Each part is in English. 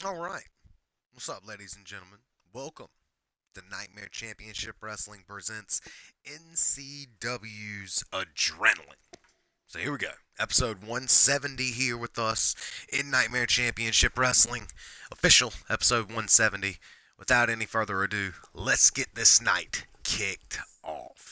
All right. What's up, ladies and gentlemen? Welcome to Nightmare Championship Wrestling presents NCW's Adrenaline. So here we go. Episode 170 here with us in Nightmare Championship Wrestling. Official episode 170. Without any further ado, let's get this night kicked off.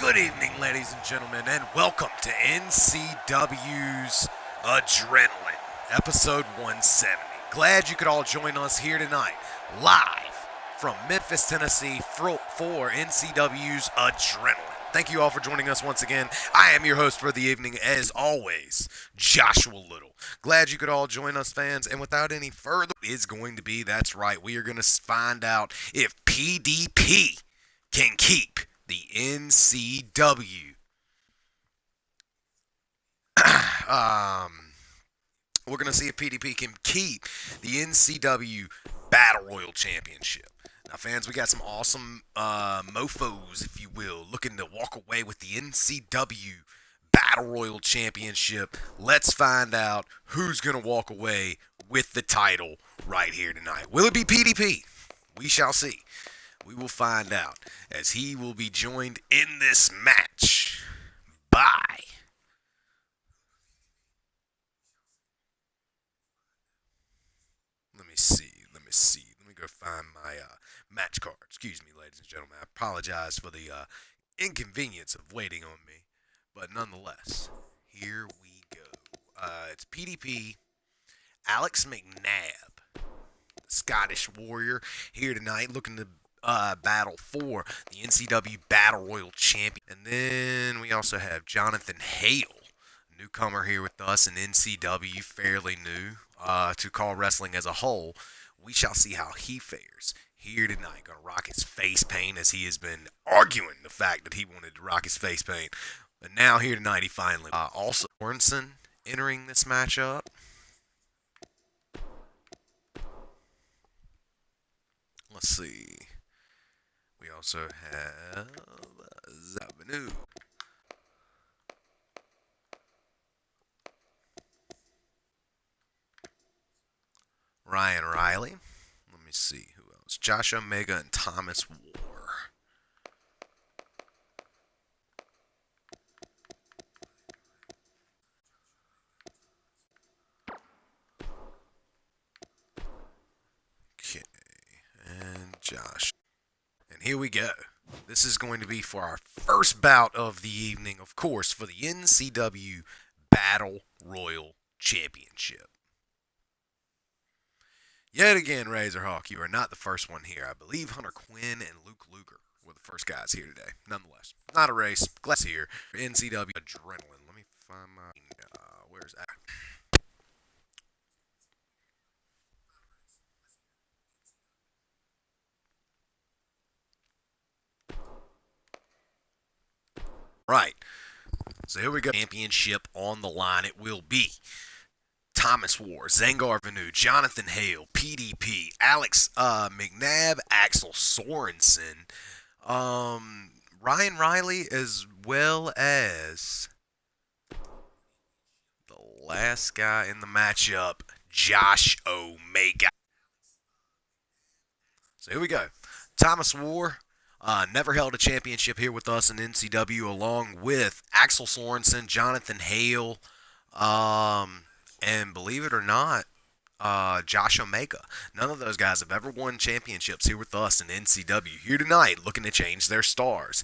Good evening, ladies and gentlemen, and welcome to NCW's Adrenaline, episode 170. Glad you could all join us here tonight, live from Memphis, Tennessee, for NCW's Adrenaline. Thank you all for joining us once again. I am your host for the evening, as always, Joshua Little. Glad you could all join us, fans, and without any further, is going to be, that's right, we are going to find out if PDP can keep the NCW. We're going to see if PDP can keep the NCW Battle Royal Championship. Now, fans, we got some awesome mofos, if you will, looking to walk away with the NCW Battle Royal Championship. Let's find out who's going to walk away with the title right here tonight. Will it be PDP? We shall see. We will find out as he will be joined in this match by let me go find my match card. Excuse me, ladies and gentlemen. I apologize for the inconvenience of waiting on me, but nonetheless, here we go. It's PDP, Alex McNabb, Scottish Warrior, here tonight looking to battle for the NCW Battle Royal Champion. And then we also have Jonathan Hale, newcomer here with us in NCW, fairly new to Call Wrestling as a whole. We shall see how he fares here tonight. Gonna rock his face paint as he has been arguing the fact that he wanted to rock his face paint. But now here tonight he finally also Sorensen entering this matchup. Let's see. We also have Zabanu. Ryan Riley. Let me see who else. Josh Omega and Thomas War. Okay. And Josh. And here we go. This is going to be for our first bout of the evening, of course, for the NCW Battle Royal Championship. Yet again, Razorhawk, you are not the first one here. I believe Hunter Quinn and Luke Luger were the first guys here today. Nonetheless, not a race. Glad here. NCW Adrenaline. Let me find my. Where's that? Right. So here we go. Championship on the line. It will be Thomas War, Zangar Vanu, Jonathan Hale, PDP, Alex McNabb, Axel Sorensen, Ryan Riley, as well as the last guy in the matchup, Josh Omega. So here we go. Thomas War never held a championship here with us in NCW, along with Axel Sorensen, Jonathan Hale, and believe it or not, Josh Omega. None of those guys have ever won championships here with us in NCW. Here tonight, looking to change their stars.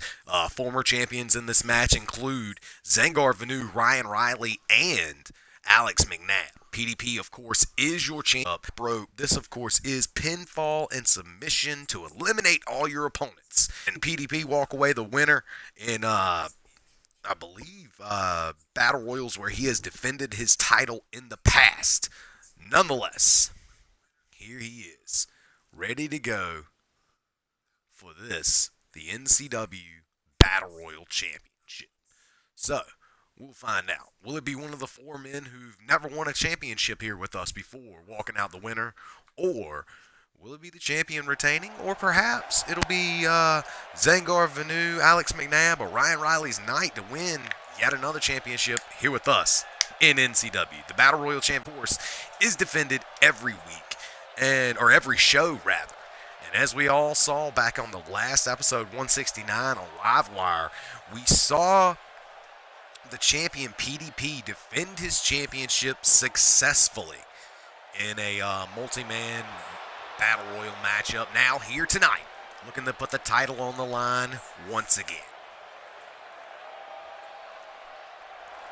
Former champions in this match include Zangar Vanu, Ryan Riley, and Alex McNabb. PDP, of course, is your champ. Bro, this, of course, is pinfall and submission to eliminate all your opponents. And PDP walk away the winner in, I believe, Battle Royals where he has defended his title in the past. Nonetheless, here he is, ready to go for this, the NCW Battle Royal Championship. So, we'll find out. Will it be one of the four men who've never won a championship here with us before, walking out the winner? Or will it be the champion retaining? Or perhaps it'll be Zangar Vanu, Alex McNabb, or Ryan Riley's night to win yet another championship here with us in NCW. The Battle Royal Champ, of course, is defended every week, or every show, rather. And as we all saw back on the last episode, 169 on Livewire, we saw the champion PDP defend his championship successfully in a multi-man Battle Royal matchup. Now, here tonight, looking to put the title on the line once again.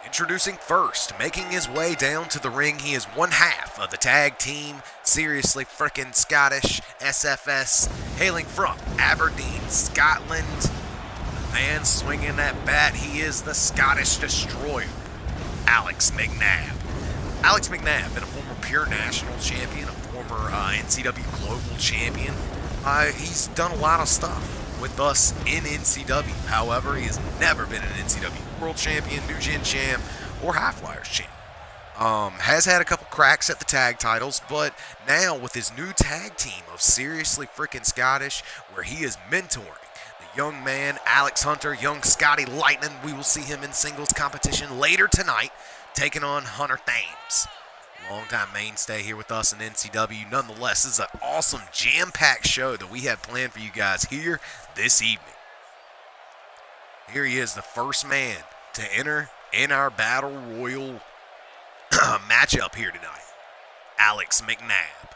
Introducing first, making his way down to the ring, he is one half of the tag team, Seriously Frickin' Scottish, SFS, hailing from Aberdeen, Scotland. The man swinging that bat, he is the Scottish Destroyer, Alex McNabb. Alex McNabb, been a former Pure National Champion, a former NCW Global Champion. He's done a lot of stuff with us in NCW. However, he has never been an NCW World Champion, New Gen Champ, or High Flyers Champ. Has had a couple cracks at the tag titles, but now with his new tag team of Seriously Frickin' Scottish, where he is mentoring the young man, Alex Hunter, young Scotty Lightning. We will see him in singles competition later tonight, taking on Hunter Thames. Longtime mainstay here with us in NCW. Nonetheless, this is an awesome jam-packed show that we have planned for you guys here this evening. Here he is, the first man to enter in our Battle Royal matchup here tonight, Alex McNabb.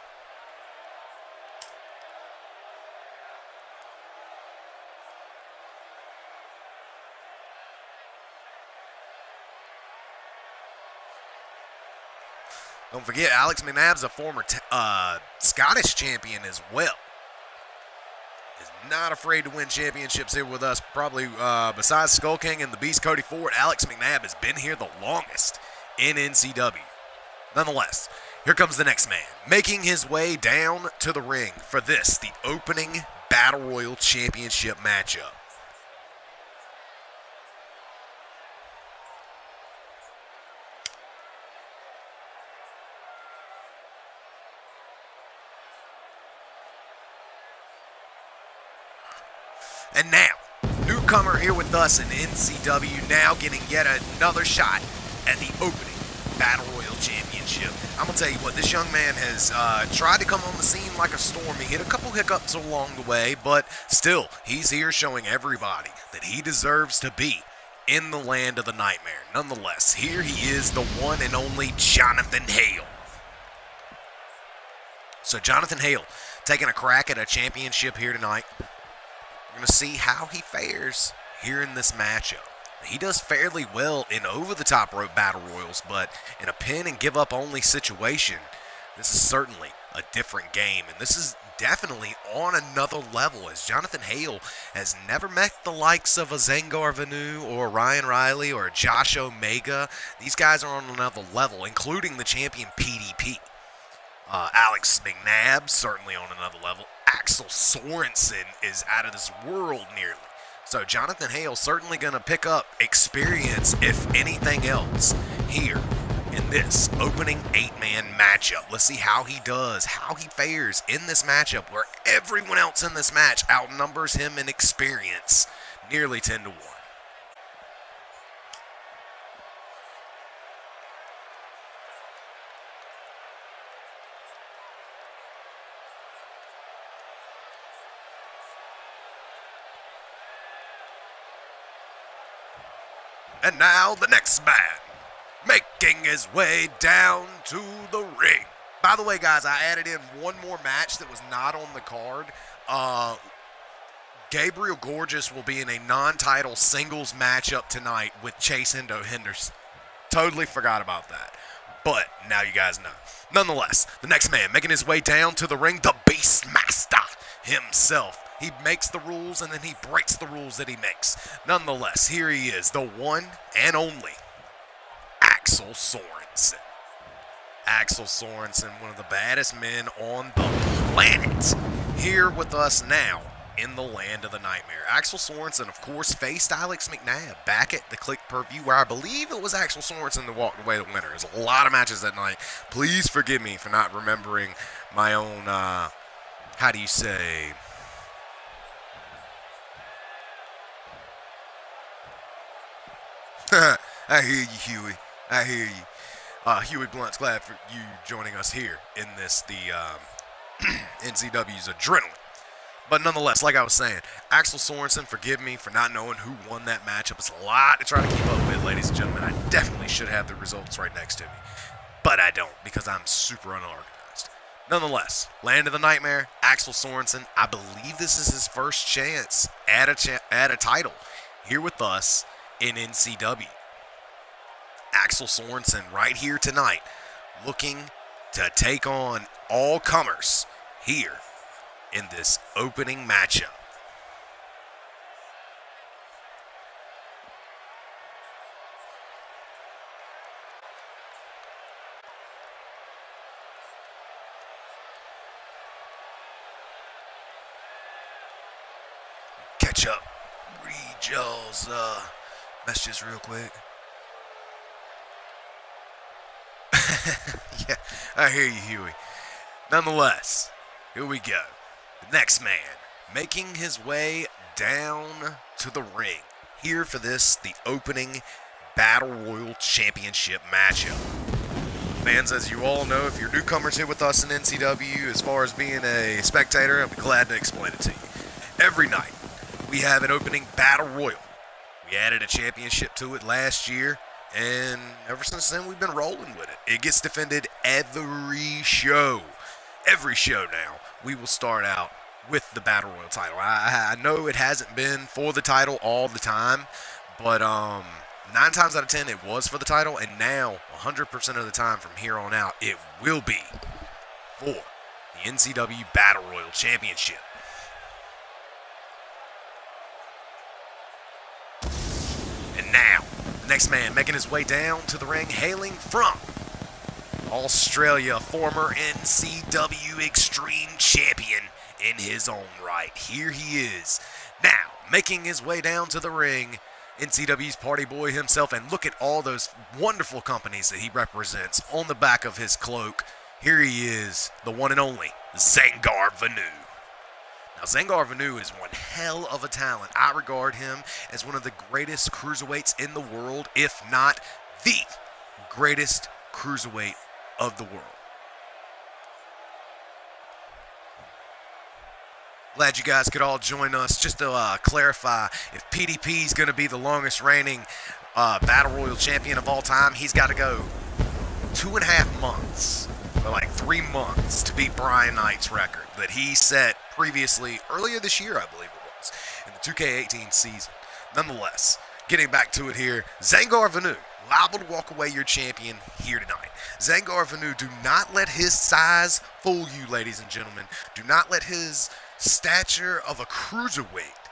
Don't forget, Alex McNabb's a former Scottish champion as well. Is not afraid to win championships here with us. Probably besides Skull King and the Beast Cody Ford, Alex McNabb has been here the longest in NCW. Nonetheless, here comes the next man, making his way down to the ring for this, the opening Battle Royal Championship matchup. And now, newcomer here with us in NCW, now getting yet another shot at the opening Battle Royal Championship. I'm going to tell you what, this young man has tried to come on the scene like a storm. He hit a couple hiccups along the way, but still, he's here showing everybody that he deserves to be in the land of the nightmare. Nonetheless, here he is, the one and only Jonathan Hale. So Jonathan Hale taking a crack at a championship here tonight. We're going to see how he fares here in this matchup. He does fairly well in over-the-top rope battle royals, but in a pin and give-up only situation, this is certainly a different game. And this is definitely on another level, as Jonathan Hale has never met the likes of a Zangar Vanu or Ryan Riley or Josh Omega. These guys are on another level, including the champion PDP. Alex McNabb, certainly on another level. Axel Sorensen is out of this world nearly. So Jonathan Hale certainly going to pick up experience, if anything else, here in this opening 8-man matchup. Let's see how he does, how he fares in this matchup where everyone else in this match outnumbers him in experience, nearly 10-1. And now the next man, making his way down to the ring. By the way, guys, I added in one more match that was not on the card. Gabriel Gorgeous will be in a non-title singles matchup tonight with Chase Endo Henderson. Totally forgot about that. But now you guys know. Nonetheless, the next man making his way down to the ring, the Beastmaster himself. He makes the rules and then he breaks the rules that he makes. Nonetheless, here he is, the one and only Axel Sorensen. Axel Sorensen, one of the baddest men on the planet, here with us now in the land of the nightmare. Axel Sorensen, of course, faced Alex McNabb back at the Click Per View, where I believe it was Axel Sorensen that walked away the winner. There's a lot of matches that night. Please forgive me for not remembering my own, how do you say? I hear you, Huey. I hear you. Huey Blunt's glad for you joining us here in this, the NCW's Adrenaline. But nonetheless, like I was saying, Axel Sorensen, forgive me for not knowing who won that matchup. It's a lot to try to keep up with, ladies and gentlemen. I definitely should have the results right next to me. But I don't, because I'm super unorganized. Nonetheless, Land of the Nightmare, Axel Sorensen, I believe this is his first chance at a title here with us in NCW. Axel Sorensen right here tonight, looking to take on all comers here in this opening matchup. Catch up. Read y'all's messages real quick. Yeah, I hear you, Huey. Nonetheless, here we go. The next man making his way down to the ring here for this, the opening Battle Royal Championship matchup. Fans, as you all know, if you're newcomers here with us in NCW, as far as being a spectator, I'll be glad to explain it to you. Every night, we have an opening Battle Royal. We added a championship to it last year, and ever since then, we've been rolling with it. It gets defended every show. Every show now, we will start out with the Battle Royal title. I know it hasn't been for the title all the time, but 9 times out of 10, it was for the title, and now 100% of the time from here on out, it will be for the NCW Battle Royal Championship. And now, the next man making his way down to the ring, hailing from Australia, former NCW Extreme Champion in his own right. Here he is, now making his way down to the ring, NCW's party boy himself, and look at all those wonderful companies that he represents on the back of his cloak. Here he is, the one and only Zangar Vanu. Now, Zangar Vanu is one hell of a talent. I regard him as one of the greatest cruiserweights in the world, if not the greatest cruiserweight of the world. Glad you guys could all join us. Just to clarify, if PDP is going to be the longest reigning Battle Royal champion of all time, he's got to go 2.5 months, or like 3 months, to beat Brian Knight's record that he set previously, earlier this year, I believe it was, in the 2K18 season. Nonetheless, getting back to it here, Zangar Vanu, liable to walk away your champion here tonight. Zangar Vanu, do not let his size fool you, ladies and gentlemen. Do not let his stature of a cruiserweight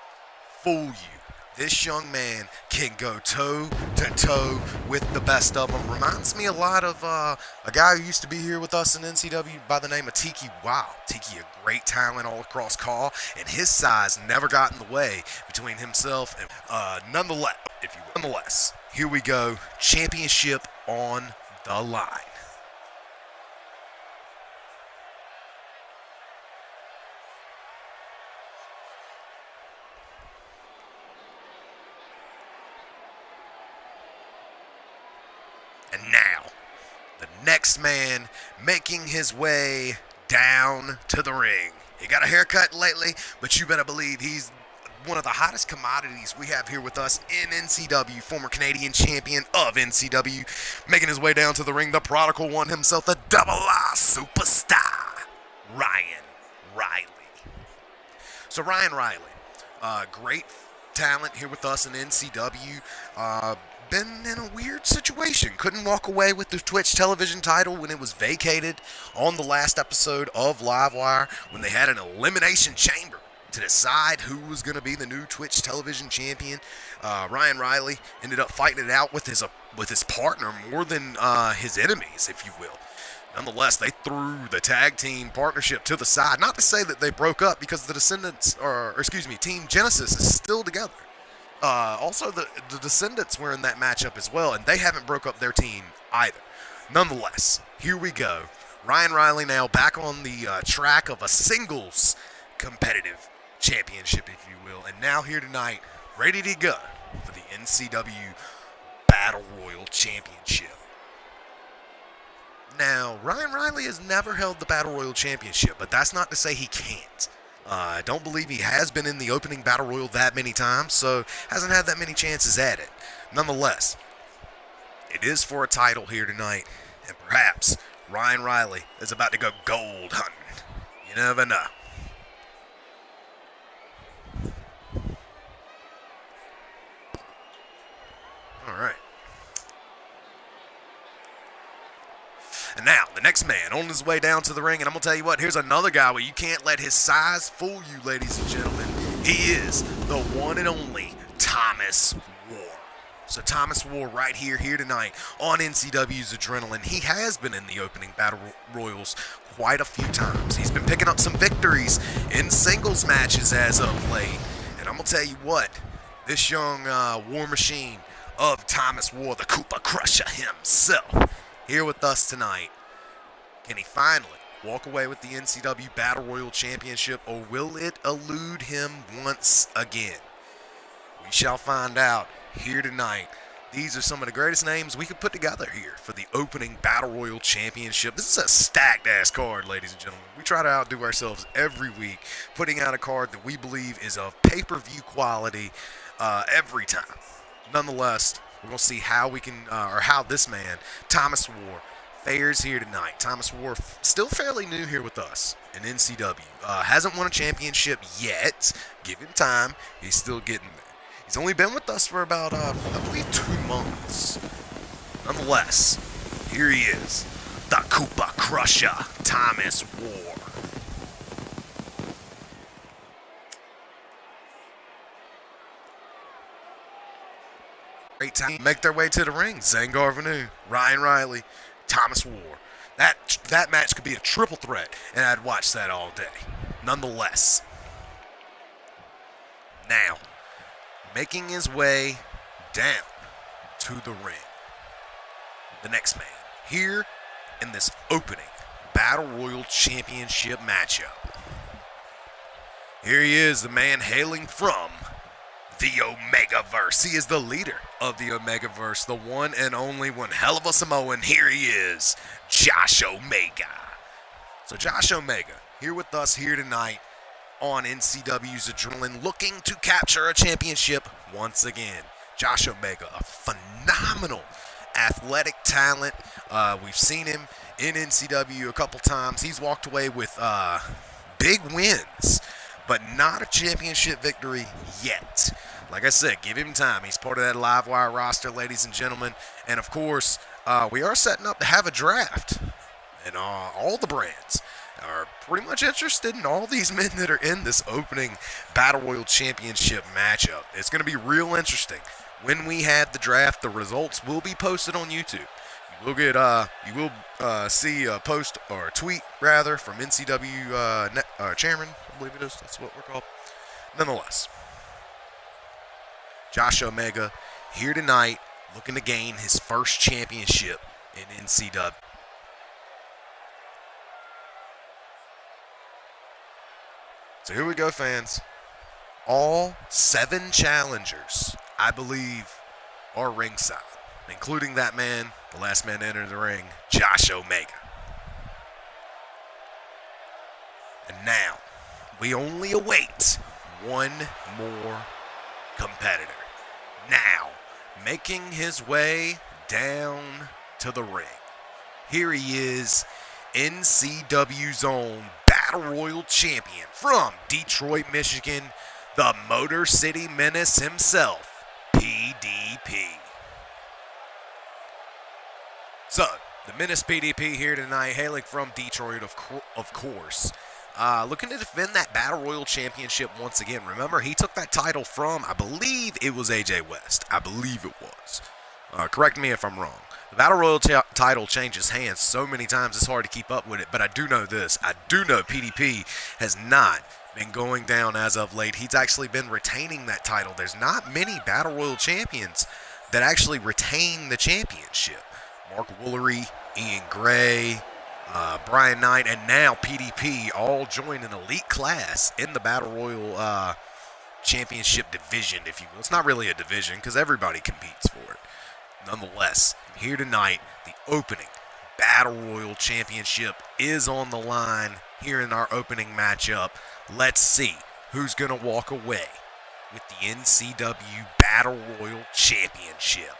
fool you. This young man can go toe-to-toe with the best of them. Reminds me a lot of a guy who used to be here with us in NCW by the name of Tiki. Wow, Tiki, a great talent all across call, and his size never got in the way between himself and nonetheless, here we go. Championship on the line. And now, the next man making his way down to the ring. He got a haircut lately, but you better believe he's one of the hottest commodities we have here with us in NCW, former Canadian champion of NCW, making his way down to the ring, the prodigal one himself, the Double R superstar, Ryan Riley. So Ryan Riley, great talent here with us in NCW. Been in a weird situation. Couldn't walk away with the Twitch television title when it was vacated on the last episode of Livewire when they had an elimination chamber to decide who was going to be the new Twitch television champion. Ryan Riley ended up fighting it out with his partner more than his enemies, if you will. Nonetheless, they threw the tag team partnership to the side. Not to say that they broke up, because Team Genesis is still together. Also, the Descendants were in that matchup as well, and they haven't broke up their team either. Nonetheless, here we go. Ryan Riley now back on the track of a singles competitive championship, if you will, and now here tonight, ready to go for the NCW Battle Royal Championship. Now, Ryan Riley has never held the Battle Royal Championship, but that's not to say he can't. I don't believe he has been in the opening Battle Royal that many times, so hasn't had that many chances at it. Nonetheless, it is for a title here tonight, and perhaps Ryan Riley is about to go gold hunting. You never know. All right. And now, the next man on his way down to the ring, and I'm going to tell you what, here's another guy where you can't let his size fool you, ladies and gentlemen. He is the one and only Thomas War. So Thomas War right here tonight on NCW's Adrenaline. He has been in the opening Battle Royals quite a few times. He's been picking up some victories in singles matches as of late. And I'm going to tell you what, this young war machine of Thomas War, the Koopa Crusher himself, here with us tonight. Can he finally walk away with the NCW Battle Royal Championship, or will it elude him once again? We shall find out here tonight. These are some of the greatest names we could put together here for the opening Battle Royal Championship. This is a stacked-ass card, ladies and gentlemen. We try to outdo ourselves every week, putting out a card that we believe is of pay-per-view quality every time. Nonetheless, we're going to see how we can, or how this man, Thomas War, fares here tonight. Thomas War, still fairly new here with us in NCW. Hasn't won a championship yet. Give him time. He's still getting there. He's only been with us for about, I believe, 2 months. Nonetheless, here he is, the Koopa Crusher, Thomas War. Great time. Make their way to the ring. Zangar Vanu, Ryan Riley, Thomas War. That match could be a triple threat, and I'd watch that all day. Nonetheless, now, making his way down to the ring, the next man here in this opening Battle Royal Championship matchup. Here he is, the man hailing from the Omegaverse. He is the leader of the Omegaverse, the one and only one hell of a Samoan. Here he is, Josh Omega. So Josh Omega, here with us here tonight on NCW's Adrenaline, looking to capture a championship once again. Josh Omega, a phenomenal athletic talent. We've seen him in NCW a couple times. He's walked away with big wins, but not a championship victory yet. Like I said, give him time. He's part of that Livewire roster, ladies and gentlemen. And, of course, we are setting up to have a draft. And all the brands are pretty much interested in all these men that are in this opening Battle Royal Championship matchup. It's going to be real interesting. When we have the draft, the results will be posted on YouTube. You will see a post, or a tweet rather, from NCW chairman, I believe it is. That's what we're called. Nonetheless, Josh Omega here tonight, looking to gain his first championship in NCW. So here we go, fans. All 7 challengers, I believe, are ringside, including that man, the last man to enter the ring, Josh Omega. And now, we only await one more competitor. Now, making his way down to the ring. Here he is, NCW's own Battle Royal Champion from Detroit, Michigan, the Motor City Menace himself, PDP. So, the Menace PDP here tonight, hailing from Detroit, of course. Looking to defend that Battle Royal Championship once again. Remember, he took that title from, I believe it was AJ West. I believe it was. Correct me if I'm wrong. The Battle Royal title changes hands so many times it's hard to keep up with it, but I do know this. I do know PDP has not been going down as of late. He's actually been retaining that title. There's not many Battle Royal champions that actually retain the championship. Mark Woolery, Ian Gray, Brian Knight, and now PDP all join an elite class in the Battle Royal championship division, if you will. It's not really a division because everybody competes for it. Nonetheless, here tonight, the opening Battle Royal Championship is on the line here in our opening matchup. Let's see who's going to walk away with the NCW Battle Royal Championship.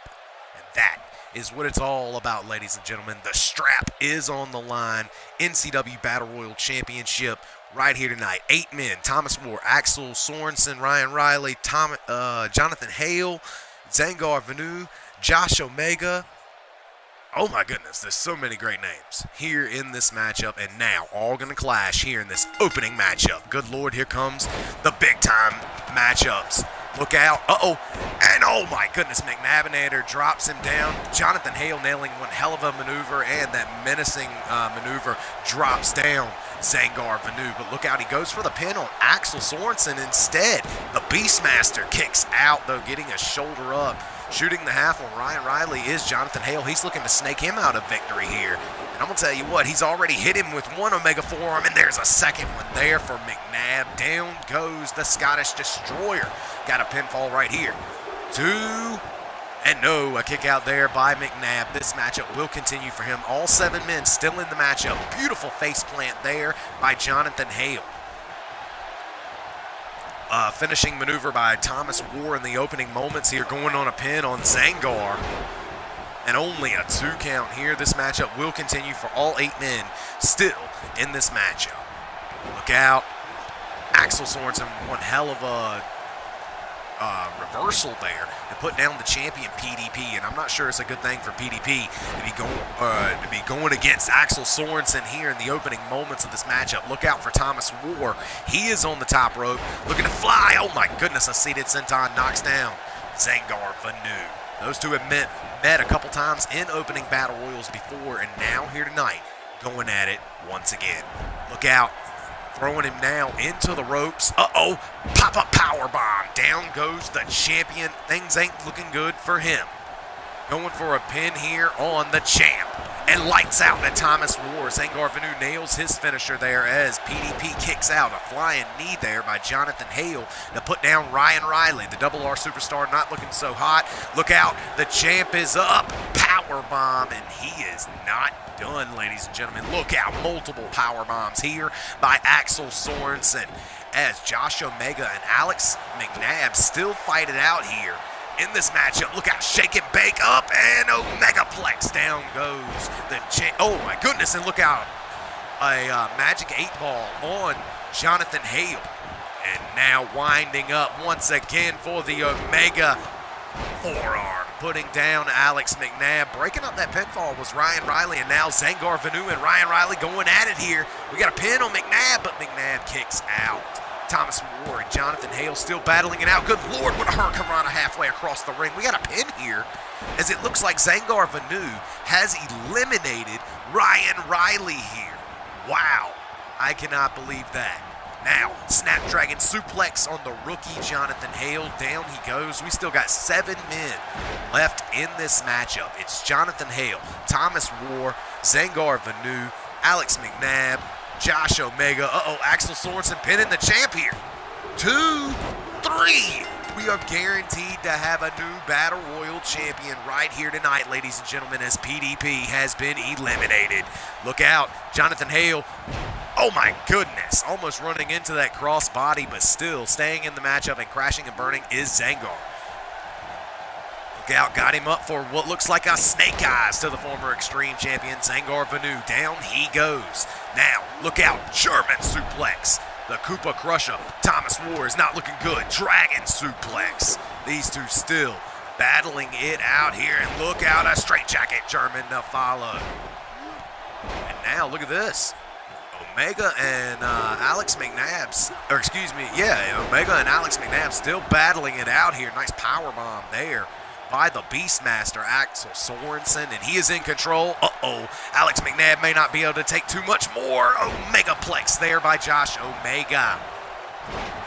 And that is what it's all about, ladies and gentlemen. The strap is on the line. NCW Battle Royal Championship right here tonight. 8 men: Thomas Moore, Axel Sorensen, Ryan Riley, Jonathan Hale, Zangar Vanu, Josh Omega. Oh my goodness, there's so many great names here in this matchup, and now all going to clash here in this opening matchup. Good Lord, here comes the big-time matchups. Look out. Uh-oh. And oh my goodness, McNabbinator drops him down. Jonathan Hale nailing one hell of a maneuver, and that menacing maneuver drops down Zangar Vanu. But look out, he goes for the pin on Axel Sorensen instead. The Beastmaster kicks out, though, getting a shoulder up. Shooting the half on Ryan Riley is Jonathan Hale. He's looking to snake him out of victory here. And I'm going to tell you what, he's already hit him with one Omega forearm, and there's a second one there for McNabb. Down goes the Scottish Destroyer. Got a pinfall right here. 2, and no, a kick out there by McNabb. This matchup will continue for him. All 7 men still in the matchup. Beautiful face plant there by Jonathan Hale. Finishing maneuver by Thomas Moore in the opening moments here, going on a pin on Zangar. And only a 2 count here. This matchup will continue for all 8 men still in this matchup. Look out. Axel Sorensen, one hell of a reversal there to put down the champion PDP, and I'm not sure it's a good thing for PDP to be going against Axel Sorensen here in the opening moments of this matchup. Look out for Thomas Moore. He is on the top rope, looking to fly. Oh my goodness, a seated senton knocks down Zangar Vanu. Those two have met a couple times in opening battle royals before, and now here tonight, going at it once again. Look out. Throwing him now into the ropes. Uh-oh. Pop-up powerbomb. Down goes the champion. Things ain't looking good for him. Going for a pin here on the champ. And lights out at Thomas Moore. Zangar Vanu nails his finisher there as PDP kicks out. A flying knee there by Jonathan Hale to put down Ryan Riley. The Double R superstar not looking so hot. Look out. The champ is up. Powerbomb, and he is not done, ladies and gentlemen. Look out. Multiple power bombs here by Axel Sorensen as Josh Omega and Alex McNabb still fight it out here in this matchup. Look out. Shake and bake up, and Omegaplex. Down goes the champ. Oh my goodness, and look out. A magic 8-ball on Jonathan Hale. And now winding up once again for the Omega forearm. Putting down Alex McNabb. Breaking up that pinfall was Ryan Riley, and now Zangar Vanu and Ryan Riley going at it here. We got a pin on McNabb, but McNabb kicks out. Thomas Moore and Jonathan Hale still battling it out. Good Lord, what a hurricanrana halfway across the ring. We got a pin here as it looks like Zangar Vanu has eliminated Ryan Riley here. Wow, I cannot believe that. Now, Snapdragon suplex on the rookie Jonathan Hale. Down he goes. We still got 7 men left in this matchup. It's Jonathan Hale, Thomas Moore, Zangar Vanu, Alex McNabb, Josh Omega. Uh-oh, Axel Sorensen pinning the champ here. 2, 3. We are guaranteed to have a new Battle Royal champion right here tonight, ladies and gentlemen, as PDP has been eliminated. Look out. Jonathan Hale Oh my goodness, almost running into that cross body, but still staying in the matchup and crashing and burning is Zangar. Look out, got him up for what looks like a snake eyes to the former Extreme Champion, Zangar Vanu. Down he goes. Now, look out, German suplex. The Koopa Crusher, Thomas War is not looking good. Dragon suplex. These two still battling it out here, and look out, a straight jacket German to follow. And now, look at this. Omega and Alex McNabb, Omega and Alex McNabb still battling it out here. Nice power bomb there by the Beastmaster, Axel Sorensen, and he is in control. Alex McNabb may not be able to take too much more. Omegaplex there by Josh Omega.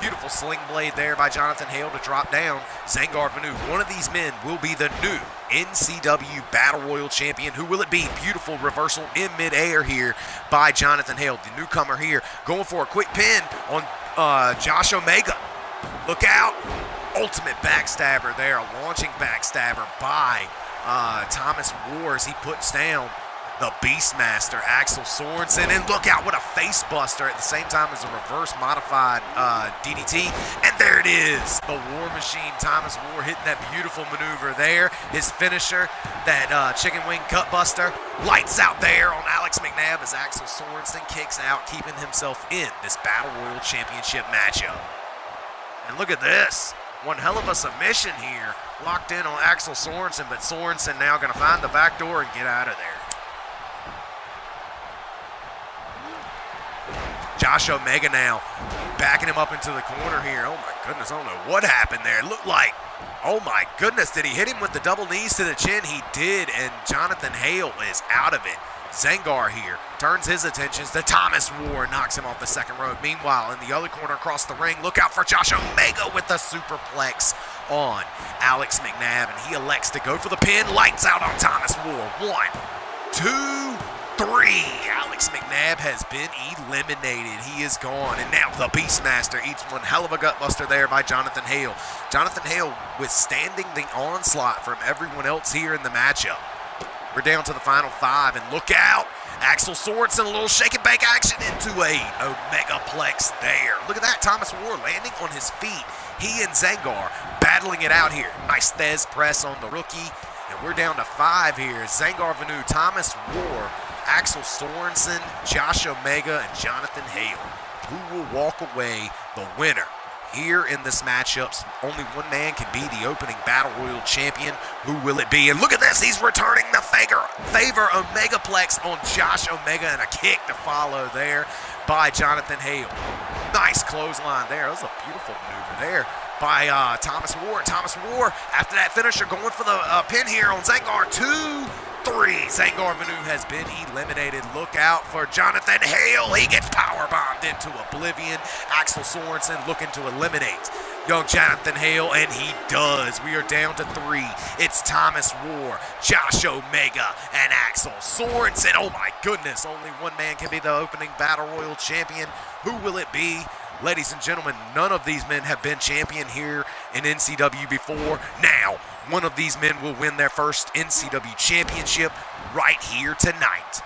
Beautiful sling blade there by Jonathan Hale to drop down Zangar Vanu. One of these men will be the new NCW Battle Royal Champion. Who will it be? Beautiful reversal in midair here by Jonathan Hale, the newcomer here, going for a quick pin on Josh Omega. Look out. Ultimate backstabber there, a launching backstabber by Thomas War as he puts down the Beastmaster, Axel Sorensen. And look out, what a face buster at the same time as a reverse modified DDT. And there it is, the War Machine, Thomas War, hitting that beautiful maneuver there. His finisher, that chicken wing cut buster. Lights out there on Alex McNabb as Axel Sorensen kicks out, keeping himself in this Battle Royal Championship matchup. And look at this. One hell of a submission here. Locked in on Axel Sorensen, but Sorensen now going to find the back door and get out of there. Josh Omega now backing him up into the corner here. Oh my goodness, I don't know what happened there. It looked like, oh my goodness, did he hit him with the double knees to the chin? He did, and Jonathan Hale is out of it. Zangar here turns his attentions to Thomas War, knocks him off the second rope. Meanwhile, in the other corner across the ring, look out for Josh Omega with the superplex on Alex McNabb, and he elects to go for the pin. Lights out on Thomas War. 1, 2, 3. Alex McNabb has been eliminated. He is gone, and now the Beastmaster eats one hell of a gutbuster there by Jonathan Hale. Jonathan Hale withstanding the onslaught from everyone else here in the matchup. We're down to the final 5, and look out. Axel Sorensen, a little shake and bake action into a Omegaplex there. Look at that, Thomas War landing on his feet. He and Zangar battling it out here. Nice Thez press on the rookie, and we're down to 5 here. Zangar Vanu, Thomas War, Axel Sorensen, Josh Omega, and Jonathan Hale. Who will walk away the winner? Here in this matchup, only one man can be the opening Battle Royal Champion. Who will it be? And look at this, he's returning the favor Omegaplex on Josh Omega, and a kick to follow there by Jonathan Hale. Nice clothesline there. That was a beautiful maneuver there by Thomas War. Thomas War, after that finisher, going for the pin here on Zangar. 2, 3. Zangar Vanu has been eliminated. Look out for Jonathan Hale. He gets powerbombed into oblivion. Axel Sorensen looking to eliminate young Jonathan Hale, and he does. We are down to 3. It's Thomas War, Josh Omega, and Axel Sorensen. Oh my goodness, only one man can be the opening Battle Royal Champion. Who will it be? Ladies and gentlemen, none of these men have been champion here in NCW before. Now, one of these men will win their first NCW championship right here tonight.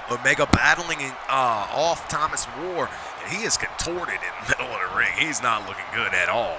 Omega battling off Thomas War, and he is contorted in the middle of the ring. He's not looking good at all.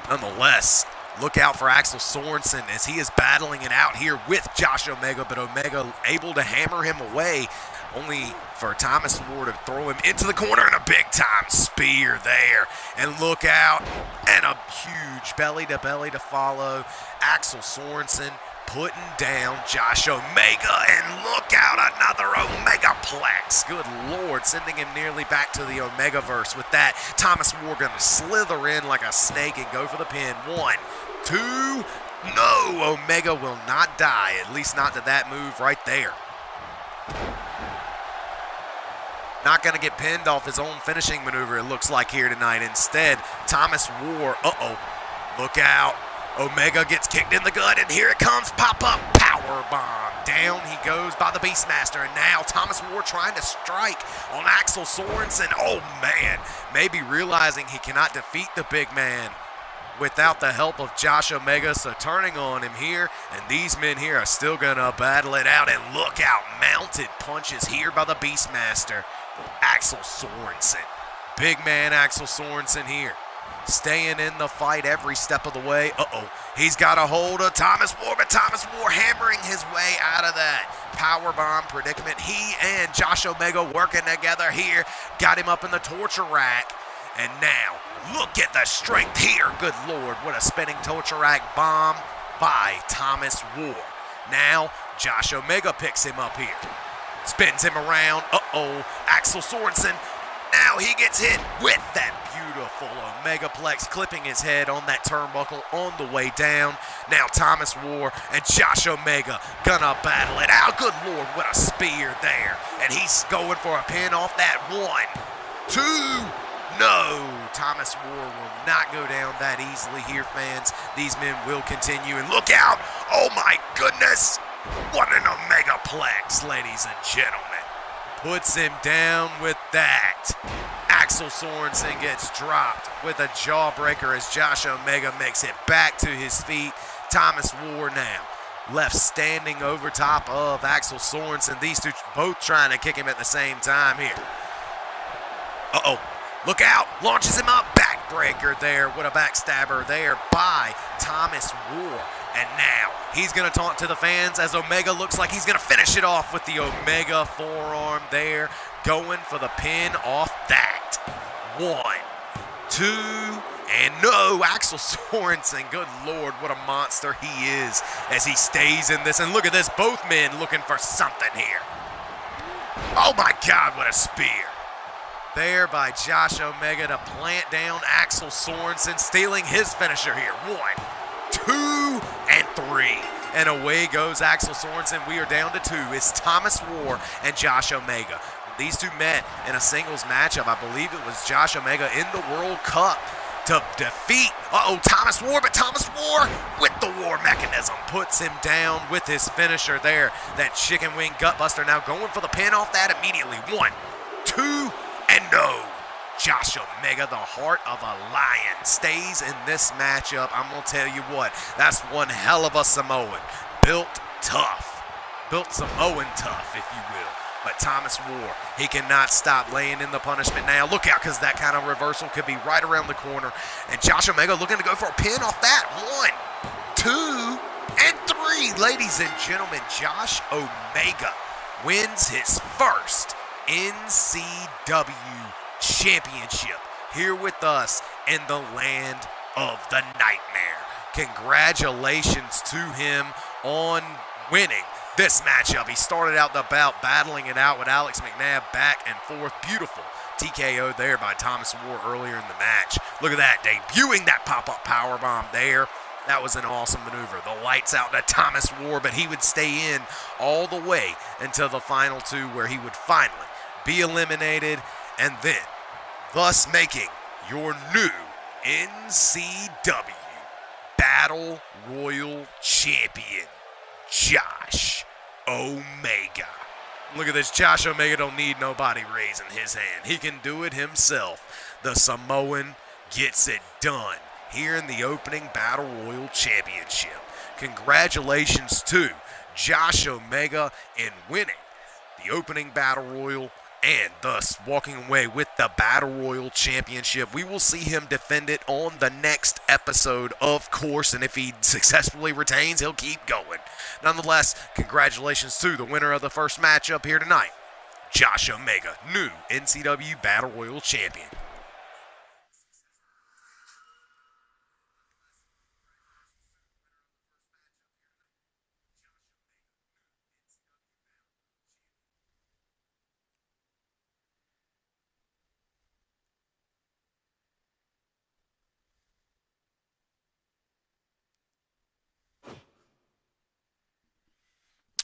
Nonetheless, look out for Axel Sorensen as he is battling it out here with Josh Omega, but Omega able to hammer him away, only for Thomas War to throw him into the corner, and a big-time spear there. And look out, and a huge belly-to-belly to follow. Axel Sorensen putting down Josh Omega, and look out, another Omegaplex. Good Lord, sending him nearly back to the Omegaverse. With that, Thomas War going to slither in like a snake and go for the pin. 1, 2, no, Omega will not die, at least not to that move right there. Not going to get pinned off his own finishing maneuver, it looks like, here tonight. Instead, Thomas War, look out. Omega gets kicked in the gut, and here it comes, pop-up power bomb. Down he goes by the Beastmaster, and now Thomas War trying to strike on Axel Sorensen. Oh, man, maybe realizing he cannot defeat the big man without the help of Josh Omega, so turning on him here, and these men here are still going to battle it out, and look out, mounted punches here by the Beastmaster. Axel Sorensen. Big man Axel Sorensen here. Staying in the fight every step of the way. He's got a hold of Thomas War, but Thomas War hammering his way out of that powerbomb predicament. He and Josh Omega working together here. Got him up in the torture rack. And now, look at the strength here. Good Lord, what a spinning torture rack bomb by Thomas War. Now, Josh Omega picks him up here. Spins him around. Axel Sorensen. Now he gets hit with that beautiful Omegaplex, clipping his head on that turnbuckle on the way down. Now Thomas War and Josh Omega gonna battle it out. Good Lord, what a spear there. And he's going for a pin off that. 1, 2, no. Thomas War will not go down that easily here, fans. These men will continue. And look out. Oh my goodness. What an Omegaplex, ladies and gentlemen. Puts him down with that. Axel Sorensen gets dropped with a jawbreaker as Josh Omega makes it back to his feet. Thomas War now left standing over top of Axel Sorensen. These two both trying to kick him at the same time here. Look out. Launches him up. Backbreaker there. What a backstabber there by Thomas War. And now he's going to taunt to the fans as Omega looks like he's going to finish it off with the Omega forearm there. Going for the pin off that. 1, 2, and no. Axel Sorensen, good Lord, what a monster he is as he stays in this. And look at this, both men looking for something here. Oh my God, what a spear. There by Josh Omega to plant down Axel Sorensen, stealing his finisher here. 1, 2, and 3. And away goes Axel Sorensen. We are down to 2. It's Thomas War and Josh Omega. These two met in a singles matchup. I believe it was Josh Omega in the World Cup to defeat, Thomas War, but Thomas War with the War Mechanism puts him down with his finisher there. That chicken wing gutbuster now going for the pin off that immediately. 1, 2, and no. Josh Omega, the heart of a lion, stays in this matchup. I'm going to tell you what, that's one hell of a Samoan. Built tough. Built Samoan tough, if you will. But Thomas War, he cannot stop laying in the punishment now. Look out, because that kind of reversal could be right around the corner. And Josh Omega looking to go for a pin off that. 1, 2, and 3. Ladies and gentlemen, Josh Omega wins his first NCW championship here with us in the land of the nightmare. Congratulations to him on winning this matchup. He started out the bout battling it out with Alex McNabb back and forth. Beautiful TKO there by Thomas War earlier in the match. Look at that, debuting that pop-up powerbomb there. That was an awesome maneuver. The lights out to Thomas War, but he would stay in all the way until the final 2 where he would finally be eliminated and then thus making your new NCW Battle Royal Champion, Josh Omega. Look at this. Josh Omega don't need nobody raising his hand. He can do it himself. The Samoan gets it done here in the opening Battle Royal Championship. Congratulations to Josh Omega in winning the opening Battle Royal and thus walking away with the Battle Royal Championship. We will see him defend it on the next episode, of course, and if he successfully retains, he'll keep going. Nonetheless, congratulations to the winner of the first matchup here tonight, Josh Omega, new NCW Battle Royal Champion.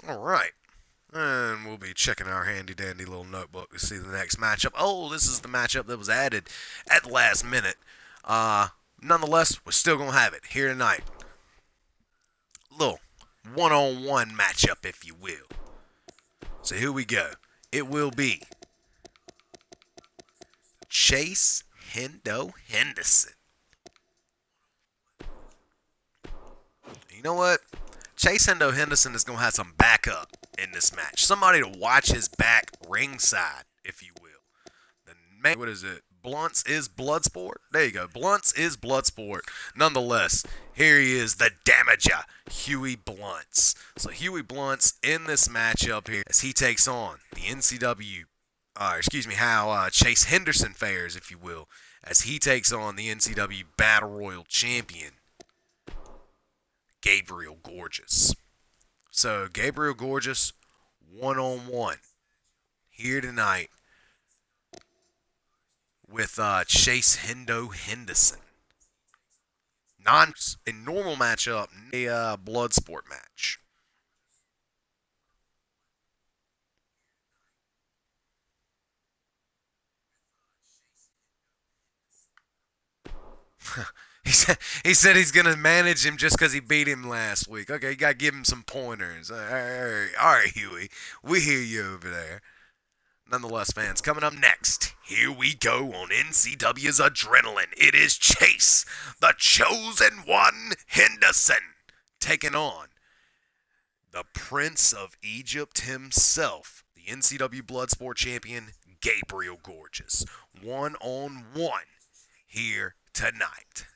All right, and we'll be checking our handy-dandy little notebook to see the next matchup. Oh, this is the matchup that was added at the last minute. Nonetheless, we're still going to have it here tonight. Little one-on-one matchup, if you will. So here we go. It will be Chase Hendo Henderson. You know what? Chase Hendo Henderson is going to have some backup in this match. Somebody to watch his back ringside, if you will. what is it? Blunts is Bloodsport? There you go. Blunts is Bloodsport. Nonetheless, here he is, the damager, Huey Blunts. So Huey Blunts in this matchup here as he takes on the NCW, how Chase Henderson fares, if you will, as he takes on the NCW Battle Royal Champion, Gabriel Gorgeous. So Gabriel Gorgeous, one-on-one here tonight with Chase Hendo Henderson. A normal matchup, a blood sport match. he said he's gonna manage him just because he beat him last week. Okay, you gotta give him some pointers. All right, Huey, we hear you over there. Nonetheless, fans, coming up next, here we go on NCW's Adrenaline. It is Chase, the Chosen One Henderson, taking on the Prince of Egypt himself, the NCW Bloodsport Champion, Gabriel Gorgeous. One-on-one here tonight.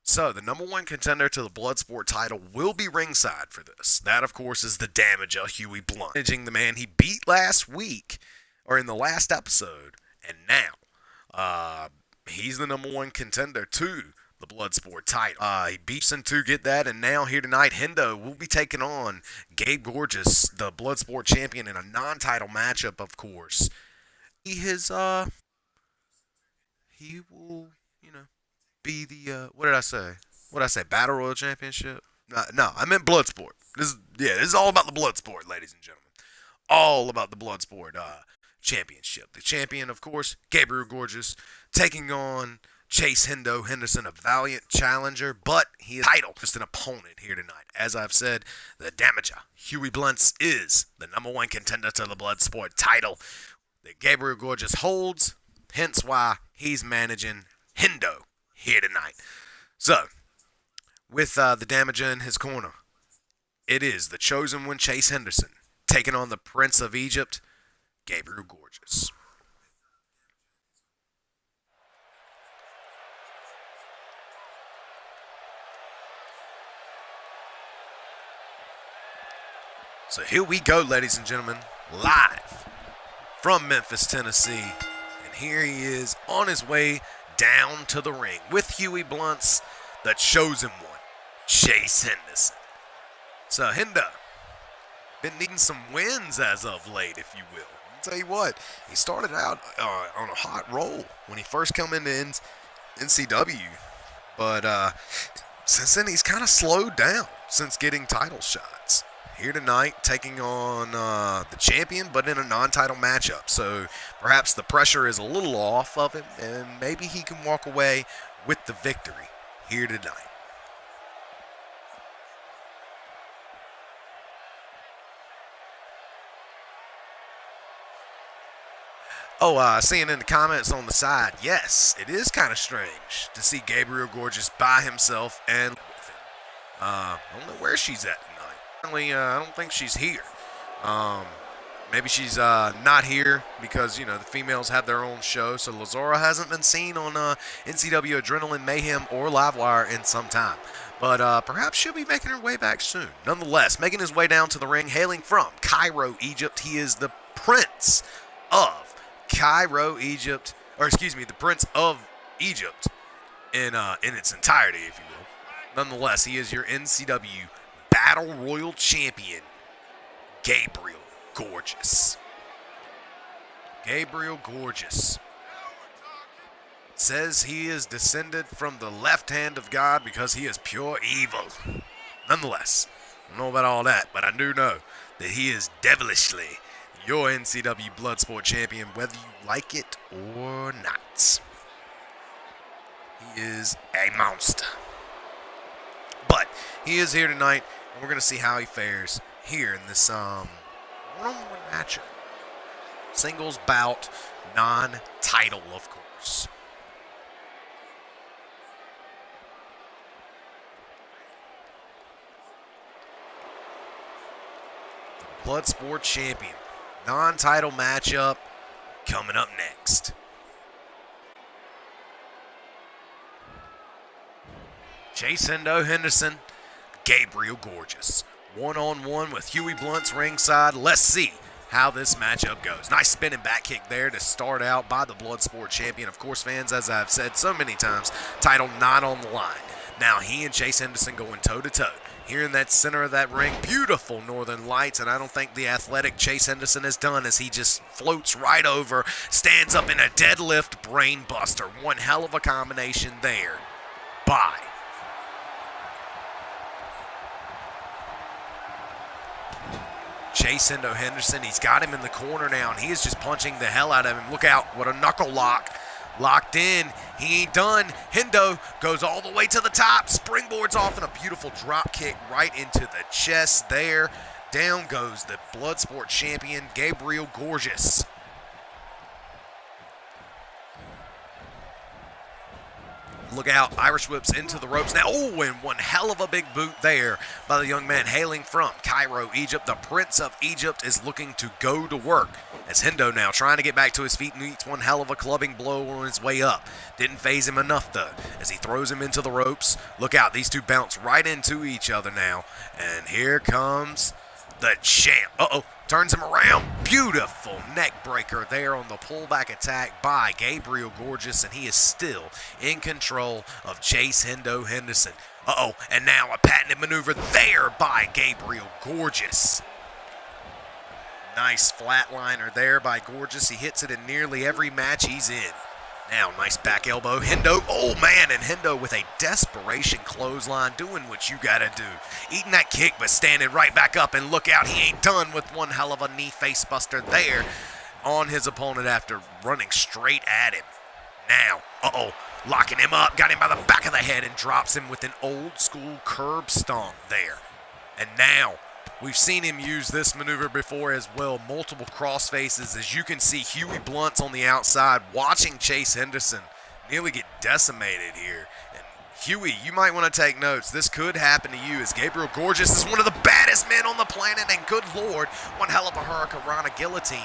So, the number one contender to the Bloodsport title will be ringside for this. That, of course, is the Damager, Huey Blunt. Managing the man he beat last week, or in the last episode, and now, he's the number one contender to the Bloodsport title. He beats him to get that, and now here tonight, Hendo will be taking on Gabe Gorgeous, the Bloodsport champion, in a non-title matchup, of course. He will, be the what did I say? What did I say? Battle Royal Championship? No, I meant Bloodsport. This is all about the Bloodsport, ladies and gentlemen. All about the Bloodsport championship. The champion, of course, Gabriel Gorgeous, taking on Chase Hendo Henderson, a valiant challenger, but he is title just an opponent here tonight. As I've said, the Damager, Huey Blunts, is the number one contender to the Bloodsport title that Gabriel Gorgeous holds. Hence why he's managing Hendo here tonight. So, with the Damager in his corner, it is the Chosen One, Chase Henderson, taking on the Prince of Egypt, Gabriel Gorgeous. So here we go, ladies and gentlemen, live from Memphis, Tennessee. And here he is on his way down to the ring with Huey Blunts, the Chosen One, Chase Henderson. So Hendo, been needing some wins as of late, if you will. I'll tell you what, he started out on a hot roll when he first come into NCW, but since then he's kind of slowed down since getting title shots. Here tonight, taking on the champion, but in a non-title matchup. So perhaps the pressure is a little off of him, and maybe he can walk away with the victory here tonight. Seeing in the comments on the side, yes, it is kind of strange to see Gabriel Gorgeous by himself and with him. I don't know where she's at. I don't think she's here. Maybe she's not here because, the females have their own show. So Lazora hasn't been seen on NCW Adrenaline Mayhem or Livewire in some time. But perhaps she'll be making her way back soon. Nonetheless, making his way down to the ring, hailing from Cairo, Egypt, he is the Prince of Cairo, Egypt. The Prince of Egypt in its entirety, if you will. Nonetheless, he is your NCW Battle Royal Champion, Gabriel Gorgeous. Gabriel Gorgeous says he is descended from the left hand of God because he is pure evil. Nonetheless, I don't know about all that, but I do know that he is devilishly your NCW Bloodsport Champion, whether you like it or not. He is a monster. But he is here tonight. We're going to see how he fares here in this one-on-one matchup. Singles bout, non-title, of course. Bloodsport champion. Non-title matchup coming up next. Chase Henderson, Gabriel Gorgeous. One-on-one with Huey Blunt's ringside. Let's see how this matchup goes. Nice spinning back kick there to start out by the Bloodsport champion. Of course, fans, as I've said so many times, title not on the line. Now he and Chase Henderson going toe-to-toe. Here in that center of that ring, beautiful Northern Lights, and I don't think the athletic Chase Henderson has done as he just floats right over, stands up in a deadlift brain buster. One hell of a combination there. Bye. Chase Henderson, he's got him in the corner now, and he is just punching the hell out of him. Look out, what a knuckle lock. Locked in, he ain't done. Hendo goes all the way to the top, springboards off in a beautiful drop kick right into the chest there. Down goes the Bloodsport champion, Gabriel Gorgeous. Look out, Irish whips into the ropes now. Oh, and one hell of a big boot there by the young man hailing from Cairo, Egypt. The Prince of Egypt is looking to go to work. As Hendo now trying to get back to his feet and eats one hell of a clubbing blow on his way up. Didn't phase him enough, though, as he throws him into the ropes. Look out, these two bounce right into each other now. And here comes the champ. Uh-oh. Turns him around. Beautiful neck breaker there on the pullback attack by Gabriel Gorgeous, and he is still in control of Chase Henderson. Uh-oh, and now a patented maneuver there by Gabriel Gorgeous. Nice flatliner there by Gorgeous. He hits it in nearly every match he's in. Now, nice back elbow. Hendo, oh man, and Hendo with a desperation clothesline, doing what you gotta do. Eating that kick, but standing right back up, and look out, he ain't done with one hell of a knee face buster there on his opponent after running straight at him. Now, uh-oh, locking him up, got him by the back of the head, and drops him with an old school curb stomp there. And now, we've seen him use this maneuver before as well, multiple crossfaces. As you can see, Huey Blunt's on the outside watching Chase Henderson nearly get decimated here. And Huey, you might want to take notes. This could happen to you, as Gabriel Gorgeous is one of the baddest men on the planet, and good Lord, one hell of a Hurricane Rana guillotine.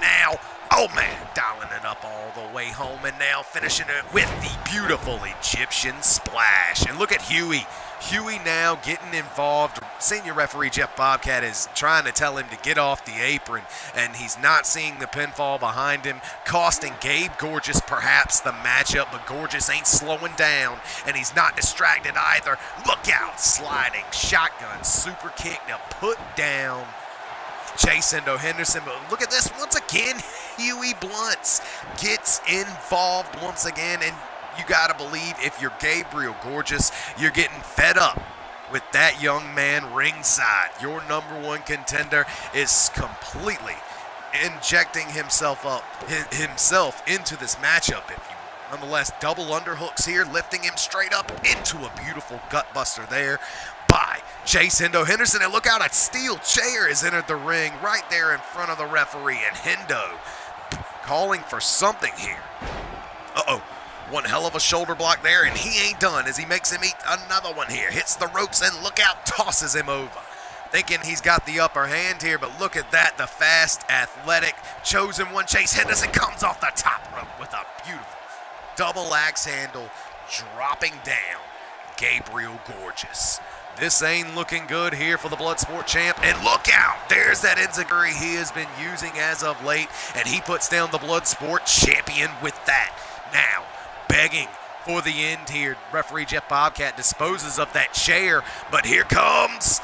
Now, oh man, dialing it up all the way home, and now finishing it with the beautiful Egyptian splash. And look at Huey. Huey now getting involved. Senior referee Jeff Bobcat is trying to tell him to get off the apron, and he's not seeing the pinfall behind him, costing Gabe Gorgeous perhaps the matchup, but Gorgeous ain't slowing down, and he's not distracted either. Look out, sliding shotgun super kick to put down Chase Henderson. But look at this, once again, Huey Blunt gets involved once again, and you got to believe if you're Gabriel Gorgeous, you're getting fed up with that young man ringside. Your number one contender is completely injecting himself into this matchup, if you will. Nonetheless, double underhooks here, lifting him straight up into a beautiful gutbuster there by Chase Henderson. And look out, a steel chair has entered the ring right there in front of the referee, and Hendo calling for something here. Uh-oh. One hell of a shoulder block there, and he ain't done as he makes him eat another one here. Hits the ropes and look out, tosses him over. Thinking he's got the upper hand here, but look at that. The fast, athletic, chosen one Chase Henderson comes off the top rope with a beautiful double axe handle, dropping down Gabriel Gorgeous. This ain't looking good here for the Bloodsport champ. And look out, there's that enziguri he has been using as of late, and he puts down the Bloodsport champion with that. Now, begging for the end here. Referee Jeff Bobcat disposes of that chair, but here comes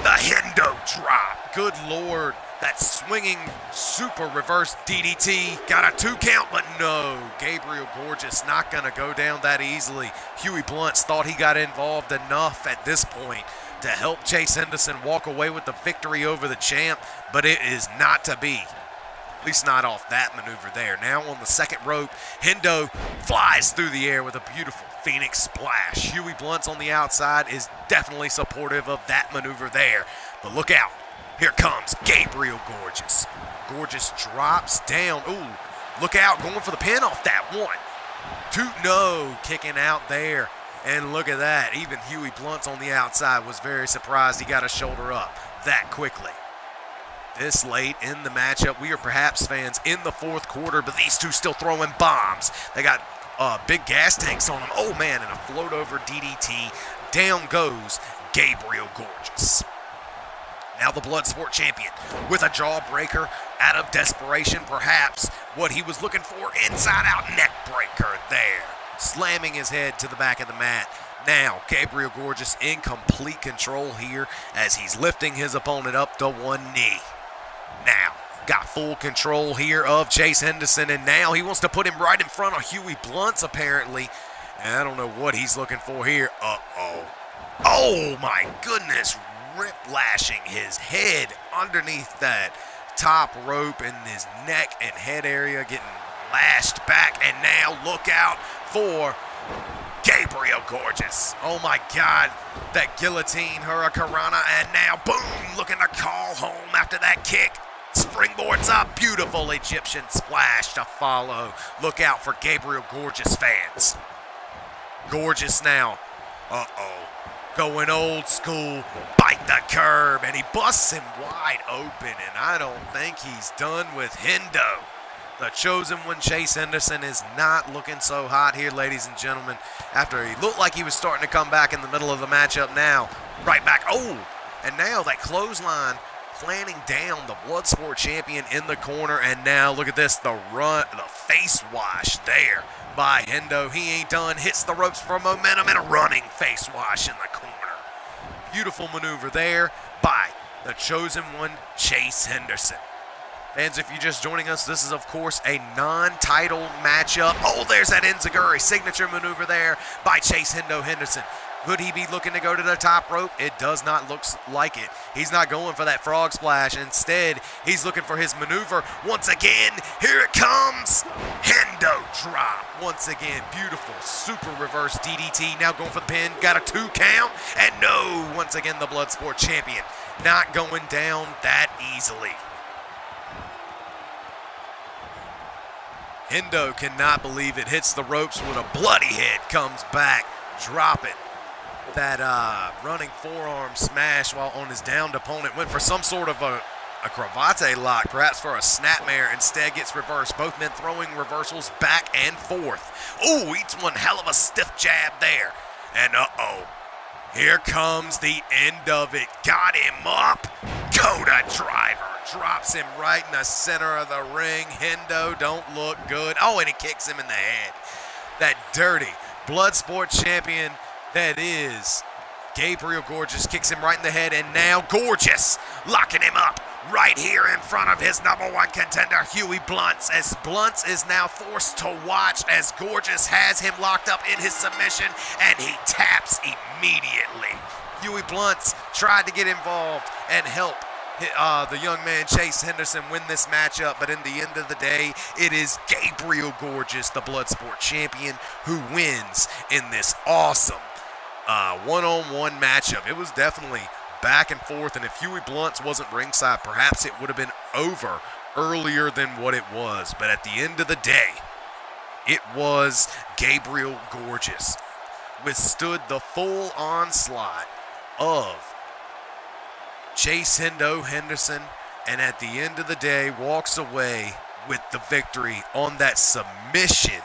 the Hendo drop. Good Lord, that swinging super reverse DDT. Got a 2 count, but no. Gabriel Gorgeous not going to go down that easily. Huey Blunt thought he got involved enough at this point to help Chase Henderson walk away with the victory over the champ, but it is not to be. At least not off that maneuver there. Now on the second rope, Hendo flies through the air with a beautiful Phoenix splash. Huey Blunt's on the outside is definitely supportive of that maneuver there. But look out. Here comes Gabriel Gorgeous. Gorgeous drops down. Ooh, look out, going for the pin off that one. 2, no, kicking out there. And look at that. Even Huey Blunt's on the outside was very surprised he got a shoulder up that quickly. this late in the matchup. We are perhaps fans in the fourth quarter, but these two still throwing bombs. They got big gas tanks on them. Oh, man, and a float over DDT. Down goes Gabriel Gorgeous. Now the Bloodsport champion with a jawbreaker out of desperation, perhaps what he was looking for. Inside out neck breaker there. Slamming his head to the back of the mat. Now, Gabriel Gorgeous in complete control here as he's lifting his opponent up to one knee. Now, got full control here of Chase Henderson, and now he wants to put him right in front of Huey Blunts, apparently. And I don't know what he's looking for here. Uh-oh. Oh, my goodness. Rip lashing his head underneath that top rope, and his neck and head area getting lashed back. And now, look out for Gabriel Gorgeous. Oh my God, that guillotine hurricanrana, and now boom, looking to call home after that kick. Springboards up, beautiful Egyptian splash to follow. Look out for Gabriel Gorgeous, fans. Gorgeous now, going old school, bite the curb, and he busts him wide open, and I don't think he's done with Hendo. The chosen one, Chase Henderson, is not looking so hot here, ladies and gentlemen. After he looked like he was starting to come back in the middle of the matchup now. Right back. Oh, and now that clothesline planning down the Bloodsport champion in the corner. And now look at this, the face wash there by Hendo. He ain't done. Hits the ropes for momentum and a running face wash in the corner. Beautiful maneuver there by the chosen one, Chase Henderson. Fans, if you're just joining us, this is, of course, a non-title matchup. Oh, there's that Enziguri signature maneuver there by Chase Hendo Henderson. Could he be looking to go to the top rope? It does not look like it. He's not going for that frog splash. Instead, he's looking for his maneuver. Once again, here it comes. Hendo drop. Once again, beautiful super reverse DDT. Now going for the pin. Got a 2 count. And no, once again, the Bloodsport champion not going down that easily. Hendo cannot believe it. Hits the ropes with a bloody head. Comes back, dropping that running forearm smash while on his downed opponent. Went for some sort of a cravate lock, perhaps for a snapmare. Instead gets reversed. Both men throwing reversals back and forth. Ooh, each one hell of a stiff jab there. And here comes the end of it. Got him up. Coda driver. Drops him right in the center of the ring. Hendo don't look good. Oh, and he kicks him in the head. That dirty Bloodsport champion that is Gabriel Gorgeous kicks him right in the head. And now Gorgeous locking him up right here in front of his number one contender, Huey Blunts, as Blunts is now forced to watch as Gorgeous has him locked up in his submission, and he taps immediately. Huey Blunts tried to get involved and help the young man Chase Henderson win this matchup, but in the end of the day, it is Gabriel Gorgeous, the Bloodsport champion, who wins in this awesome one-on-one matchup. It was definitely back and forth, and if Huey Blunts wasn't ringside, perhaps it would have been over earlier than what it was. But at the end of the day, it was Gabriel Gorgeous withstood the full onslaught of Chase Hendo Henderson, and at the end of the day walks away with the victory on that submission.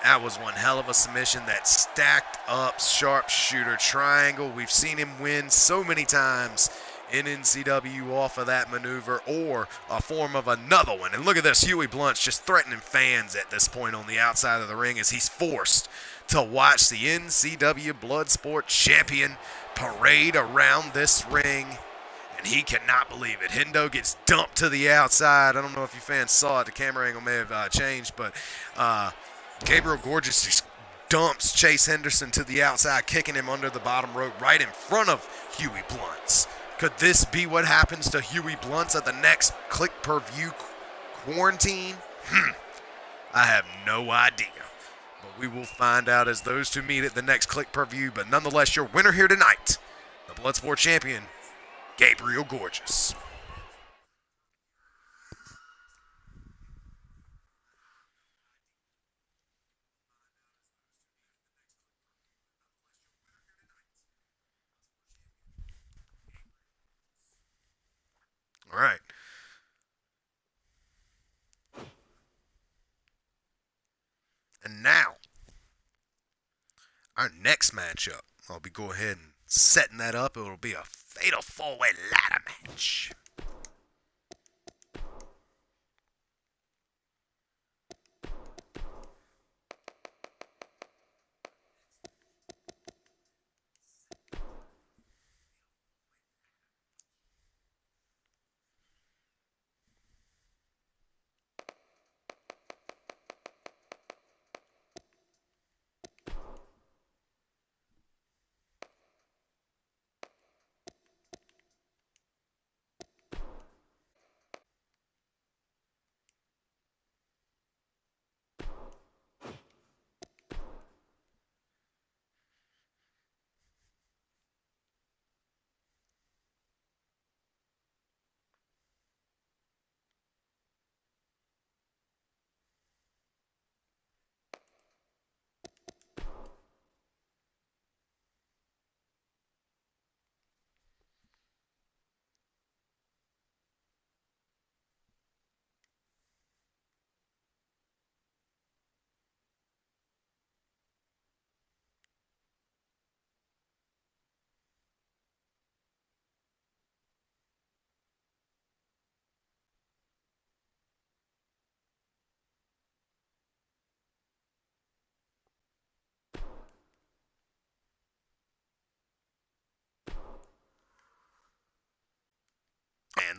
That was one hell of a submission, that stacked up sharpshooter triangle. We've seen him win so many times in NCW off of that maneuver or a form of another one. And look at this, Huey Blunts just threatening fans at this point on the outside of the ring as he's forced to watch the NCW Bloodsport champion parade around this ring. And he cannot believe it. Hendo gets dumped to the outside. I don't know if you fans saw it. The camera angle may have changed, but Gabriel Gorgeous just dumps Chase Henderson to the outside, kicking him under the bottom rope right in front of Huey Blunts. Could this be what happens to Huey Blunts at the next click-per-view quarantine? I have no idea. But we will find out as those two meet at the next click-per-view. But nonetheless, your winner here tonight, the Bloodsport champion, Gabriel Gorgeous. All right. our next matchup, I'll be go ahead and setting that up. It'll be a fatal four-way ladder match.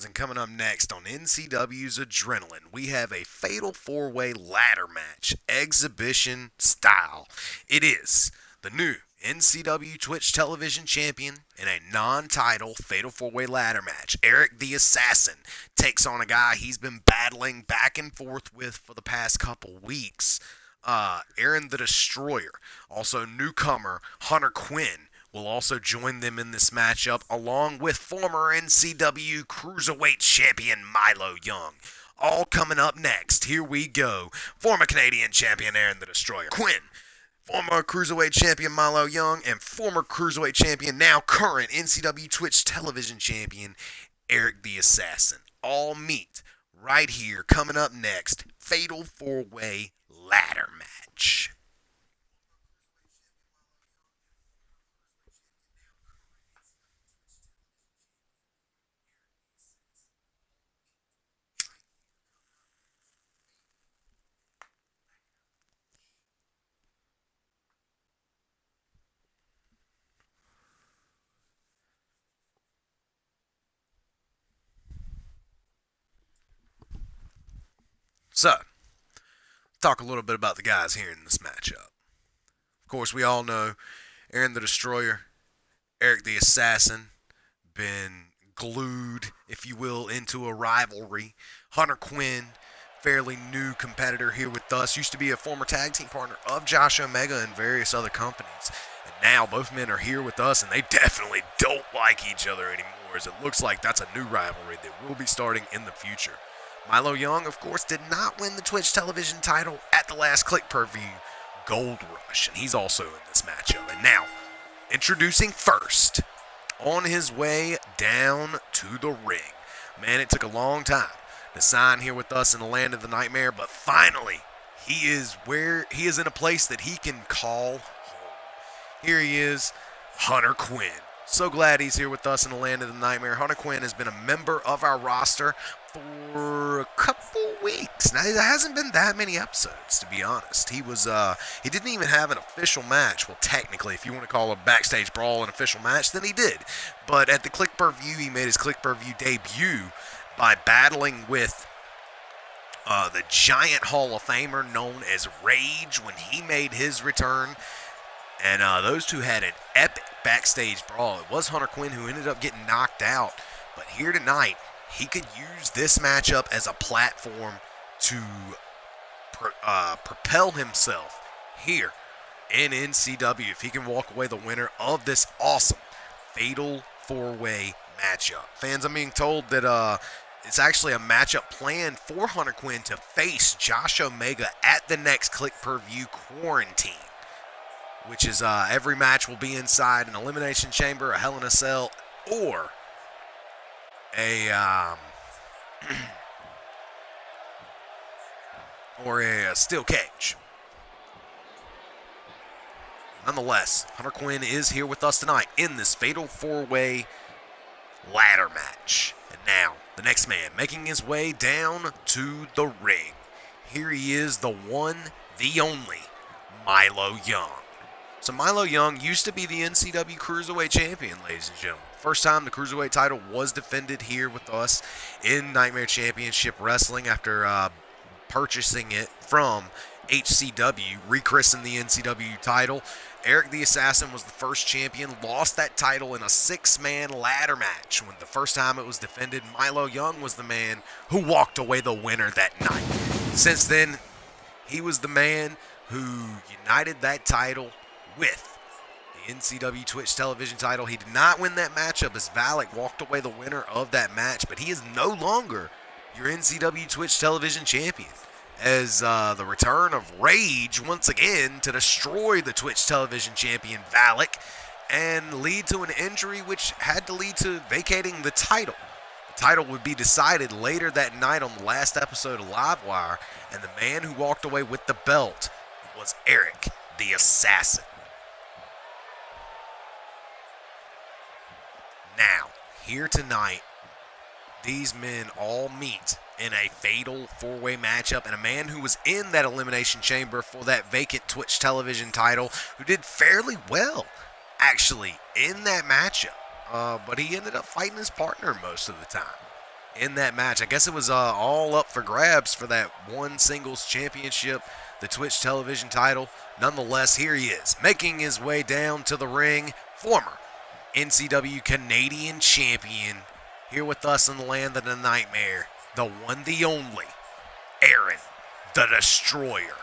And coming up next on NCW's Adrenaline, we have a fatal four-way ladder match, exhibition style. It is the new NCW Twitch Television Champion in a non-title fatal four-way ladder match. Eric the Assassin takes on a guy he's been battling back and forth with for the past couple weeks, Aaron the Destroyer. Also newcomer Hunter Quinn will also join them in this matchup, along with former NCW Cruiserweight Champion Milo Young. All coming up next. Here we go. Former Canadian Champion Aaron the Destroyer Quinn, former Cruiserweight Champion Milo Young, and former Cruiserweight Champion, now current NCW Twitch Television Champion Eric the Assassin. All meet right here. Coming up next, Fatal 4-Way Ladder Match. So, talk a little bit about the guys here in this matchup. Of course, we all know Aaron the Destroyer, Eric the Assassin, been glued, if you will, into a rivalry. Hunter Quinn, fairly new competitor here with us, used to be a former tag team partner of Josh Omega and various other companies. And now both men are here with us, and they definitely don't like each other anymore, as it looks like that's a new rivalry that will be starting in the future. Milo Young, of course, did not win the Twitch television title at the last Click Per View Gold Rush, and he's also in this matchup. And now, introducing first, on his way down to the ring. Man, it took a long time to sign here with us in the Land of the Nightmare, but finally, he is in a place that he can call home. Here he is, Hunter Quinn. So glad he's here with us in the Land of the Nightmare. Hunter Quinn has been a member of our roster for a couple weeks. Now, it hasn't been that many episodes, to be honest. He didn't even have an official match. Well, technically, if you want to call a backstage brawl an official match, then he did. But at the Click Per View, he made his Click Per View debut by battling with the Giant Hall of Famer known as Rage when he made his return. And those two had an epic backstage brawl. It was Hunter Quinn who ended up getting knocked out. But here tonight, he could use this matchup as a platform to propel himself here in NCW if he can walk away the winner of this awesome Fatal 4-Way matchup. Fans, I'm being told that it's actually a matchup planned for Hunter Quinn to face Josh Omega at the next Click Per View Quarantine, which is every match will be inside an Elimination Chamber, a Hell in a Cell, or a steel cage. Nonetheless, Hunter Quinn is here with us tonight in this fatal four-way ladder match. And now, the next man making his way down to the ring. Here he is, the one, the only, Milo Young. So Milo Young used to be the NCW Cruiserweight Champion, ladies and gentlemen. First time the Cruiserweight title was defended here with us in Nightmare Championship Wrestling after purchasing it from HCW, rechristened the NCW title. Eric the Assassin was the first champion, lost that title in a six-man ladder match. When the first time it was defended, Milo Young was the man who walked away the winner that night. Since then, he was the man who united that title with the NCW Twitch television title. He did not win that matchup as Valak walked away the winner of that match, but he is no longer your NCW Twitch television champion, as the return of Rage once again to destroy the Twitch television champion Valak and lead to an injury which had to lead to vacating the title. The title would be decided later that night on the last episode of Livewire, and the man who walked away with the belt was Eric the Assassin. Now, here tonight, these men all meet in a fatal four-way matchup, and a man who was in that Elimination Chamber for that vacant Twitch television title, who did fairly well, actually, in that matchup. But he ended up fighting his partner most of the time in that match. I guess it was all up for grabs for that one singles championship, the Twitch television title. Nonetheless, here he is, making his way down to the ring, former NCW Canadian champion, here with us in the land of the nightmare, the one, the only, Aaron the Destroyer.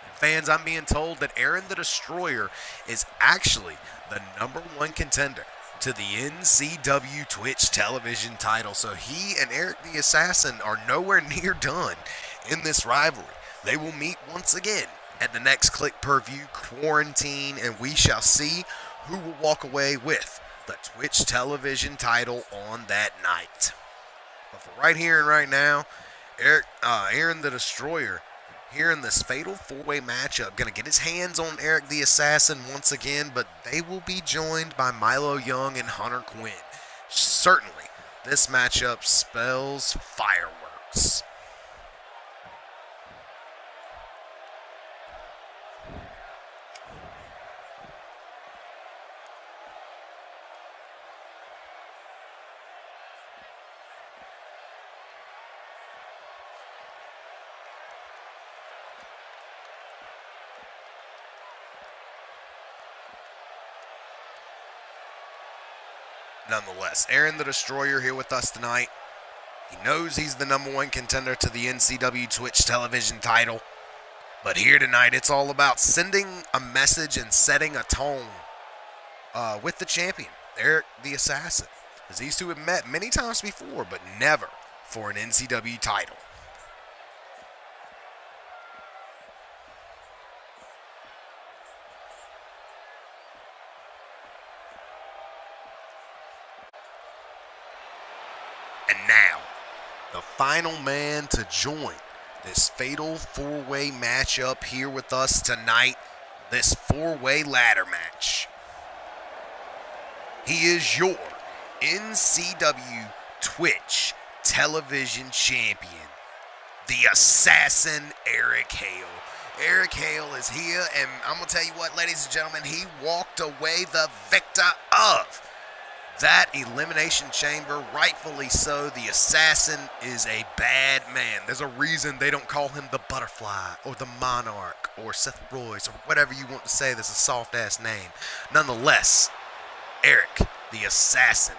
And fans, I'm being told that Aaron the Destroyer is actually the #1 contender to the NCW Twitch television title. So he and Eric the Assassin are nowhere near done in this rivalry. They will meet once again at the next Click Per View Quarantine, and we shall see who will walk away with the Twitch television title on that night. But for right here and right now, Aaron the Destroyer here in this fatal four-way matchup, going to get his hands on Eric the Assassin once again, but they will be joined by Milo Young and Hunter Quinn. Certainly, this matchup spells fireworks. Nonetheless, Aaron the Destroyer here with us tonight. He knows he's the #1 contender to the NCW Twitch television title. But here tonight, it's all about sending a message and setting a tone with the champion, Eric the Assassin. As these two have met many times before, but never for an NCW title. And now, the final man to join this fatal four-way matchup here with us tonight, this four-way ladder match. He is your NCW Twitch television champion, the Assassin Eric Hale. Eric Hale is here, and I'm going to tell you what, ladies and gentlemen, he walked away the victor of that Elimination Chamber, rightfully so. The Assassin is a bad man. There's a reason they don't call him the Butterfly or the Monarch or Seth Royce or whatever you want to say. That's a soft-ass name. Nonetheless, Eric, the Assassin,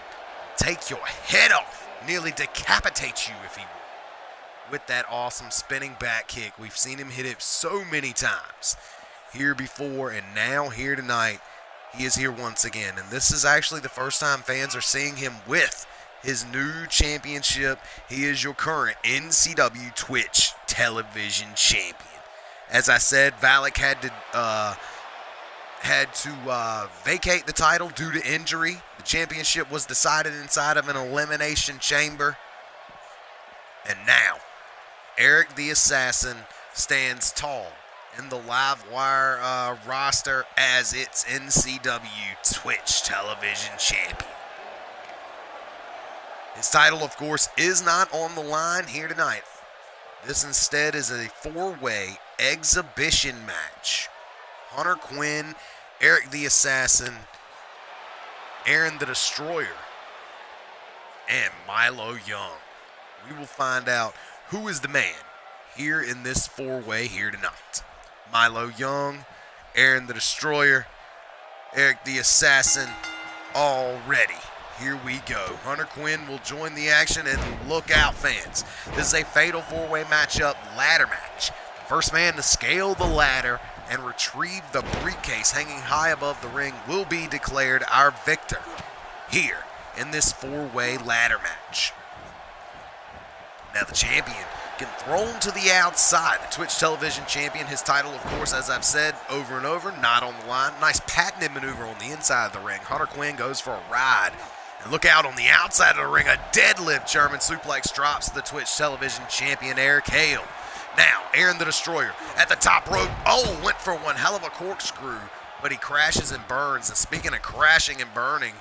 take your head off, nearly decapitate you if he would, with that awesome spinning back kick. We've seen him hit it so many times here before, and now here tonight. He is here once again, and this is actually the first time fans are seeing him with his new championship. He is your current NCW Twitch television champion. As I said, Valak had to vacate the title due to injury. The championship was decided inside of an elimination chamber. And now, Eric the Assassin stands tall in the live wire roster as its NCW Twitch television champion. His title, of course, is not on the line here tonight. This instead is a four-way exhibition match. Hunter Quinn, Eric the Assassin, Aaron the Destroyer, and Milo Young. We will find out who is the man here in this four-way here tonight. Milo Young, Aaron the Destroyer, Eric the Assassin, all ready. Here we go. Hunter Quinn will join the action, and look out, fans. This is a fatal four-way matchup ladder match. The first man to scale the ladder and retrieve the briefcase hanging high above the ring will be declared our victor here in this four-way ladder match. Now the champion get thrown to the outside. The Twitch television champion, his title, of course, as I've said over and over, not on the line. Nice patented maneuver on the inside of the ring. Hunter Quinn goes for a ride. And look out on the outside of the ring, a deadlift German suplex drops the Twitch television champion, Eric Hale. Now, Aaron the Destroyer at the top rope. Oh, went for one hell of a corkscrew, but he crashes and burns. And speaking of crashing and burning,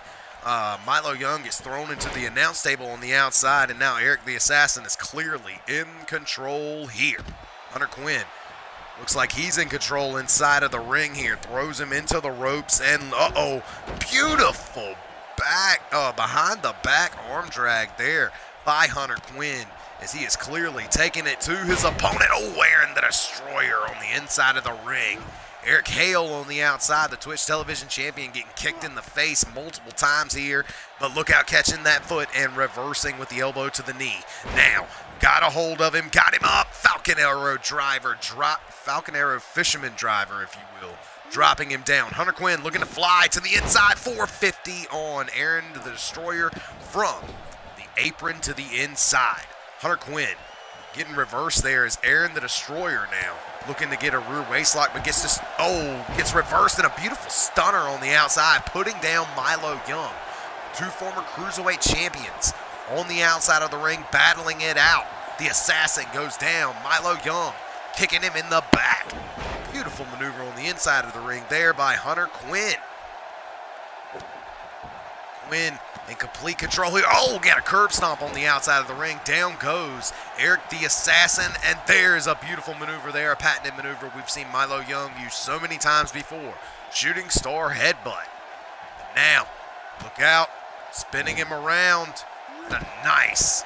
Milo Young gets thrown into the announce table on the outside, and now Eric the Assassin is clearly in control here. Hunter Quinn looks like he's in control inside of the ring here. Throws him into the ropes, and beautiful behind the back arm drag there by Hunter Quinn, as he is clearly taking it to his opponent. Oh, Aaron the Destroyer on the inside of the ring. Eric Hale on the outside, the Twitch television champion, getting kicked in the face multiple times here, but look out, catching that foot and reversing with the elbow to the knee. Now, got a hold of him, got him up, Falcon Arrow fisherman driver, if you will, dropping him down. Hunter Quinn looking to fly to the inside, 450 on Aaron the Destroyer from the apron to the inside. Hunter Quinn getting reversed there as Aaron the Destroyer now looking to get a rear waistlock, but gets reversed in a beautiful stunner on the outside, putting down Milo Young. Two former Cruiserweight champions on the outside of the ring, battling it out. The Assassin goes down. Milo Young kicking him in the back. Beautiful maneuver on the inside of the ring there by Hunter Quinn. Quinn in complete control here. Oh, got a curb stomp on the outside of the ring. Down goes Eric the Assassin, and there's a beautiful maneuver there, a patented maneuver we've seen Milo Young use so many times before. Shooting star headbutt. And now, look out, spinning him around. And a nice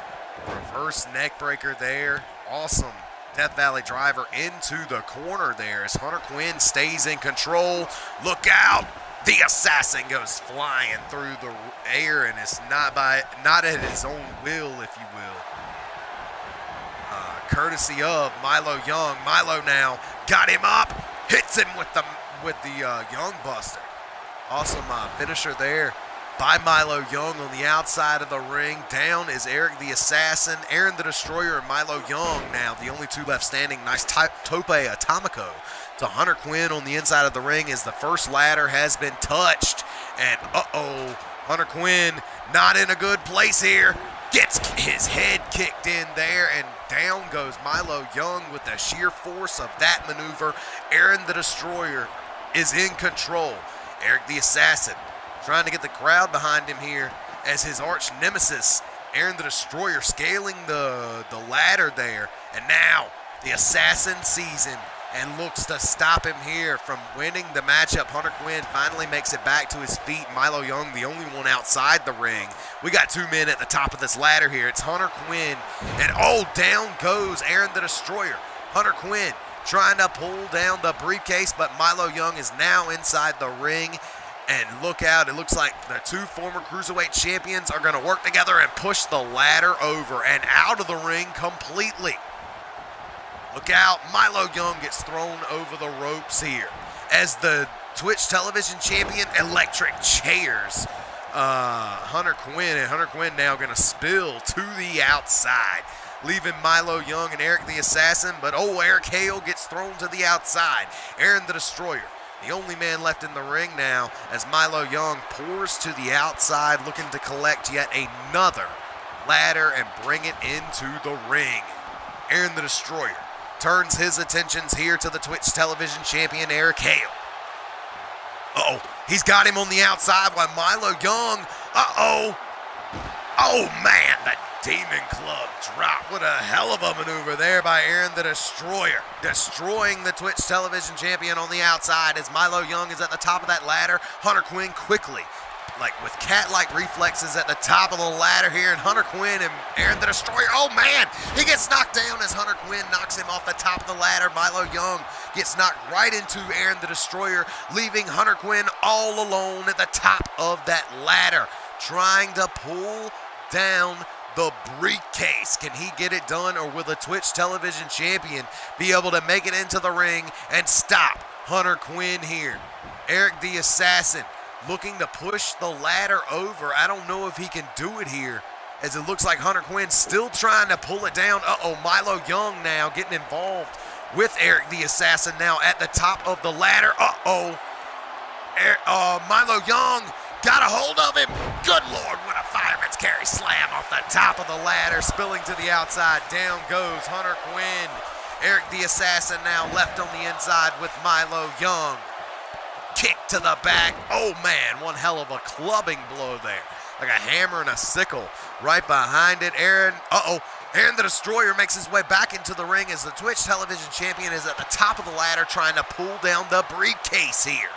reverse neck breaker there. Awesome Death Valley driver into the corner there as Hunter Quinn stays in control. Look out. The Assassin goes flying through the air, and it's not at his own will, if you will. Courtesy of Milo Young. Milo now got him up, hits him with the Young Buster. Awesome finisher there by Milo Young on the outside of the ring. Down is Eric the Assassin, Aaron the Destroyer, and Milo Young now the only two left standing. Nice tope atomico to Hunter Quinn on the inside of the ring as the first ladder has been touched. And Hunter Quinn not in a good place here. Gets his head kicked in there, and down goes Milo Young with the sheer force of that maneuver. Aaron the Destroyer is in control. Eric the Assassin trying to get the crowd behind him here as his arch nemesis, Aaron the Destroyer, scaling the ladder there. And now the Assassin sees him and looks to stop him here from winning the matchup. Hunter Quinn finally makes it back to his feet. Milo Young, the only one outside the ring. We got two men at the top of this ladder here. It's Hunter Quinn, and down goes Aaron the Destroyer. Hunter Quinn trying to pull down the briefcase, but Milo Young is now inside the ring. And look out, it looks like the two former Cruiserweight champions are going to work together and push the ladder over and out of the ring completely. Look out, Milo Young gets thrown over the ropes here as the Twitch television champion electric chairs Hunter Quinn, and Hunter Quinn now going to spill to the outside, leaving Milo Young and Eric the Assassin, but Eric Hale gets thrown to the outside. Aaron the Destroyer, the only man left in the ring now, as Milo Young pours to the outside looking to collect yet another ladder and bring it into the ring. Aaron the Destroyer turns his attentions here to the Twitch television champion, Eric Hale. Uh-oh, he's got him on the outside while Milo Young, oh man, the Demon Club drop. What a hell of a maneuver there by Aaron the Destroyer. Destroying the Twitch television champion on the outside as Milo Young is at the top of that ladder. Hunter Quinn quickly, like with cat-like reflexes at the top of the ladder here, and Hunter Quinn and Aaron the Destroyer, oh man, he gets knocked down as Hunter Quinn knocks him off the top of the ladder. Milo Young gets knocked right into Aaron the Destroyer, leaving Hunter Quinn all alone at the top of that ladder, trying to pull down the briefcase. Can he get it done, or will the Twitch television champion be able to make it into the ring and stop Hunter Quinn here? Eric the Assassin looking to push the ladder over. I don't know if he can do it here, as it looks like Hunter Quinn still trying to pull it down. Milo Young now getting involved with Eric the Assassin now at the top of the ladder. Milo Young got a hold of him. Good Lord, what a fireman's carry slam off the top of the ladder, spilling to the outside. Down goes Hunter Quinn. Eric the Assassin now left on the inside with Milo Young. Kick to the back. Oh man, one hell of a clubbing blow there. Like a hammer and a sickle right behind it. Aaron the Destroyer makes his way back into the ring as the Twitch television champion is at the top of the ladder trying to pull down the briefcase here.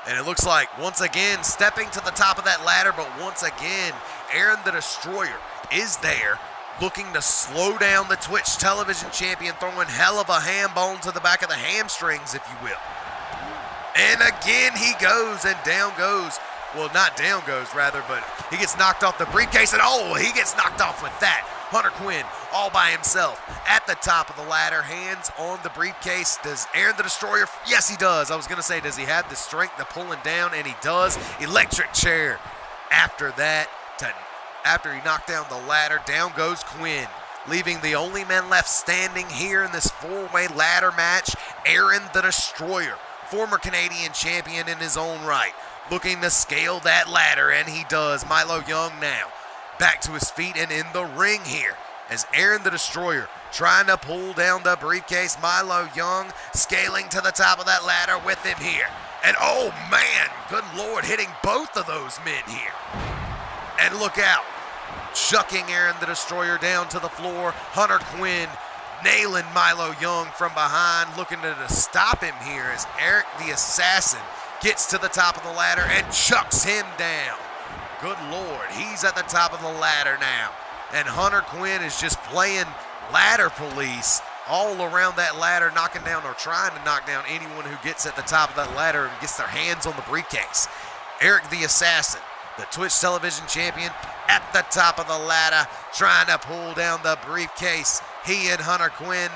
And it looks like, once again, stepping to the top of that ladder, but once again, Aaron the Destroyer is there, looking to slow down the Twitch television champion, throwing hell of a ham bone to the back of the hamstrings, if you will. And again, he goes, and down goes. Well, not down goes, rather, but he gets knocked off the briefcase, and he gets knocked off with that. Hunter Quinn, all by himself, at the top of the ladder, hands on the briefcase. Does Aaron the Destroyer? Yes, he does. I was going to say, does he have the strength to pull him down? And he does. Electric chair. After that, after he knocked down the ladder, down goes Quinn, leaving the only man left standing here in this four-way ladder match, Aaron the Destroyer, former Canadian champion in his own right, looking to scale that ladder, and he does. Milo Young now back to his feet and in the ring here as Aaron the Destroyer trying to pull down the briefcase. Milo Young scaling to the top of that ladder with him here. And oh man, good Lord, hitting both of those men here. And look out, chucking Aaron the Destroyer down to the floor. Hunter Quinn nailing Milo Young from behind, looking to stop him here as Eric the Assassin gets to the top of the ladder and chucks him down. Good Lord, he's at the top of the ladder now. And Hunter Quinn is just playing ladder police all around that ladder, knocking down or trying to knock down anyone who gets at the top of that ladder and gets their hands on the briefcase. Eric the Assassin, the Twitch television champion, at the top of the ladder, trying to pull down the briefcase. He and Hunter Quinn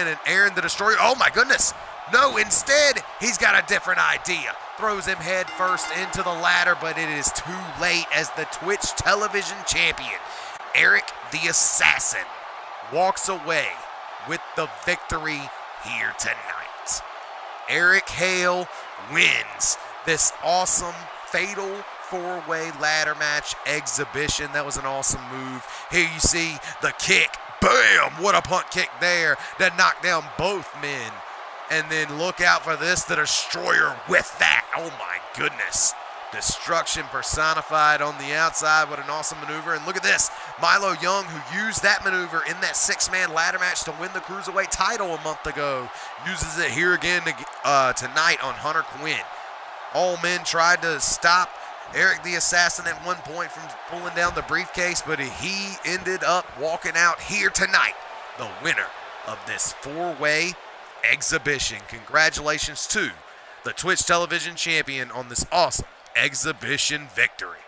and Aaron the Destroyer. Oh my goodness. No, instead, he's got a different idea. Throws him head first into the ladder, but it is too late as the Twitch television champion, Eric the Assassin, walks away with the victory here tonight. Eric Hale wins this awesome, fatal four-way ladder match exhibition. That was an awesome move. Here you see the kick. Bam! What a punt kick there that knocked down both men. And then look out for this, the Destroyer with that. Oh my goodness. Destruction personified on the outside. What an awesome maneuver. And look at this. Milo Young, who used that maneuver in that six-man ladder match to win the Cruiserweight title a month ago, uses it here again tonight on Hunter Quinn. All men tried to stop Eric the Assassin at one point from pulling down the briefcase, but he ended up walking out here tonight, the winner of this four-way exhibition. Congratulations to the Twitch television champion on this awesome exhibition victory.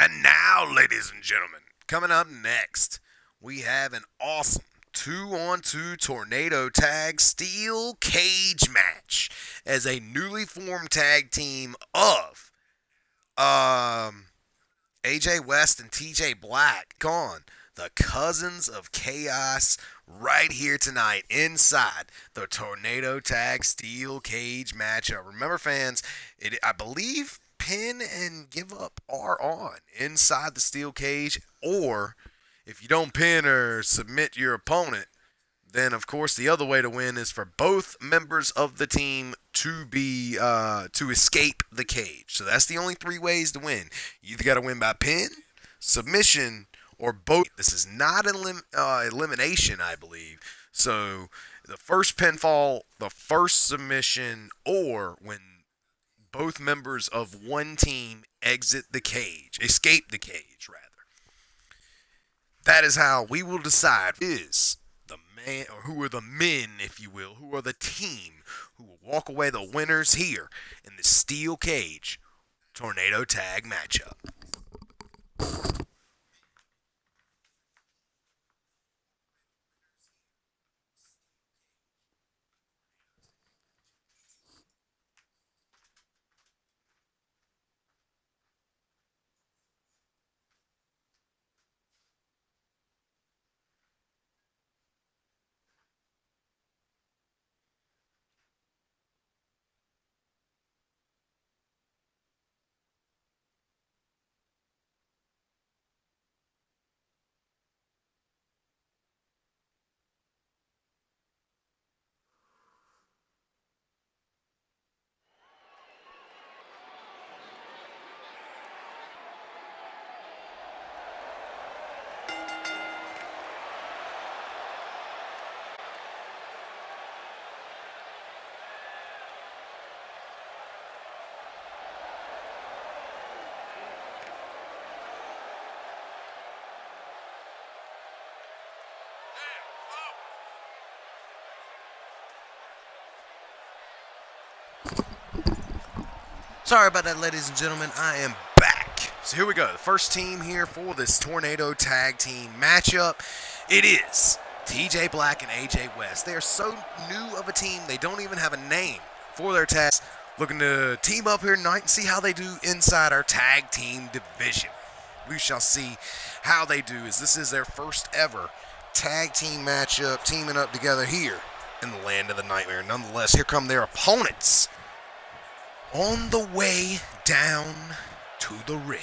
And now, ladies and gentlemen, coming up next, we have an awesome 2-on-2 tornado tag steel cage match as a newly formed tag team of AJ West and TJ Black gone. The Cousins of Chaos right here tonight inside the Tornado Tag Steel Cage matchup. Remember, fans, I believe pin and give up are on inside the steel cage, or if you don't pin or submit your opponent, then of course the other way to win is for both members of the team to escape the cage. So that's the only three ways to win. You either got to win by pin, submission, or both. This is not elimination, I believe. So the first pinfall, the first submission, or when both members of one team escape the cage, rather. That is how we will decide is the man, or who are the men, if you will, who are the team who will walk away the winners here in the steel cage tornado tag matchup. Sorry about that, ladies and gentlemen. I am back. So here we go. The first team here for this Tornado Tag Team matchup. It is TJ Black and AJ West. They are so new of a team, they don't even have a name for their tags. Looking to team up here tonight and see how they do inside our tag team division. We shall see how they do, as this is their first ever tag team matchup, teaming up together here in the land of the nightmare. Nonetheless, here come their opponents on the way down to the ring.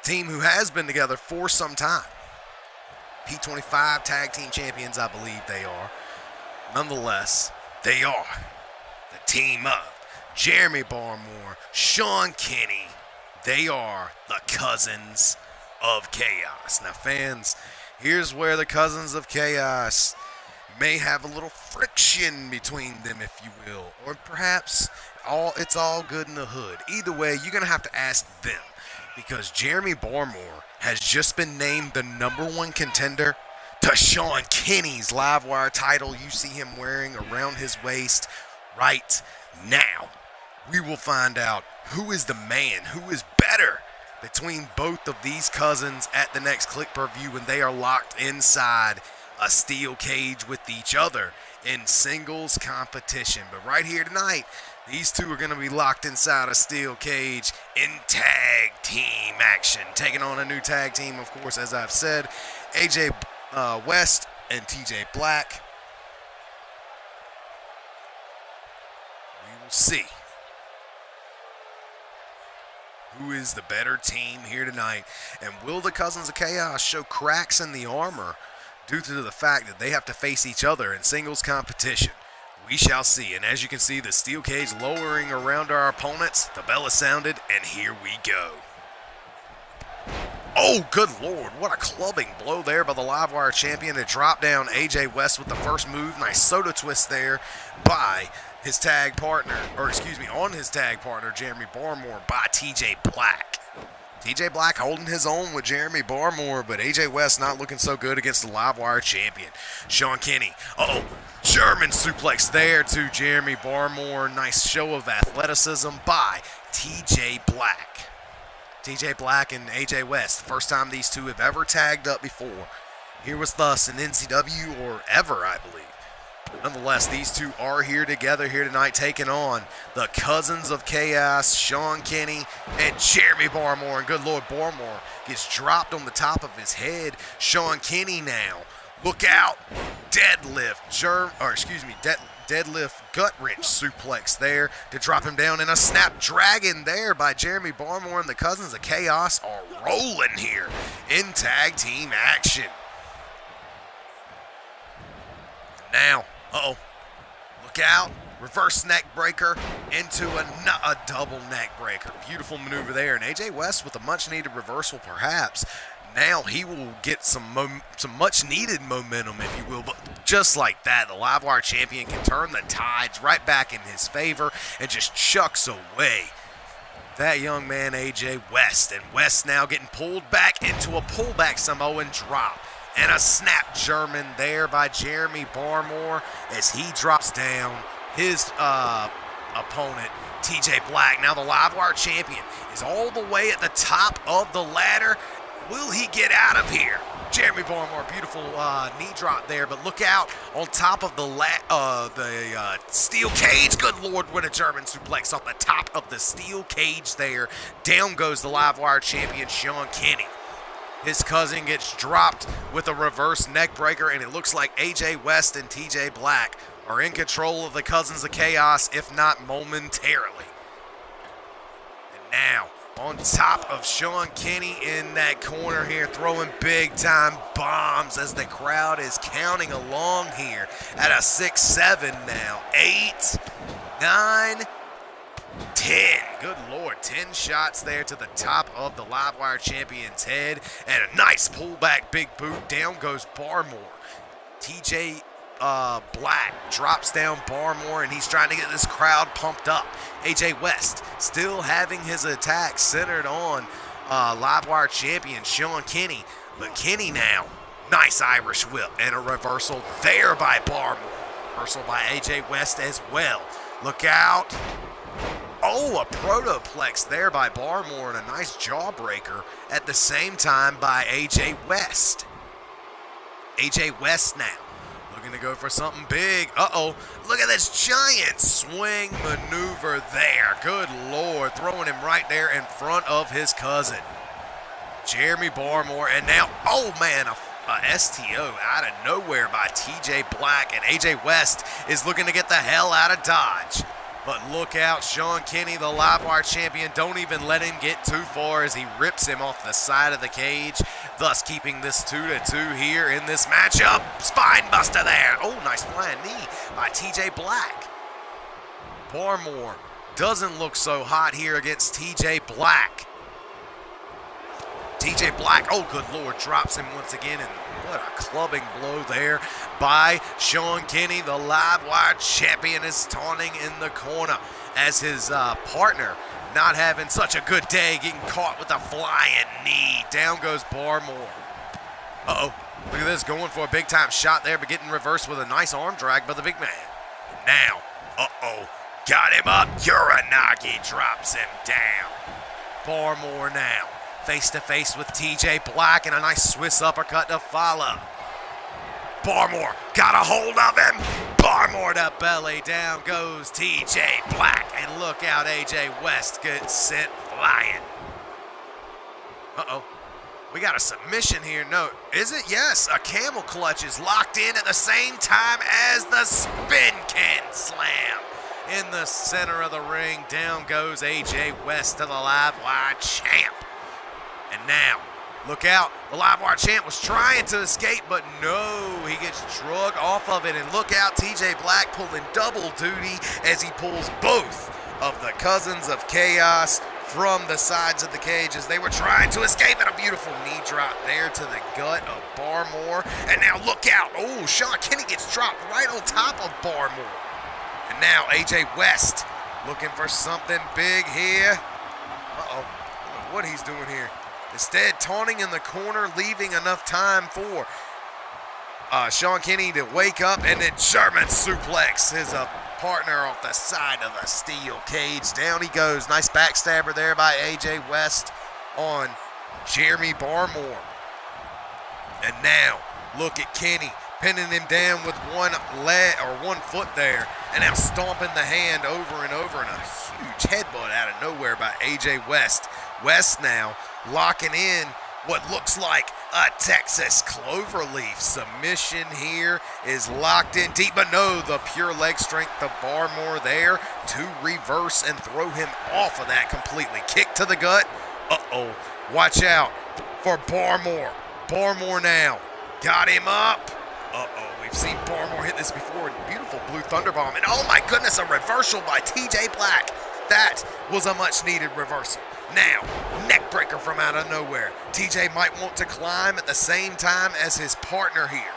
A team who has been together for some time. P25 tag team champions, I believe they are. Nonetheless, they are the team of Jeremy Barmore, Sean Kinney. They are the Cousins of Chaos. Now, fans, here's where the Cousins of Chaos may have a little friction between them, if you will, or perhaps it's all good in the hood. Either way, you're going to have to ask them, because Jeremy Barmore has just been named the #1 contender to Sean Kinney's Livewire title you see him wearing around his waist right now. We will find out who is the man, who is better between both of these cousins at the next Click Per View when they are locked inside a steel cage with each other in singles competition. But right here tonight, these two are going to be locked inside a steel cage in tag team action, taking on a new tag team, of course, as I've said, AJ West and TJ Black. We will see who is the better team here tonight, and will the Cousins of Chaos show cracks in the armor due to the fact that they have to face each other in singles competition? We shall see. And as you can see, the steel cage lowering around our opponents. The bell is sounded, and here we go. Oh, good Lord. What a clubbing blow there by the Livewire champion to drop down AJ West with the first move. Nice soda twist there by his tag partner, on his tag partner, Jeremy Barmore, by TJ Black. TJ Black holding his own with Jeremy Barmore, but AJ West not looking so good against the Livewire champion, Sean Kinney. German suplex there to Jeremy Barmore. Nice show of athleticism by TJ Black. TJ Black and AJ West, the first time these two have ever tagged up before. Here with us in NCW or ever, I believe. Nonetheless, these two are here together here tonight, taking on the Cousins of Chaos, Sean Kenny and Jeremy Barmore. And good Lord, Barmore gets dropped on the top of his head. Sean Kenny now, look out, deadlift gut wrench suplex there to drop him down, and a snapdragon there by Jeremy Barmore. And the Cousins of Chaos are rolling here in tag team action. Now, look out, reverse neck breaker into a double neck breaker. Beautiful maneuver there, and AJ West with a much needed reversal perhaps. Now he will get some much needed momentum, if you will, but just like that, the Livewire champion can turn the tides right back in his favor and just chucks away that young man AJ West. And West now getting pulled back into a pullback Samoan drop. And a snap German there by Jeremy Barmore as he drops down his opponent, TJ Black. Now the Livewire champion is all the way at the top of the ladder. Will he get out of here? Jeremy Barmore, beautiful knee drop there, but look out on top of the steel cage. Good Lord, what a German suplex off the top of the steel cage there. Down goes the Livewire champion, Sean Kenny. His cousin gets dropped with a reverse neck breaker, and it looks like AJ West and TJ Black are in control of the Cousins of Chaos, if not momentarily. And now, on top of Sean Kenny in that corner here, throwing big-time bombs as the crowd is counting along here at a 6-7 now. 8, 9, 10. Good Lord, 10 shots there to the top of the Livewire champion's head, and a nice pullback big boot. Down goes Barmore. TJ Black drops down Barmore, and he's trying to get this crowd pumped up. AJ West still having his attack centered on Livewire champion Sean Kenny, but Kenny now, nice Irish whip and a reversal there by Barmore. Reversal by AJ West as well. Look out. Oh, a protoplex there by Barmore, and a nice jawbreaker at the same time by AJ West. AJ West now looking to go for something big. Look at this giant swing maneuver there. Good Lord, throwing him right there in front of his cousin, Jeremy Barmore. And now, oh man, a STO out of nowhere by TJ Black, and AJ West is looking to get the hell out of Dodge. But look out, Sean Kenny, the Livewire champion, don't even let him get too far as he rips him off the side of the cage, thus keeping this 2-2 here in this matchup. Spine buster there. Oh, nice flying knee by TJ Black. Barmore doesn't look so hot here against TJ Black. TJ Black, oh good Lord, drops him once again, and what a clubbing blow there by Sean Kenny. The Livewire champion is taunting in the corner as his partner not having such a good day, getting caught with a flying knee. Down goes Barmore. Look at this, going for a big time shot there, but getting reversed with a nice arm drag by the big man. Now, got him up. Uranagi drops him down. Barmore now face-to-face with TJ Black, and a nice Swiss uppercut to follow. Barmore got a hold of him. Barmore to belly. Down goes TJ Black, and look out, AJ West gets sent flying. We got a submission here. No, is it? Yes, a camel clutch is locked in at the same time as the spin can slam. In the center of the ring, down goes AJ West to the Livewire champ. And now, look out, the Livewire champ was trying to escape, but no, he gets drug off of it. And look out, TJ Black pulling double duty as he pulls both of the Cousins of Chaos from the sides of the cage as they were trying to escape. And a beautiful knee drop there to the gut of Barmore. And now look out, oh, Sean Kenny gets dropped right on top of Barmore. And now AJ West looking for something big here. I don't know what he's doing here. Instead, taunting in the corner, leaving enough time for Sean Kenny to wake up and then German suplex his partner off the side of the steel cage. Down he goes. Nice backstabber there by AJ West. on Jeremy Barmore. And now, look at Kenny pinning him down with one leg or 1 foot there, and now stomping the hand over and over, and a huge headbutt out of nowhere by AJ West. West now locking in what looks like a Texas cloverleaf submission here, is locked in deep, but no, the pure leg strength of Barmore there to reverse and throw him off of that completely. Kick to the gut. Uh-oh, watch out for Barmore. Barmore now got him up. Uh-oh, we've seen Barmore hit this before. Beautiful blue thunderbomb, and oh my goodness, a reversal by TJ Black. That was a much-needed reversal. Now, neckbreaker from out of nowhere. TJ might want to climb at the same time as his partner here,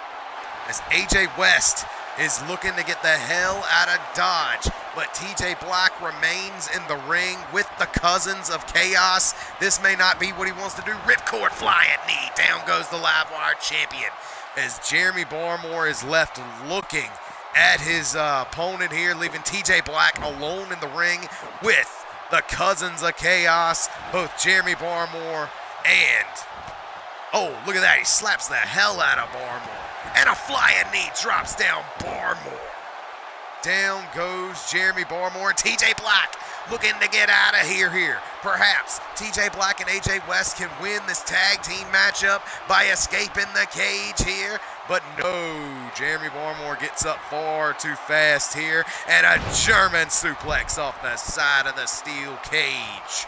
as AJ West is looking to get the hell out of Dodge, but TJ Black remains in the ring with the Cousins of Chaos. This may not be what he wants to do. Ripcord flying knee. Down goes the Live Wire champion, as Jeremy Barmore is left looking at his opponent here, leaving TJ Black alone in the ring with the Cousins of Chaos, both Jeremy Barmore and, oh, look at that, he slaps the hell out of Barmore, and a flying knee drops down Barmore. Down goes Jeremy Barmore, and TJ Black looking to get out of here. Perhaps TJ Black and AJ West can win this tag team matchup by escaping the cage here. But no, Jeremy Barmore gets up far too fast here, and a German suplex off the side of the steel cage.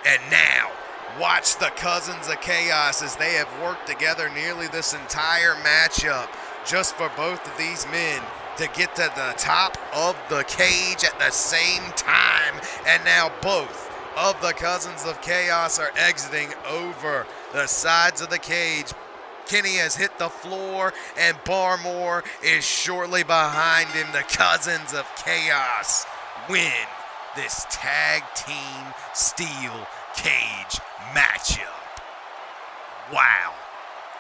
And now, watch the Cousins of Chaos as they have worked together nearly this entire matchup just for both of these men to get to the top of the cage at the same time. And now both of the Cousins of Chaos are exiting over the sides of the cage. Kenny has hit the floor, and Barmore is shortly behind him. The Cousins of Chaos win this tag team steel cage matchup. Wow.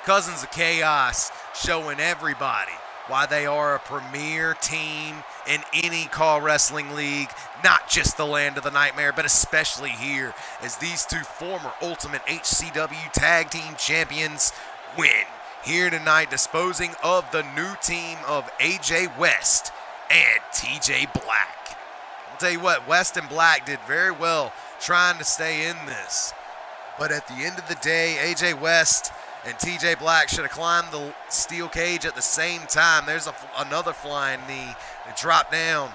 Cousins of Chaos showing everybody why they are a premier team in any call wrestling league, not just the Land of the Nightmare, but especially here, as these two former Ultimate HCW Tag Team Champions win here tonight, disposing of the new team of AJ West and TJ Black. I'll tell you what, West and Black did very well trying to stay in this, but at the end of the day, AJ West and TJ Black should have climbed the steel cage at the same time. There's another flying knee that dropped down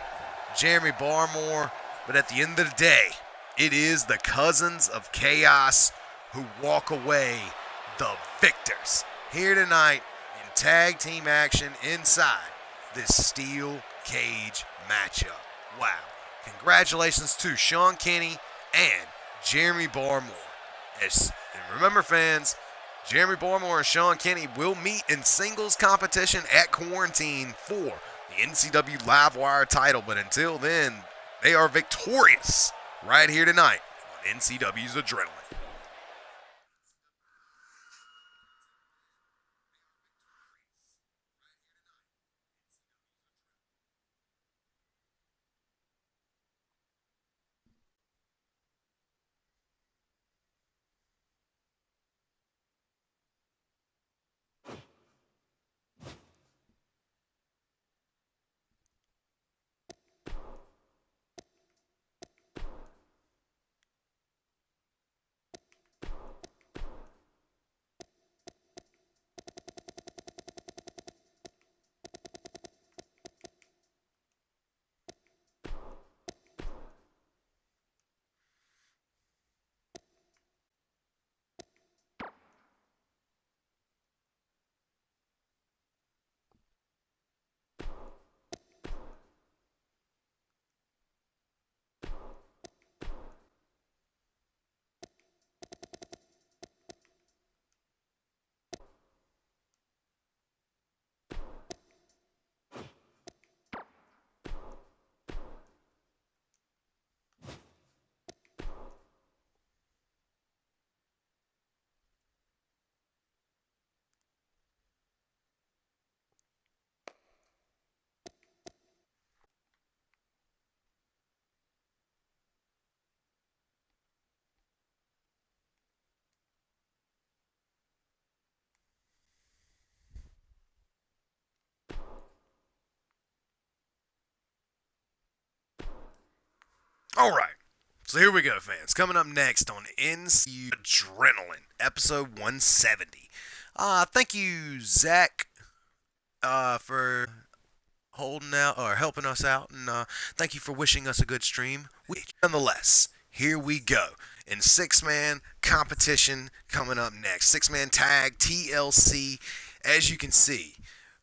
Jeremy Barmore, but at the end of the day, it is the Cousins of Chaos who walk away the victors here tonight in tag team action inside this steel cage matchup. Wow. Congratulations to Sean Kenny and Jeremy Barmore. And remember, fans, Jeremy Barmore and Sean Kenny will meet in singles competition at Quarantine for the NCW Live Wire title. But until then, they are victorious right here tonight on NCW's Adrenaline. All right. So here we go, fans. Coming up next on NCW Adrenaline, episode 170. Thank you, Zach, for holding out or helping us out, and thank you for wishing us a good stream. Nonetheless, here we go. In six-man competition coming up next. Six-man tag TLC. As you can see,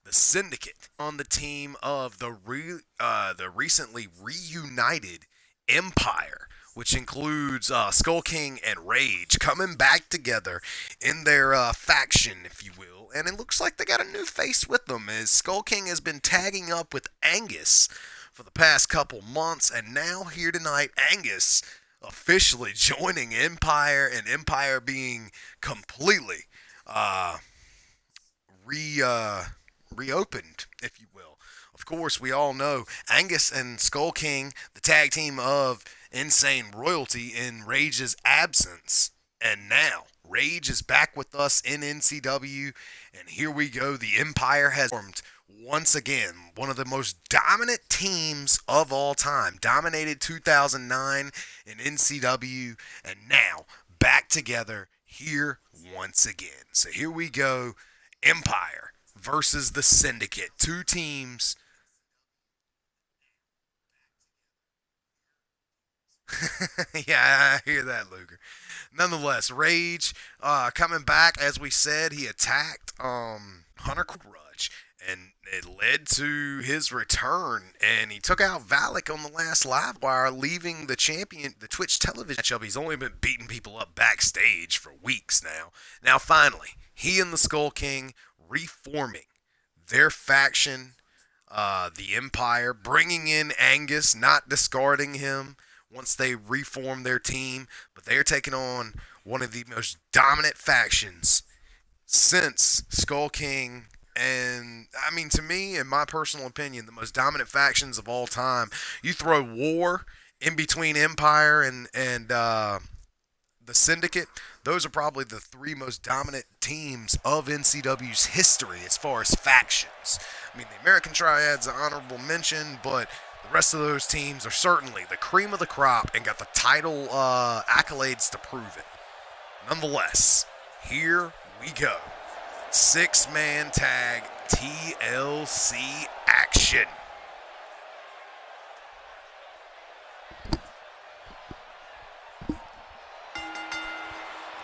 the Syndicate on the team of the recently reunited Empire, which includes Skull King and Rage coming back together in their faction, if you will. And it looks like they got a new face with them, as Skull King has been tagging up with Angus for the past couple months, and now here tonight, Angus officially joining Empire, and Empire being completely reopened, if you will. Of course, we all know Angus and Skull King, the tag team of Insane Royalty in Rage's absence. And now, Rage is back with us in NCW, and here we go. The Empire has formed once again, one of the most dominant teams of all time. Dominated 2009 in NCW, and now back together here once again. So here we go. Empire versus the Syndicate. Two teams. Yeah, I hear that, Luger. Nonetheless, Rage coming back. As we said, he attacked Hunter Grudge, and it led to his return. And he took out Valak on the last live wire, leaving the champion, the Twitch television matchup. He's only been beating people up backstage for weeks now. Now, finally, he and the Skull King reforming their faction, the Empire, bringing in Angus, not discarding him once they reform their team, but they're taking on one of the most dominant factions since Skull King. And I mean, to me, in my personal opinion, the most dominant factions of all time. You throw War in between Empire and the Syndicate. Those are probably the three most dominant teams of NCW's history as far as factions. I mean, the American Triad's an honorable mention, but the rest of those teams are certainly the cream of the crop and got the title accolades to prove it. Nonetheless, here we go. Six-man tag TLC action.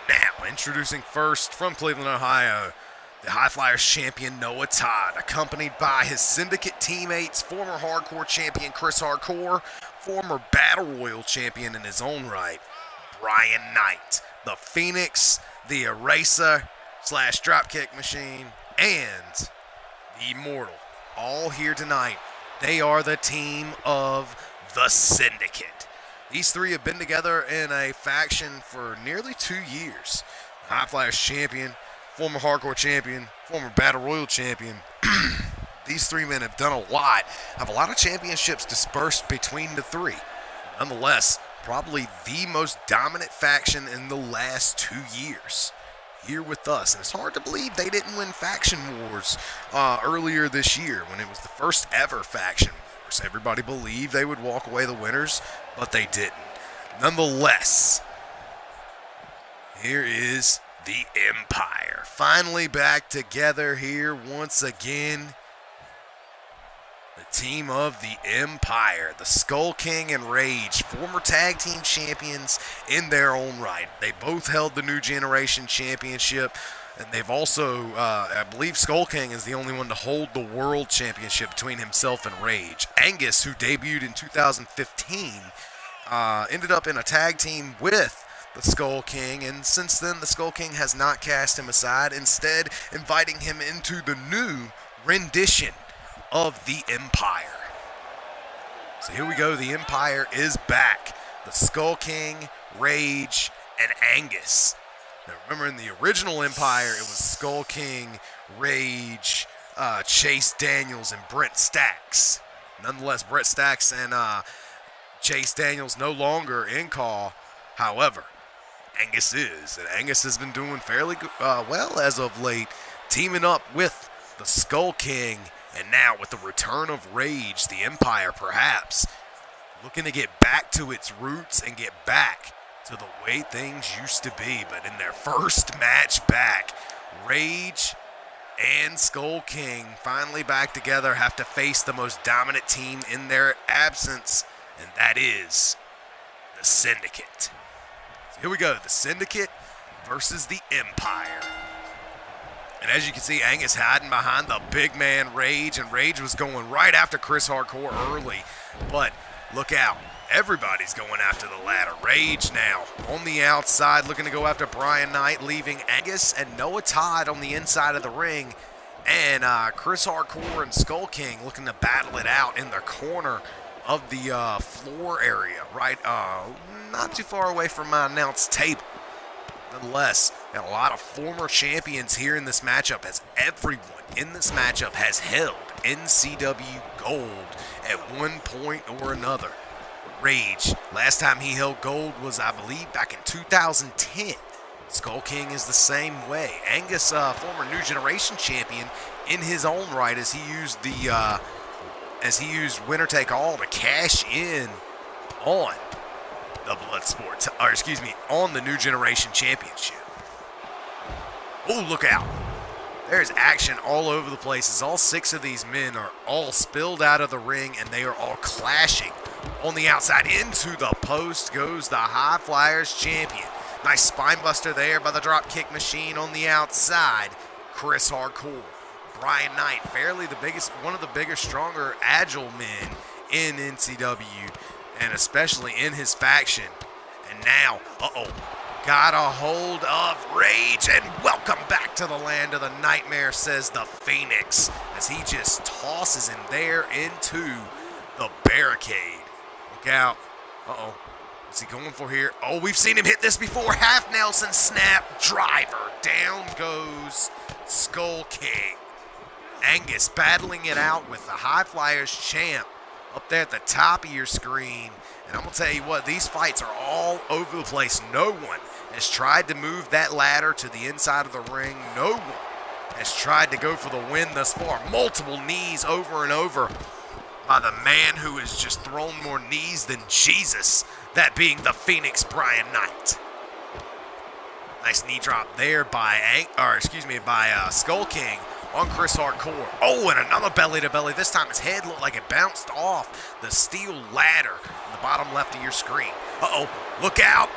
Now, introducing first from Cleveland, Ohio, the High Flyers champion Noah Todd, accompanied by his Syndicate teammates, former Hardcore champion Chris Hardcore, former Battle Royal champion in his own right, Brian Knight, the Phoenix, the Eraser / Dropkick Machine, and the Immortal, all here tonight. They are the team of the Syndicate. These three have been together in a faction for nearly 2 years. High Flyers champion, former Hardcore champion, former Battle Royal champion. These three men have done a lot, have a lot of championships dispersed between the three. Nonetheless, probably the most dominant faction in the last 2 years here with us. And it's hard to believe they didn't win Faction Wars earlier this year when it was the first ever Faction Wars. Everybody believed they would walk away the winners, but they didn't. Nonetheless, here is the Empire. Finally back together here once again. The team of the Empire, the Skull King and Rage, former tag team champions in their own right. They both held the New Generation Championship, and they've also, I believe Skull King is the only one to hold the World Championship between himself and Rage. Angus, who debuted in 2015, ended up in a tag team with the Skull King, and since then the Skull King has not cast him aside, instead inviting him into the new rendition of the Empire. So here we go, the Empire is back. The Skull King, Rage, and Angus. Now remember, in the original Empire, it was Skull King, Rage, Chase Daniels, and Brent Stacks. Nonetheless, Brent Stacks and Chase Daniels no longer in call. However, Angus is, and Angus has been doing fairly well as of late, teaming up with the Skull King. And now, with the return of Rage, the Empire perhaps looking to get back to its roots and get back to the way things used to be. But in their first match back, Rage and Skull King finally back together, have to face the most dominant team in their absence, and that is the Syndicate. So here we go, the Syndicate versus the Empire. And as you can see, Angus hiding behind the big man Rage, and Rage was going right after Chris Hardcore early. But look out, everybody's going after the ladder. Rage now on the outside, looking to go after Brian Knight, leaving Angus and Noah Todd on the inside of the ring. And Chris Hardcore and Skull King looking to battle it out in the corner of the floor area, right not too far away from my announce table. Nonetheless, got a lot of former champions here in this matchup, as everyone in this matchup has held NCW gold at one point or another. Rage, last time he held gold was, I believe, back in 2010. Skull King is the same way. Angus, former New Generation champion in his own right, as he used Winner Take All to cash in on the Bloodsport, on the New Generation Championship. Oh, look out. There's action all over the place as all 6 of these men are all spilled out of the ring, and they are all clashing on the outside. Into the post goes the High Flyers champion. Nice spine buster there by the drop kick machine on the outside. Chris Hardcore. Brian Knight, one of the bigger, stronger, agile men in NCW, and especially in his faction. And now, got a hold of Rage, and welcome back to the land of the nightmare, says the Phoenix, as he just tosses him there into the barricade. Look out. What's he going for here? Oh, we've seen him hit this before. Half Nelson snap driver. Down goes Skull King. Angus battling it out with the High Flyers champ up there at the top of your screen. And I'm going to tell you what, these fights are all over the place. No one has tried to move that ladder to the inside of the ring. No one has tried to go for the win thus far. Multiple knees over and over by the man who has just thrown more knees than Jesus, that being the Phoenix Brian Knight. Nice knee drop there by Skull King on Chris Hardcore. Oh, and another belly-to-belly. This time his head looked like it bounced off the steel ladder in the bottom left of your screen. Look out.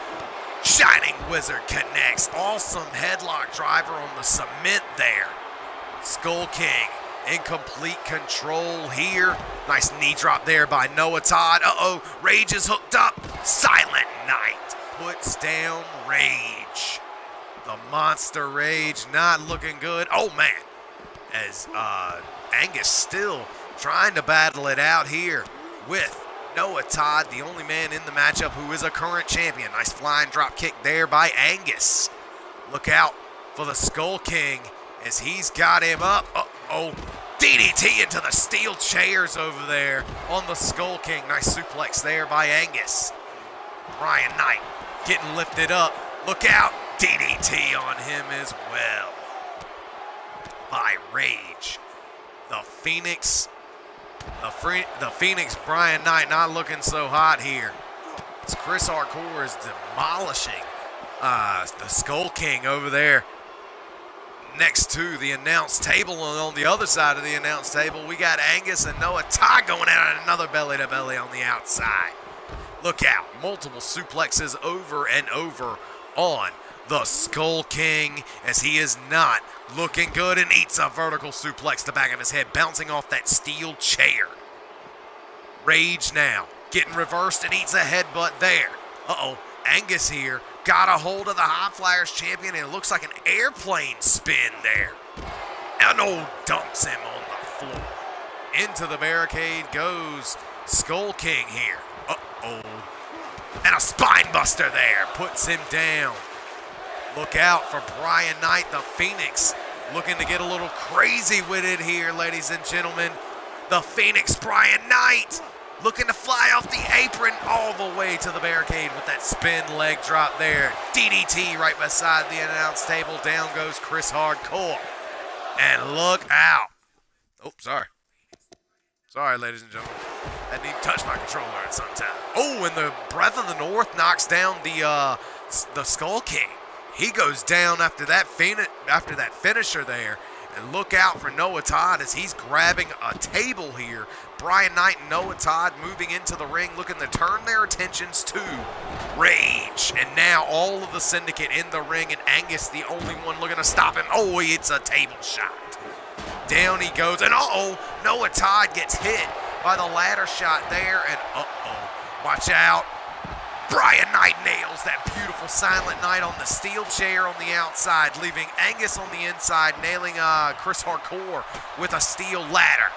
Shining Wizard connects. Awesome headlock driver on the cement there. Skull King in complete control here. Nice knee drop there by Noah Todd. Rage is hooked up. Silent Knight puts down Rage. The Monster Rage not looking good. Oh, man. As Angus still trying to battle it out here with Noah Todd, the only man in the matchup who is a current champion. Nice flying drop kick there by Angus. Look out for the Skull King as he's got him up. DDT into the steel chairs over there on the Skull King. Nice suplex there by Angus. Brian Knight getting lifted up. Look out. DDT on him as well by Rage. The Phoenix Brian Knight not looking so hot here. As Chris Hardcore is demolishing the Skull King over there next to the announce table. And on the other side of the announce table, we got Angus and Noah Todd going out on another belly-to-belly on the outside. Look out. Multiple suplexes over and over on the Skull King, as he is not looking good, and eats a vertical suplex to the back of his head, bouncing off that steel chair. Rage now getting reversed and eats a headbutt there. Angus here got a hold of the High Flyers champion, and it looks like an airplane spin there. And dumps him on the floor. Into the barricade goes Skull King here. And a spine buster there puts him down. Look out for Brian Knight, the Phoenix, looking to get a little crazy with it here, ladies and gentlemen. The Phoenix Brian Knight looking to fly off the apron all the way to the barricade with that spin leg drop there. DDT right beside the announce table. Down goes Chris Hardcore. And look out. Sorry. Sorry, ladies and gentlemen. I didn't even touch my controller at some time. Oh, and the Breath of the North knocks down the Skull King. He goes down after that finisher there. And look out for Noah Todd as he's grabbing a table here. Brian Knight and Noah Todd moving into the ring, looking to turn their attentions to Rage. And now all of the Syndicate in the ring, and Angus the only one looking to stop him. Oh, it's a table shot. Down he goes, and Noah Todd gets hit by the ladder shot there, and watch out. Brian Knight nails that beautiful Silent Knight on the steel chair on the outside, leaving Angus on the inside, nailing Chris Hardcore with a steel ladder.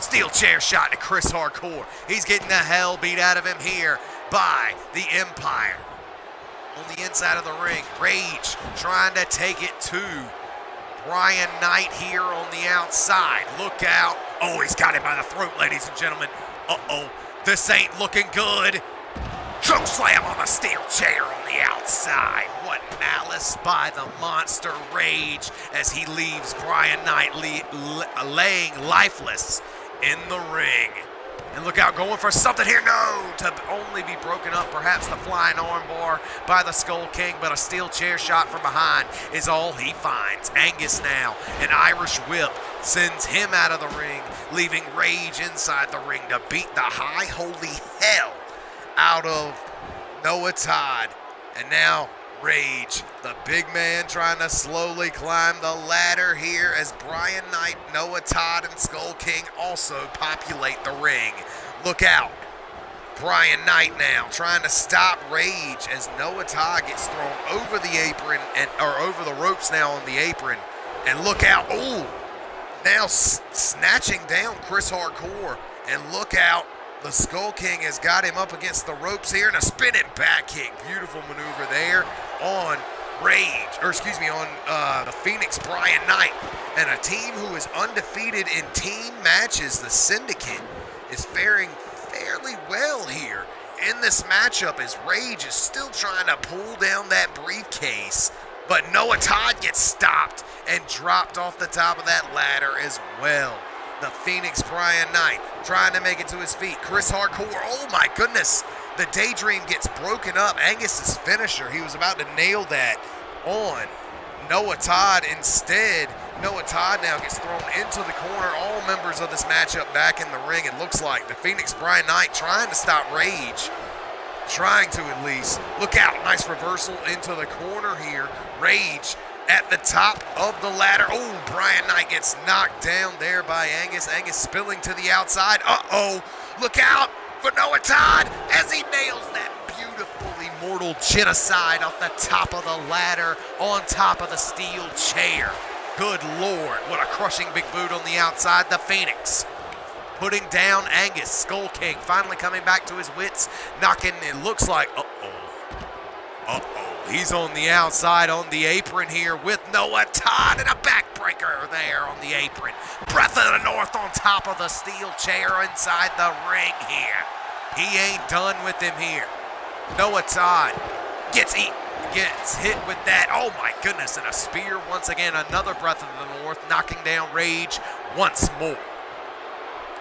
Steel chair shot to Chris Hardcore. He's getting the hell beat out of him here by the Empire. On the inside of the ring, Rage trying to take it to Brian Knight here on the outside. Look out. Oh, he's got him by the throat, ladies and gentlemen. This ain't looking good. Choke slam on the steel chair on the outside. What malice by the Monster Rage as he leaves Brian Knight laying lifeless in the ring. And look out, going for something here. No, to only be broken up. Perhaps the flying armbar by the Skull King, but a steel chair shot from behind is all he finds. Angus now, an Irish whip, sends him out of the ring, leaving Rage inside the ring to beat the high holy hell out of Noah Todd. And now Rage, the big man, trying to slowly climb the ladder here as Brian Knight, Noah Todd, and Skull King also populate the ring. Look out. Brian Knight now trying to stop Rage as Noah Todd gets thrown over the apron, or over the ropes now on the apron. And look out. Oh, now snatching down Chris Hardcore. And look out. The Skull King has got him up against the ropes here, and a spinning back kick. Beautiful maneuver there on the Phoenix Brian Knight. And a team who is undefeated in team matches, the Syndicate, is faring fairly well here in this matchup as Rage is still trying to pull down that briefcase. But Noah Todd gets stopped and dropped off the top of that ladder as well. The Phoenix Brian Knight trying to make it to his feet. Chris Hardcore, oh my goodness. The Daydream gets broken up. Angus's finisher, he was about to nail that on Noah Todd. Instead, Noah Todd now gets thrown into the corner. All members of this matchup back in the ring. It looks like the Phoenix Brian Knight trying to stop Rage. Trying to at least. Look out, nice reversal into the corner here. Rage at the top of the ladder. Oh, Brian Knight gets knocked down there by Angus. Angus spilling to the outside. Look out for Noah Todd as he nails that beautiful immortal genocide off the top of the ladder on top of the steel chair. Good Lord, what a crushing big boot on the outside. The Phoenix putting down Angus. Skull King finally coming back to his wits, knocking, it looks like, he's on the outside on the apron here with Noah Todd, and a backbreaker there on the apron. Breath of the North on top of the steel chair inside the ring here. He ain't done with him here. Noah Todd gets hit with that. Oh my goodness, and a spear once again. Another Breath of the North knocking down Rage once more.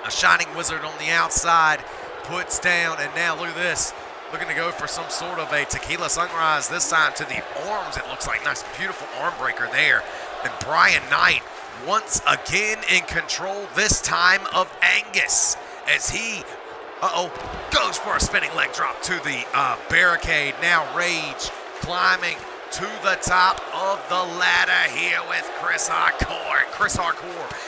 A Shining Wizard on the outside puts down, and now look at this. Looking to go for some sort of a Tequila Sunrise, this time to the arms, it looks like. Nice, beautiful arm breaker there. And Brian Knight once again in control, this time of Angus, as he, goes for a spinning leg drop to the barricade. Now Rage climbing to the top of the ladder here with Chris Hardcore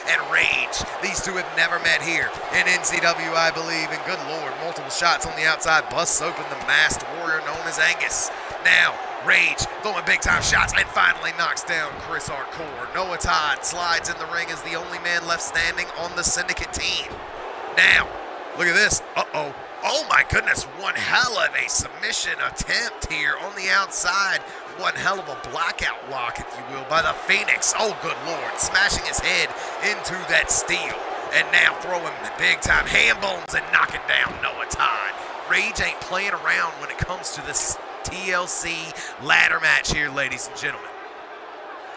and Rage. These two have never met here in NCW, I believe. And good Lord, multiple shots on the outside, busts open the masked warrior known as Angus. Now, Rage throwing big time shots and finally knocks down Chris Hardcore. Noah Todd slides in the ring as the only man left standing on the Syndicate team. Now, look at this. Oh my goodness, one hell of a submission attempt here on the outside. One hell of a blackout lock, if you will, by the Phoenix. Oh, good Lord, smashing his head into that steel. And now throwing big time hand bones and knocking down Noah Todd. Rage ain't playing around when it comes to this TLC ladder match here, ladies and gentlemen.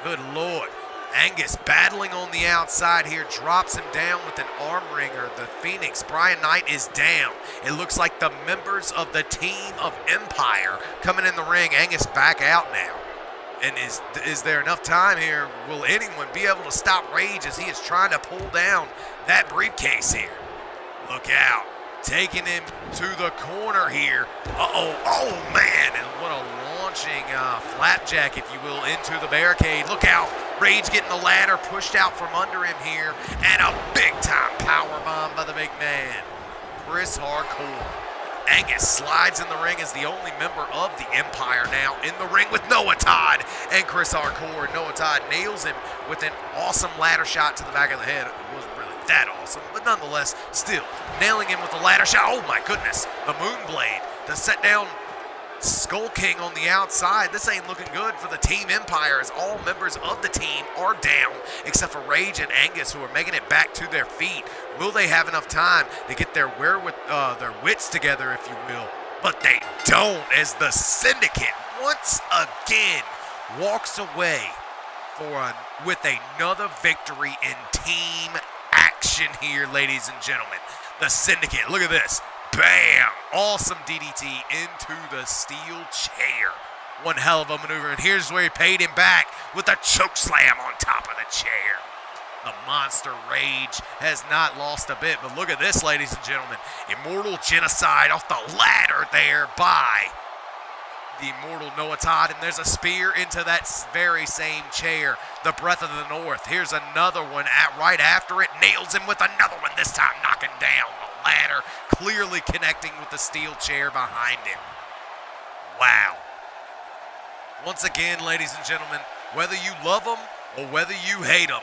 Good Lord. Angus battling on the outside here, drops him down with an arm wringer. The Phoenix, Brian Knight, is down. It looks like the members of the team of Empire coming in the ring. Angus back out now. And is there enough time here? Will anyone be able to stop Rage as he is trying to pull down that briefcase here? Look out. Taking him to the corner here. Uh-oh. Oh, man. And what a launching flapjack, if you will, into the barricade. Look out. Rage getting the ladder pushed out from under him here. And a big-time powerbomb by the big man, Chris Hardcore. Angus slides in the ring as the only member of the Empire now in the ring with Noah Todd and Chris Hardcore. Noah Todd nails him with an awesome ladder shot to the back of the head. It wasn't really that awesome, but nonetheless, still nailing him with the ladder shot. Oh my goodness, the Moonblade to set down Skull King on the outside. This ain't looking good for the Team Empire as all members of the team are down except for Rage and Angus, who are making it back to their feet. Will they have enough time to get their wits together, if you will? But they don't, as the Syndicate once again walks away with another victory in team action here, ladies and gentlemen. The Syndicate, look at this. Bam! Awesome DDT into the steel chair. One hell of a maneuver, and here's where he paid him back with a choke slam on top of the chair. The Monster Rage has not lost a bit, but look at this, ladies and gentlemen. Immortal Genocide off the ladder there by the immortal Noah Todd, and there's a spear into that very same chair. The Breath of the North. Here's another one right after it. Nails him with another one, this time knocking down the ladder, clearly connecting with the steel chair behind him. Wow. Once again, ladies and gentlemen, whether you love them or whether you hate them,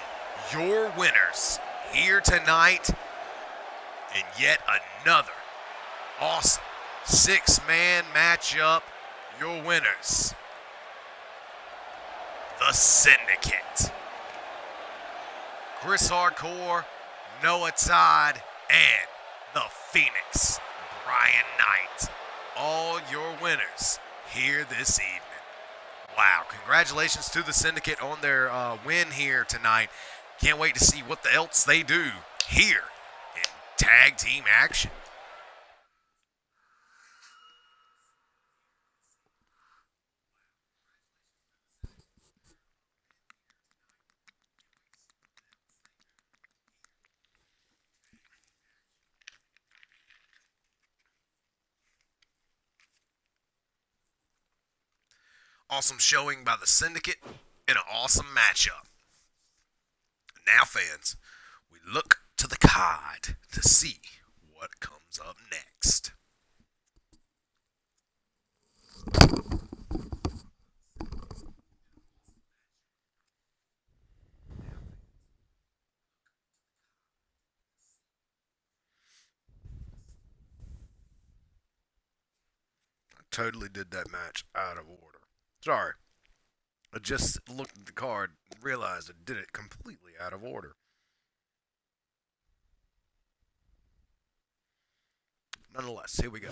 your winners here tonight in yet another awesome 6-man matchup. Your winners, the Syndicate. Chris Hardcore, Noah Todd, and the Phoenix, Brian Knight. All your winners here this evening. Wow, congratulations to the Syndicate on their win here tonight. Can't wait to see what else they do here in tag team action. Awesome showing by the Syndicate in an awesome matchup. Now, fans, we look to the card to see what comes up next. I totally did that match out of order. Sorry. I just looked at the card and realized I did it completely out of order. Nonetheless, here we go.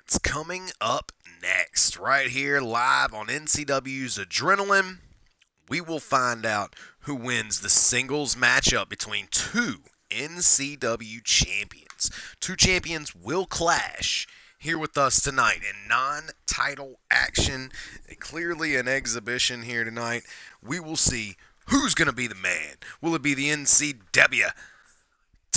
It's coming up next, right here live on NCW's Adrenaline. We will find out who wins the singles matchup between two NCW champions. Two champions will clash here with us tonight in non-title action. Clearly an exhibition here tonight. We will see who's going to be the man. Will it be the NCW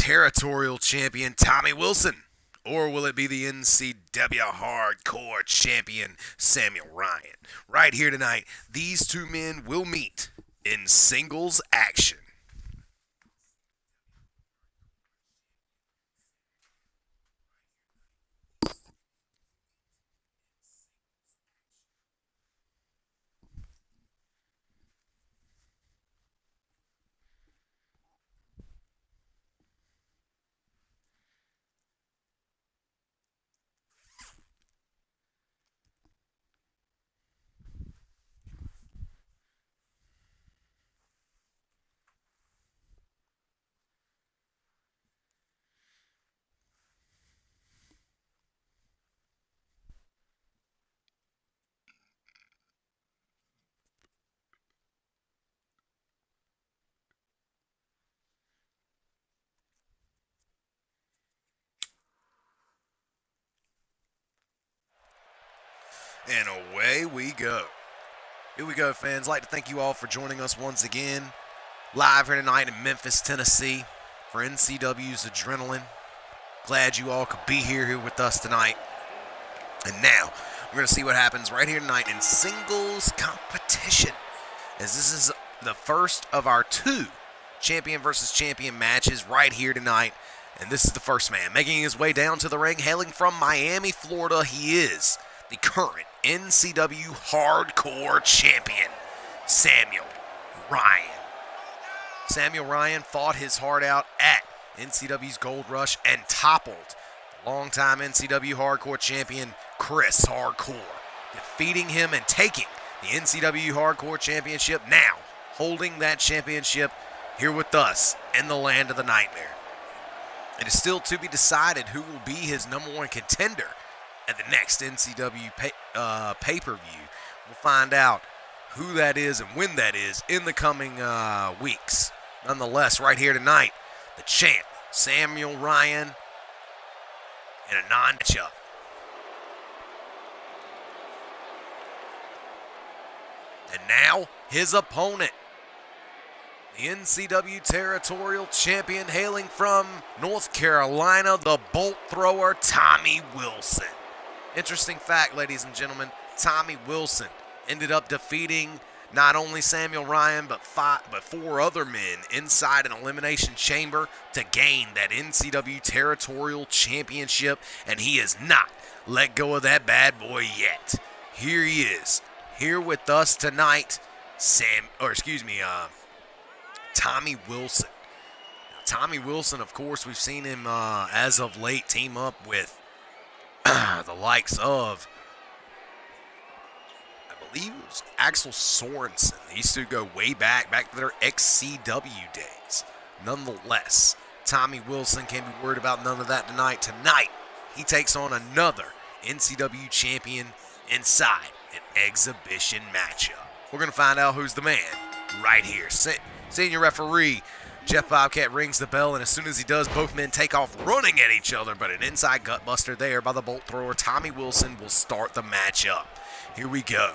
Territorial Champion Tommy Wilson? Or will it be the NCW Hardcore Champion Samuel Ryan? Right here tonight, these two men will meet in singles action. And away we go. Here we go, fans. I'd like to thank you all for joining us once again. Live here tonight in Memphis, Tennessee for NCW's Adrenaline. Glad you all could be here with us tonight. And now, we're going to see what happens right here tonight in singles competition. As this is the first of our two champion versus champion matches right here tonight. And this is the first man making his way down to the ring, hailing from Miami, Florida. He is the current NCW Hardcore Champion, Samuel Ryan. Samuel Ryan fought his heart out at NCW's Gold Rush and toppled longtime NCW Hardcore Champion Chris Hardcore, defeating him and taking the NCW Hardcore Championship, now holding that championship here with us in the land of the nightmare. It is still to be decided who will be his number one contender at the next NCW pay-per-view. We'll find out who that is and when that is in the coming weeks. Nonetheless, right here tonight, the champ, Samuel Ryan, in a non-matchup. And now, his opponent, the NCW Territorial Champion, hailing from North Carolina, the Bolt Thrower, Tommy Wilson. Interesting fact, ladies and gentlemen, Tommy Wilson ended up defeating not only Samuel Ryan, but four other men inside an elimination chamber to gain that NCW Territorial Championship, and he has not let go of that bad boy yet. Here he is, here with us tonight, Tommy Wilson. Now, Tommy Wilson, of course, we've seen him as of late team up with the likes of, I believe it was Axel Sorensen. They used to go way back to their XCW days. Nonetheless, Tommy Wilson can't be worried about none of that tonight. Tonight, he takes on another NCW champion inside an exhibition matchup. We're going to find out who's the man right here. Senior referee Jeff Bobcat rings the bell, and as soon as he does, both men take off running at each other, but an inside gutbuster there by the Bolt Thrower, Tommy Wilson, will start the matchup. Here we go.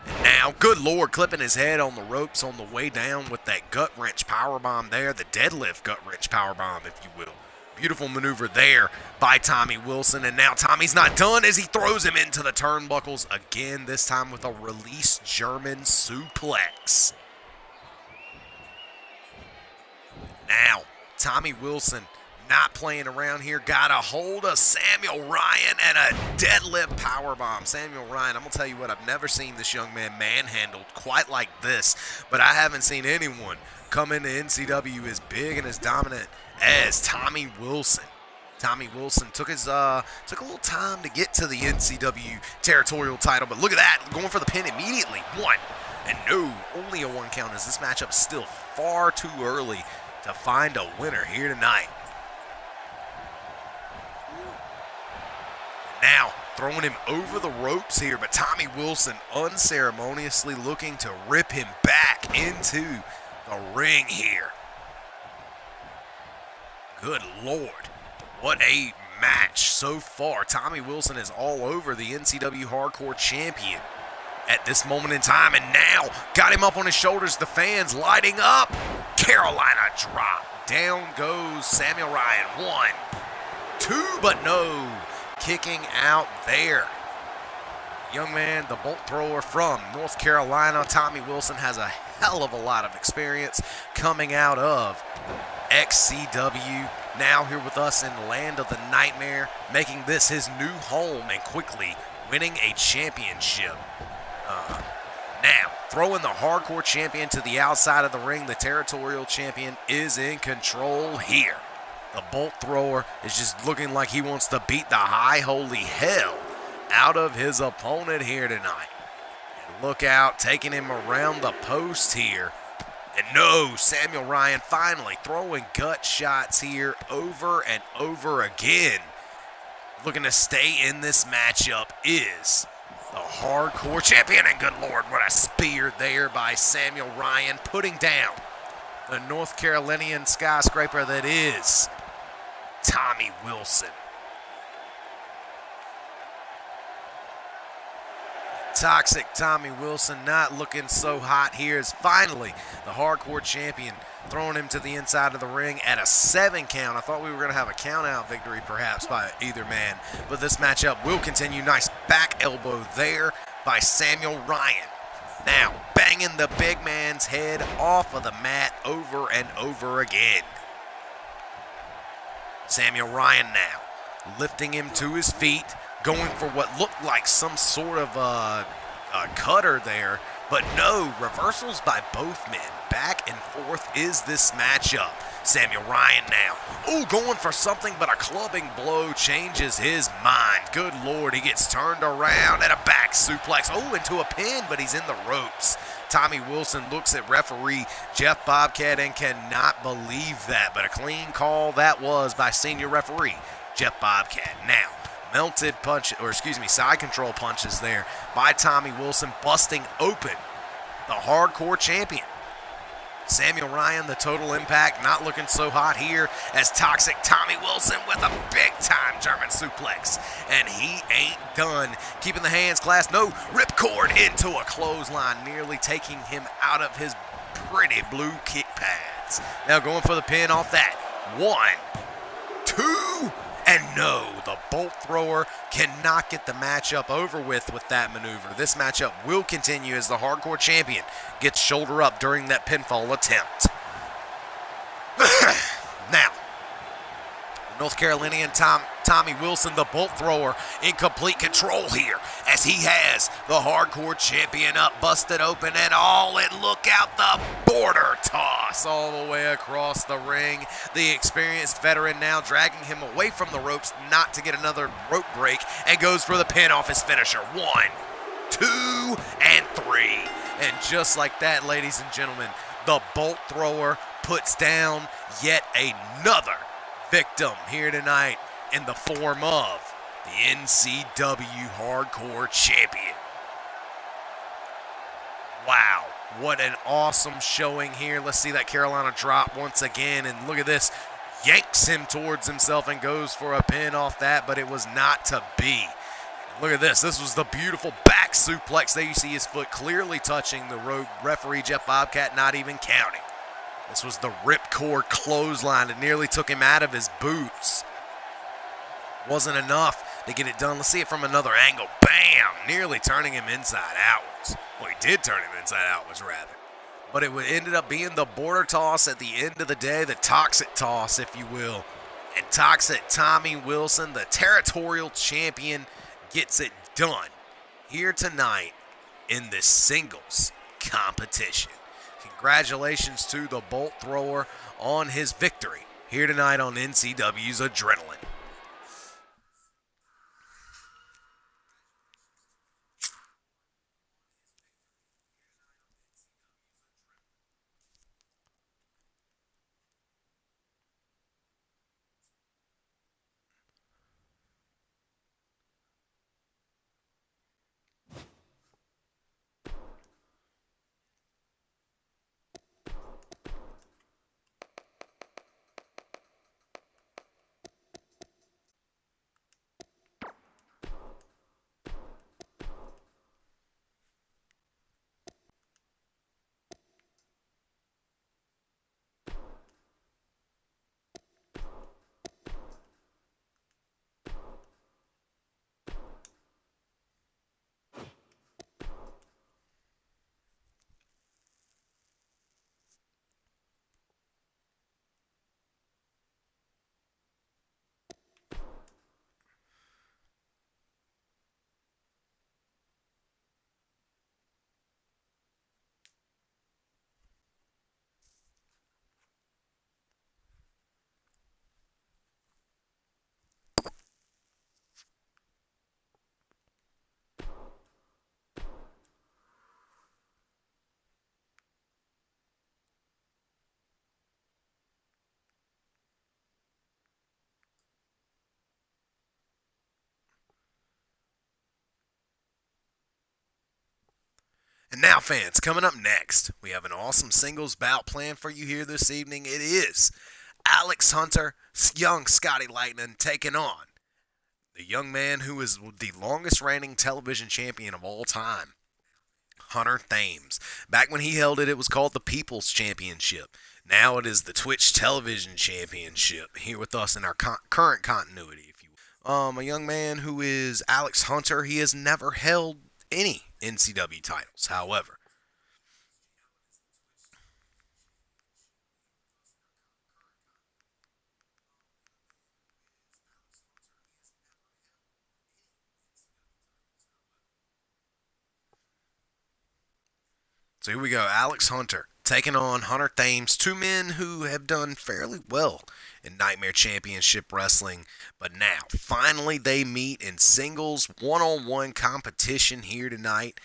And now, good Lord, clipping his head on the ropes on the way down with that gut wrench powerbomb there, the deadlift gut wrench powerbomb, if you will. Beautiful maneuver there by Tommy Wilson, and now Tommy's not done as he throws him into the turnbuckles again, this time with a release German suplex. Now, Tommy Wilson not playing around here, got a hold of Samuel Ryan and a deadlift powerbomb. Samuel Ryan, I'm going to tell you what, I've never seen this young man manhandled quite like this, but I haven't seen anyone come into NCW as big and as dominant as Tommy Wilson. Tommy Wilson took a little time to get to the NCW territorial title, but look at that, going for the pin immediately. One, and no, only a one count, as this matchup is still far too early to find a winner here tonight. Now, throwing him over the ropes here, but Tommy Wilson unceremoniously looking to rip him back into the ring here. Good Lord, what a match so far. Tommy Wilson is all over the NCW Hardcore Champion at this moment in time, and now got him up on his shoulders. The fans lighting up. Carolina drop. Down goes Samuel Ryan. 1, 2, but no. Kicking out there. Young man, the bolt thrower from North Carolina, Tommy Wilson, has a hell of a lot of experience coming out of NCW. Now here with us in the land of the nightmare, making this his new home and quickly winning a championship. Now, throwing the hardcore champion to the outside of the ring, the territorial champion is in control here. The bolt thrower is just looking like he wants to beat the high holy hell out of his opponent here tonight. And look out, taking him around the post here. And no, Samuel Ryan finally throwing gut shots here over and over again. Looking to stay in this matchup is the hardcore champion. And good Lord, what a spear there by Samuel Ryan, putting down the North Carolinian skyscraper that is Tommy Wilson. Toxic Tommy Wilson not looking so hot here as finally the hardcore champion throwing him to the inside of the ring at a 7 count. I thought we were going to have a count out victory perhaps by either man, but this matchup will continue. Nice back elbow there by Samuel Ryan. Now banging the big man's head off of the mat over and over again. Samuel Ryan now lifting him to his feet, going for what looked like some sort of a cutter there, but no, reversals by both men. Back and forth is this matchup. Samuel Ryan now, ooh, going for something, but a clubbing blow changes his mind. Good Lord, he gets turned around at a back suplex. Oh, into a pin, but he's in the ropes. Tommy Wilson looks at referee Jeff Bobcat and cannot believe that, but a clean call that was by senior referee Jeff Bobcat. Now, side control punches there by Tommy Wilson, busting open the hardcore champion. Samuel Ryan, the total impact, not looking so hot here as Toxic Tommy Wilson with a big-time German suplex. And he ain't done. Keeping the hands clasped. No, ripcord into a clothesline, nearly taking him out of his pretty blue kick pads. Now going for the pin off that. 1, 2, and no, the bolt thrower cannot get the matchup over with that maneuver. This matchup will continue as the hardcore champion gets shoulder up during that pinfall attempt. Now, North Carolinian Tommy Wilson, the bolt thrower, in complete control here as he has the hardcore champion up, busted open and all, and look out, the border toss all the way across the ring. The experienced veteran now dragging him away from the ropes not to get another rope break, and goes for the pin off his finisher. 1, 2, and 3. And just like that, ladies and gentlemen, the bolt thrower puts down yet another victim here tonight in the form of the NCW Hardcore Champion. Wow, what an awesome showing here. Let's see that Carolina drop once again, and look at this. Yanks him towards himself and goes for a pin off that, but it was not to be. Look at this. This was the beautiful back suplex. There you see his foot clearly touching the rope. Referee Jeff Bobcat not even counting. This was the ripcord clothesline that nearly took him out of his boots. Wasn't enough to get it done. Let's see it from another angle. Bam! Nearly turning him inside outwards. Well, he did turn him inside outwards, rather. But it ended up being the border toss at the end of the day, the toxic toss, if you will. And toxic Tommy Wilson, the territorial champion, gets it done here tonight in this singles competition. Congratulations to the bolt thrower on his victory here tonight on NCW's Adrenaline. And now, fans, coming up next, we have an awesome singles bout planned for you here this evening. It is Alex Hunter, young Scotty Lightning, taking on the young man who is the longest reigning television champion of all time, Hunter Thames. Back when he held it, it was called the People's Championship. Now it is the Twitch Television Championship. Here with us in our current continuity, if you will. A young man who is Alex Hunter. He has never held any NCW titles, however. So here we go. Alex Hunter taking on Hunter Thames, two men who have done fairly well in Nightmare Championship Wrestling, but now finally they meet in singles one-on-one competition here tonight.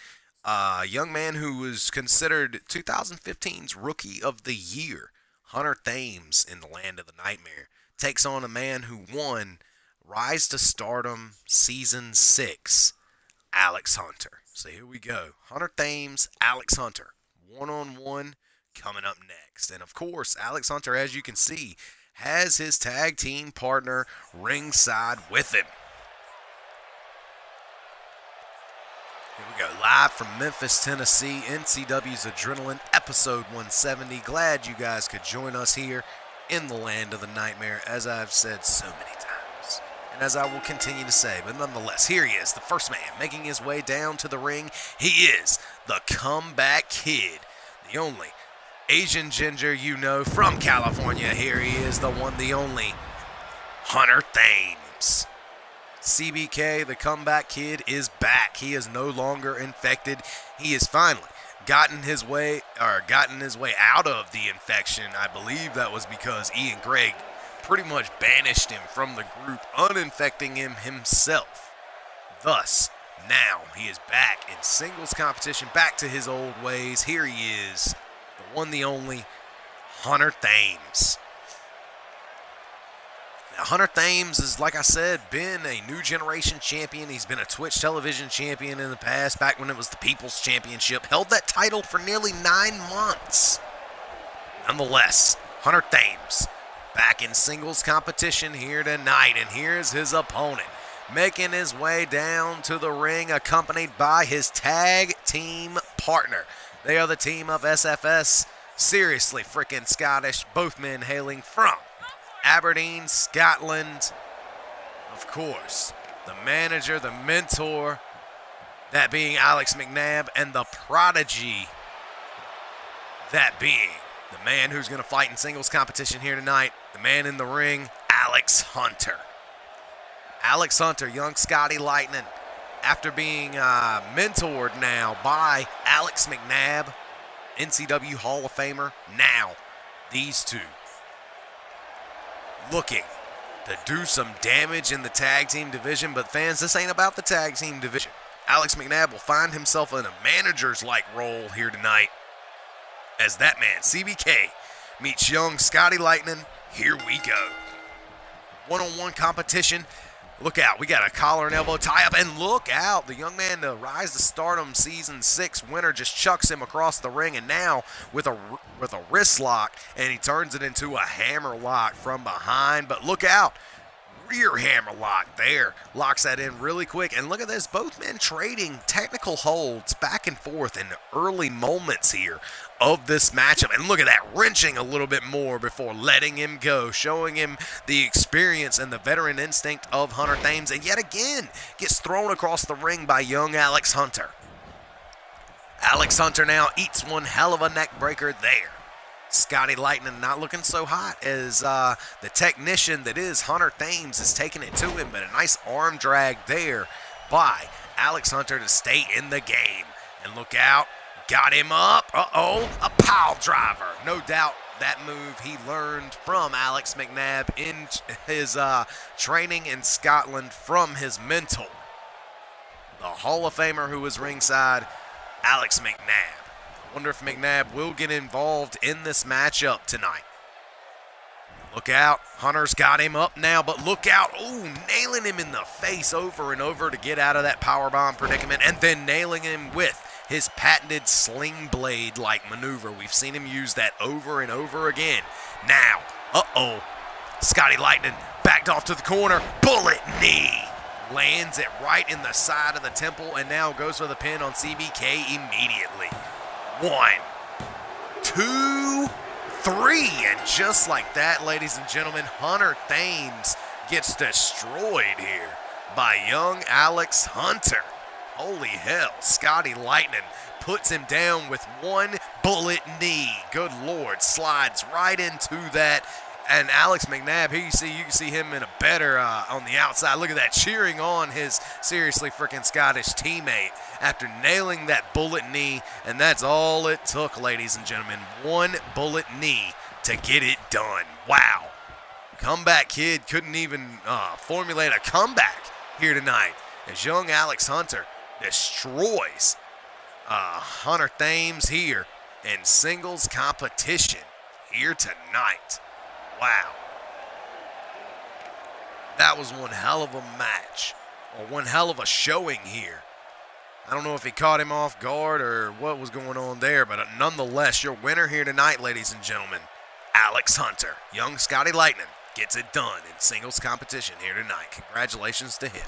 A young man who was considered 2015's Rookie of the Year, Hunter Thames in the Land of the Nightmare, takes on a man who won Rise to Stardom Season 6, Alex Hunter. So here we go. Hunter Thames, Alex Hunter, one-on-one coming up next. And of course, Alex Hunter, as you can see, has his tag team partner ringside with him. Here we go, live from Memphis, Tennessee, NCW's Adrenaline, episode 170. Glad you guys could join us here in the Land of the Nightmare, as I've said so many times, and as I will continue to say. But nonetheless, here he is, the first man making his way down to the ring. He is the Comeback Kid, the only Asian ginger you know from California. Here he is, the one, the only, Hunter Thames. CBK, the Comeback Kid, is back. He is no longer infected. He has finally gotten his way out of the infection. I believe that was because Ian Gregg pretty much banished him from the group, uninfecting him himself. Thus, now he is back in singles competition, back to his old ways. Here he is, the one, the only, Hunter Thames. Now, Hunter Thames has, like I said, been a new generation champion. He's been a Twitch television champion in the past, back when it was the People's Championship. Held that title for nearly 9 months. Nonetheless, Hunter Thames back in singles competition here tonight, and here's his opponent, making his way down to the ring, accompanied by his tag team partner. They are the team of SFS, seriously freaking Scottish, both men hailing from Aberdeen, Scotland. Of course, the manager, the mentor, that being Alex McNabb, and the prodigy, that being the man who's going to fight in singles competition here tonight, the man in the ring, Alex Hunter. Alex Hunter, young Scotty Lightning, after being mentored now by Alex McNabb, NCW Hall of Famer. Now, these two looking to do some damage in the tag team division. But fans, this ain't about the tag team division. Alex McNabb will find himself in a manager's-like role here tonight as that man, CBK, meets young Scotty Lightning. Here we go. One-on-one competition. Look out, we got a collar and elbow tie-up, and look out, the young man, the Rise to Stardom Season 6 winner, just chucks him across the ring, and now with a wrist lock, and he turns it into a hammer lock from behind. But look out, rear hammer lock there, locks that in really quick. And look at this, both men trading technical holds back and forth in the early moments here of this matchup. And look at that, wrenching a little bit more before letting him go, showing him the experience and the veteran instinct of Hunter Thames. And yet again, gets thrown across the ring by young Alex Hunter. Alex Hunter now eats one hell of a neck breaker there. Scotty Lightning not looking so hot as the technician that is Hunter Thames is taking it to him, but a nice arm drag there by Alex Hunter to stay in the game. And look out, got him up. A pile driver. No doubt that move he learned from Alex McNabb in his training in Scotland from his mentor, the Hall of Famer who was ringside, Alex McNabb. Wonder if McNabb will get involved in this matchup tonight. Look out, Hunter's got him up now, but look out, nailing him in the face over and over to get out of that powerbomb predicament, and then nailing him with his patented sling blade-like maneuver. We've seen him use that over and over again. Now, Scotty Lightning backed off to the corner. Bullet knee. Lands it right in the side of the temple and now goes for the pin on CBK immediately. 1, 2, 3. And just like that, ladies and gentlemen, Hunter Thames gets destroyed here by young Alex Hunter. Holy hell, Scotty Lightning puts him down with one bullet knee. Good Lord, slides right into that. And Alex McNabb, here you can see him in a better on the outside. Look at that, cheering on his seriously freaking Scottish teammate after nailing that bullet knee. And that's all it took, ladies and gentlemen. One bullet knee to get it done. Wow. Comeback kid couldn't even formulate a comeback here tonight as young Alex Hunter destroys Hunter Thames here in singles competition here tonight. Wow. That was one hell of a match, or one hell of a showing here. I don't know if he caught him off guard or what was going on there, but nonetheless, your winner here tonight, ladies and gentlemen, Alex Hunter, young Scotty Lightning, gets it done in singles competition here tonight. Congratulations to him.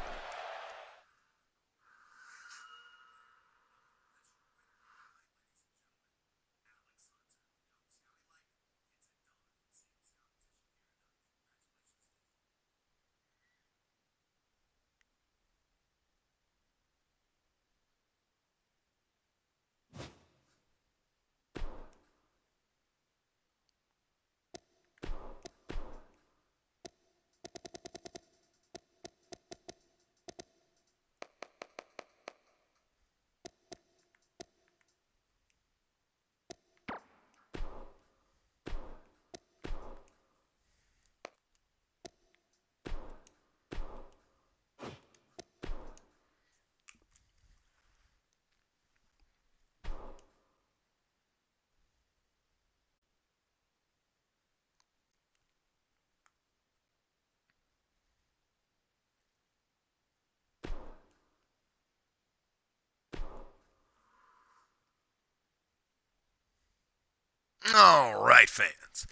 All right, fans.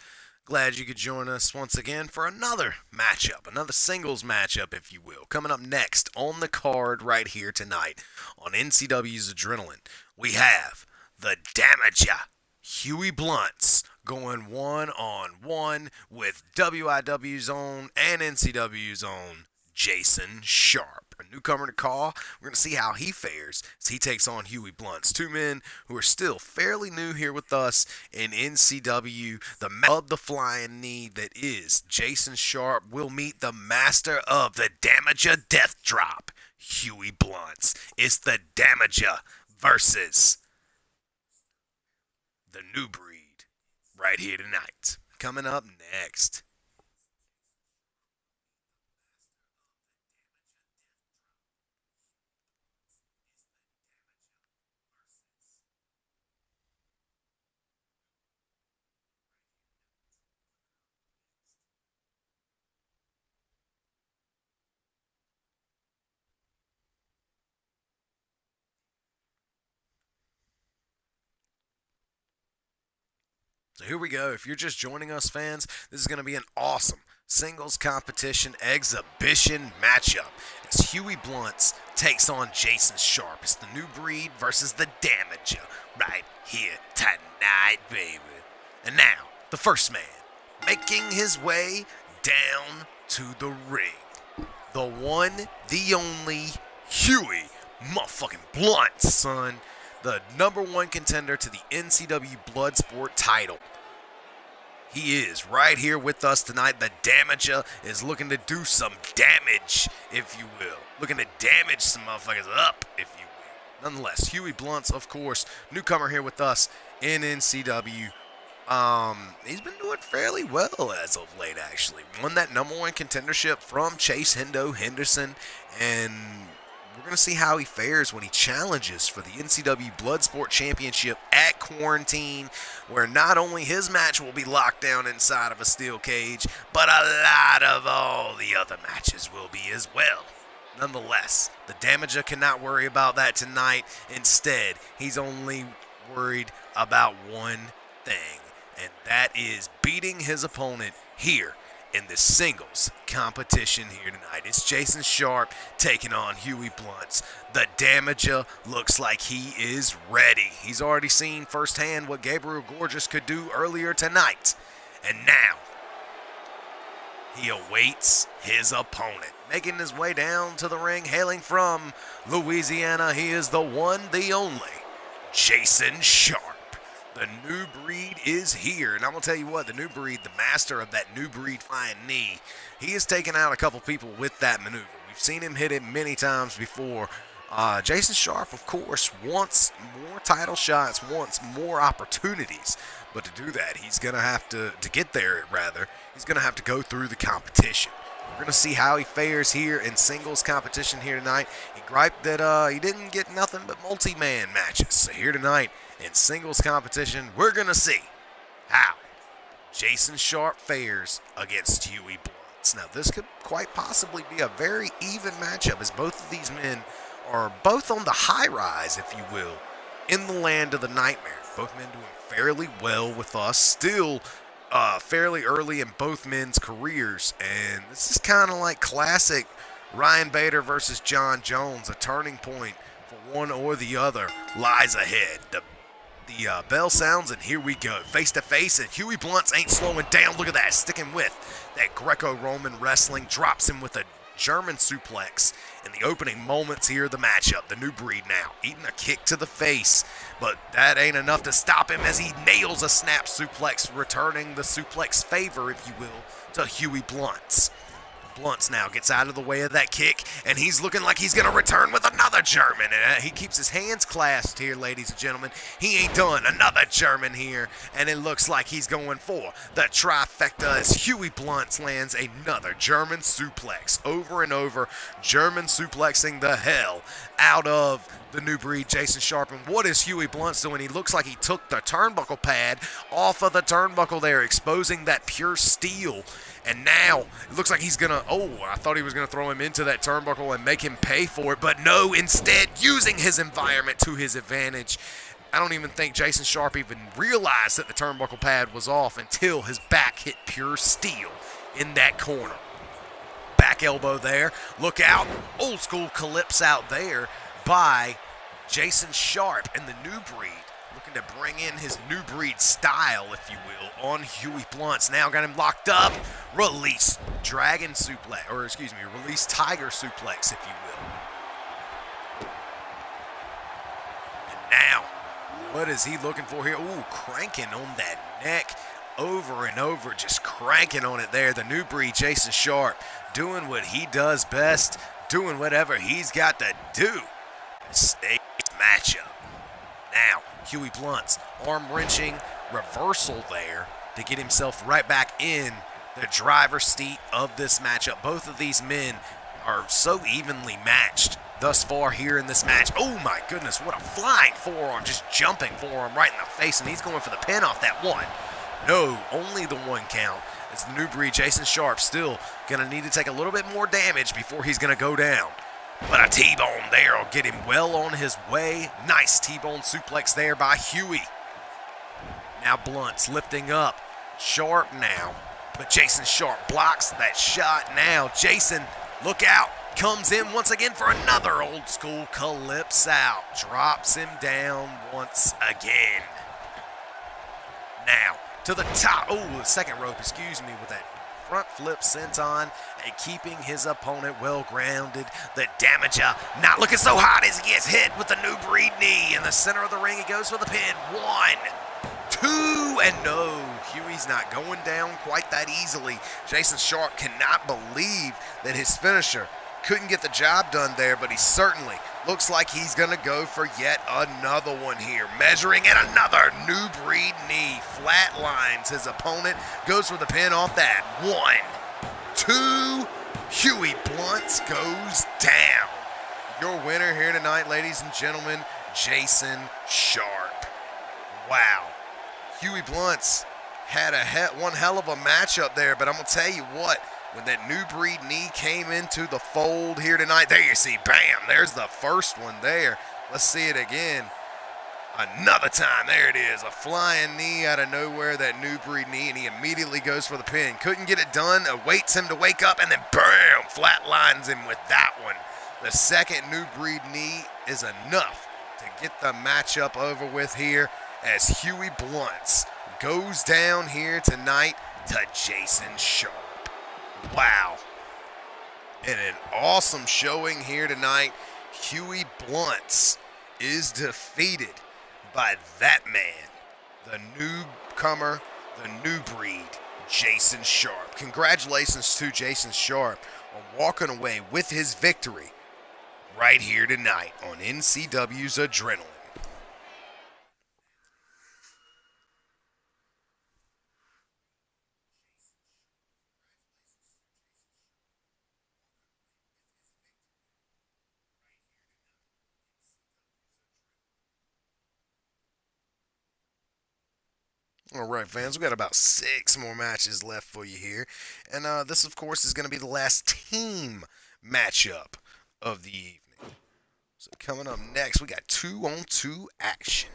Glad you could join us once again for another matchup, another singles matchup, if you will. Coming up next on the card right here tonight on NCW's Adrenaline, we have the Damager, Huey Blunts, going one-on-one with WIW's own and NCW's own Jason Sharp. A newcomer to call. We're going to see how he fares as he takes on Huey Blunts. Two men who are still fairly new here with us in NCW. The man of the flying knee that is Jason Sharp will meet the master of the Damager Death Drop, Huey Blunts. It's the Damager versus the new breed right here tonight. Coming up next. So here we go. If you're just joining us, fans, this is going to be an awesome singles competition exhibition matchup as Huey Blunts takes on Jason Sharp. It's the new breed versus the Damager right here tonight, baby. And now, the first man making his way down to the ring. The one, the only, Huey motherfucking Blunts, son. The number one contender to the NCW Bloodsport title. He is right here with us tonight. The Damager is looking to do some damage, if you will. Looking to damage some motherfuckers up, if you will. Nonetheless, Huey Blunts, of course, newcomer here with us in NCW. He's been doing fairly well as of late, actually. Won that number one contendership from Chase Hendo Henderson, and we're going to see how he fares when he challenges for the NCW Bloodsport Championship at Quarantine, where not only his match will be locked down inside of a steel cage, but a lot of all the other matches will be as well. Nonetheless, the Damager cannot worry about that tonight. Instead, he's only worried about one thing, and that is beating his opponent here in the singles competition here tonight. It's Jason Sharp taking on Huey Blunts. The Damager looks like he is ready. He's already seen firsthand what Gabriel Gorgeous could do earlier tonight. And now, he awaits his opponent. Making his way down to the ring, hailing from Louisiana, he is the one, the only, Jason Sharp. The new breed is here. And I'm going to tell you what, the new breed, the master of that new breed flying knee, he has taken out a couple people with that maneuver. We've seen him hit it many times before. Jason Sharp, of course, wants more title shots, wants more opportunities. But to do that, he's going to have to get there, rather, he's going to have to go through the competition. We're going to see how he fares here in singles competition here tonight. He griped that he didn't get nothing but multi-man matches. So here tonight in singles competition, we're going to see how Jason Sharp fares against Huey Blunts. Now, this could quite possibly be a very even matchup, as both of these men are both on the high rise, if you will, in the land of the nightmare. Both men doing fairly well with us, still fairly early in both men's careers, and this is kind of like classic Ryan Bader versus John Jones. A turning point for one or the other lies ahead. The bell sounds, and here we go. Face to face, and Huey Blunts ain't slowing down. Look at that, sticking with that Greco-Roman wrestling. Drops him with a German suplex in the opening moments here of the matchup. The new breed now eating a kick to the face, but that ain't enough to stop him as he nails a snap suplex, returning the suplex favor, if you will, to Huey Blunts. Blunts now gets out of the way of that kick, and he's looking like he's going to return with another German. And he keeps his hands clasped here, ladies and gentlemen. He ain't done. Another German here, and it looks like he's going for the trifecta as Huey Blunts lands another German suplex. Over and over, German suplexing the hell out of the new breed, Jason Sharp. And what is Huey Blunts doing? He looks like he took the turnbuckle pad off of the turnbuckle there, exposing that pure steel. And now, it looks like he's going to, I thought he was going to throw him into that turnbuckle and make him pay for it. But no, instead, using his environment to his advantage. I don't even think Jason Sharp even realized that the turnbuckle pad was off until his back hit pure steel in that corner. Back elbow there. Look out. Old school calypso out there by Jason Sharp and the new breed. Looking to bring in his new breed style, if you will, on Huey Blunts. Now got him locked up. Release dragon suplex, release tiger suplex, if you will. And now, what is he looking for here? Ooh, cranking on that neck over and over, just cranking on it there. The new breed, Jason Sharp, doing what he does best, doing whatever he's got to do. Stay matchup. Now, Huey Blunts, arm-wrenching reversal there to get himself right back in the driver's seat of this matchup. Both of these men are so evenly matched thus far here in this match. Oh my goodness, what a flying forearm, just jumping forearm right in the face, and he's going for the pin off that one. No, only the one count. As the new breed, Jason Sharp, still going to need to take a little bit more damage before he's going to go down. But a T-bone there will get him well on his way. Nice T-bone suplex there by Huey. Now Blunts lifting up. Sharp now. But Jason Sharp blocks that shot now. Jason, look out. Comes in once again for another old school calypso. Drops him down once again. Now to the top. Oh, the second rope, with that front flip senton and keeping his opponent well grounded. The Damager not looking so hot as he gets hit with the new breed knee. In the center of the ring, he goes for the pin. 1, 2, and no. Huey's not going down quite that easily. Jason Sharp cannot believe that his finisher couldn't get the job done there, but he certainly looks like he's going to go for yet another one here. Measuring at another new breed knee. Flatlines his opponent. Goes for the pin off that. 1, 2. Huey Blunts goes down. Your winner here tonight, ladies and gentlemen, Jason Sharp. Wow. Huey Blunts had one hell of a matchup there, but I'm going to tell you what, when that new breed knee came into the fold here tonight. There you see, bam, there's the first one there. Let's see it again. Another time, there it is, a flying knee out of nowhere, that new breed knee, and he immediately goes for the pin. Couldn't get it done, awaits him to wake up, and then bam, flatlines him with that one. The second new breed knee is enough to get the matchup over with here as Huey Blunts goes down here tonight to Jason Sharp. Wow. And an awesome showing here tonight. Huey Blunts is defeated by that man, the newcomer, the new breed, Jason Sharp. Congratulations to Jason Sharp on walking away with his victory right here tonight on NCW's Adrenaline. All right, fans, we got about 6 more matches left for you here. And this, of course, is going to be the last team matchup of the evening. So coming up next, we got 2-on-2 action.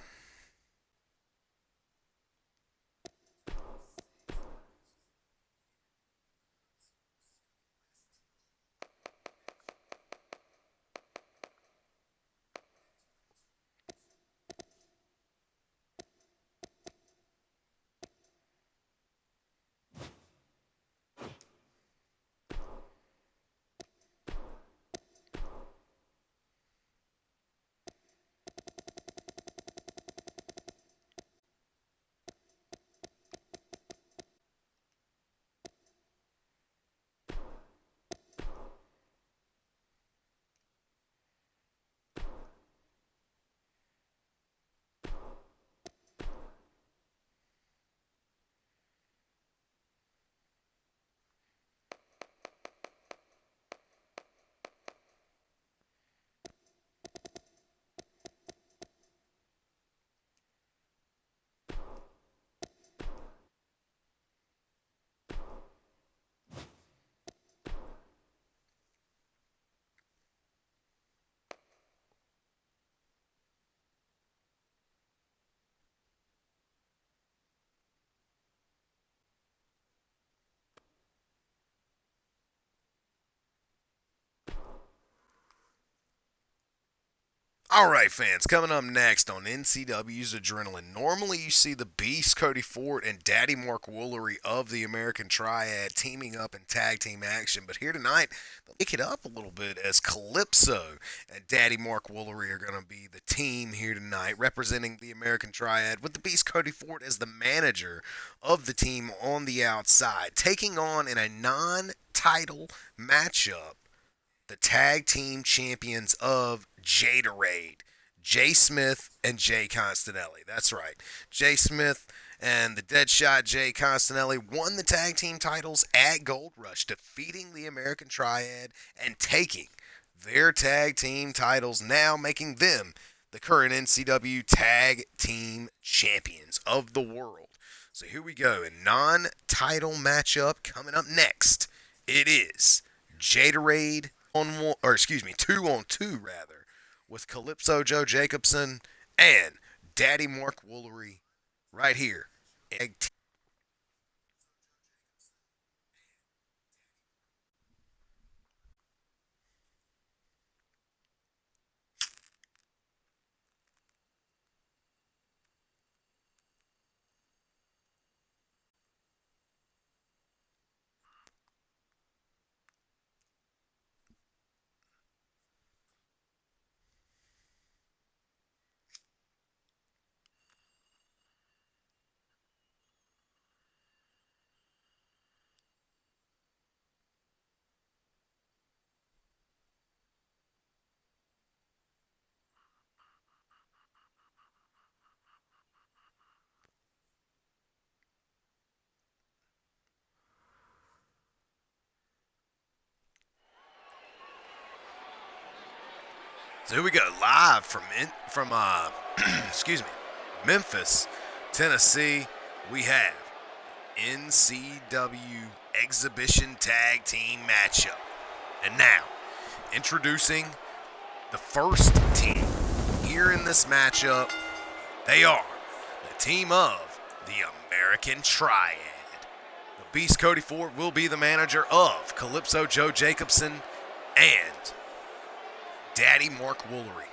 All right, fans, coming up next on NCW's Adrenaline. Normally, you see the Beast Cody Ford and Daddy Mark Woolery of the American Triad teaming up in tag team action, but here tonight, they'll pick it up a little bit as Calypso and Daddy Mark Woolery are going to be the team here tonight, representing the American Triad, with the Beast Cody Ford as the manager of the team on the outside, taking on in a non-title matchup the tag team champions of Jaderade, Jay Smith and Jay Constanelli. That's right. Jay Smith and the Deadshot Jay Constanelli won the tag team titles at Gold Rush, defeating the American Triad and taking their tag team titles, now making them the current NCW tag team champions of the world. So here we go. A non-title matchup coming up next. It is Jaderade on one, or excuse me, 2-on-2 rather, with Calypso Joe Jacobson and Daddy Mark Woolery right here. So here we go, live from excuse me, Memphis, Tennessee. We have NCW Exhibition Tag Team matchup. And now, introducing the first team here in this matchup. They are the team of the American Triad. The Beast Cody Ford will be the manager of Calypso Joe Jacobson and Daddy Mark Woolery.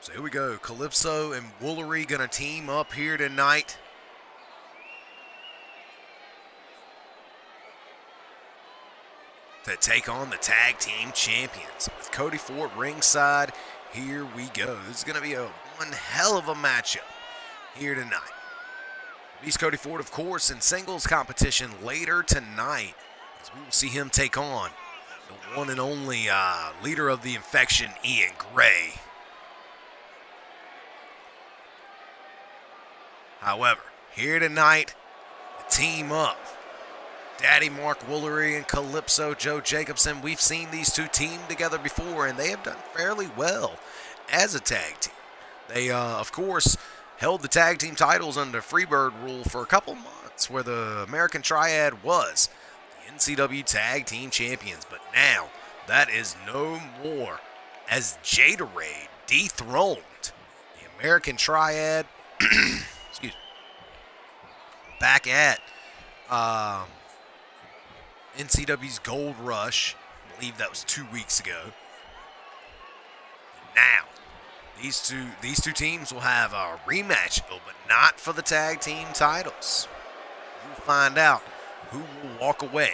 So here we go. Calypso and Woolery gonna team up here tonight. To take on the tag team champions. With Cody Ford ringside, here we go. This is gonna be one hell of a matchup here tonight. Beast Cody Ford, of course, in singles competition later tonight, as we will see him take on the one and only leader of the Infection, Ian Gray. However, here tonight, the team up. Daddy Mark Woolery and Calypso Joe Jacobson. We've seen these two team together before, and they have done fairly well as a tag team. They, of course, held the tag team titles under Freebird rule for a couple months, where the American Triad was the NCW Tag Team Champions. But now, that is no more, as Jaderade dethroned the American Triad. Excuse me. Back at NCW's Gold Rush. I believe that was 2 weeks ago. Now, these two teams will have a rematch, but not for the tag team titles. We'll find out who will walk away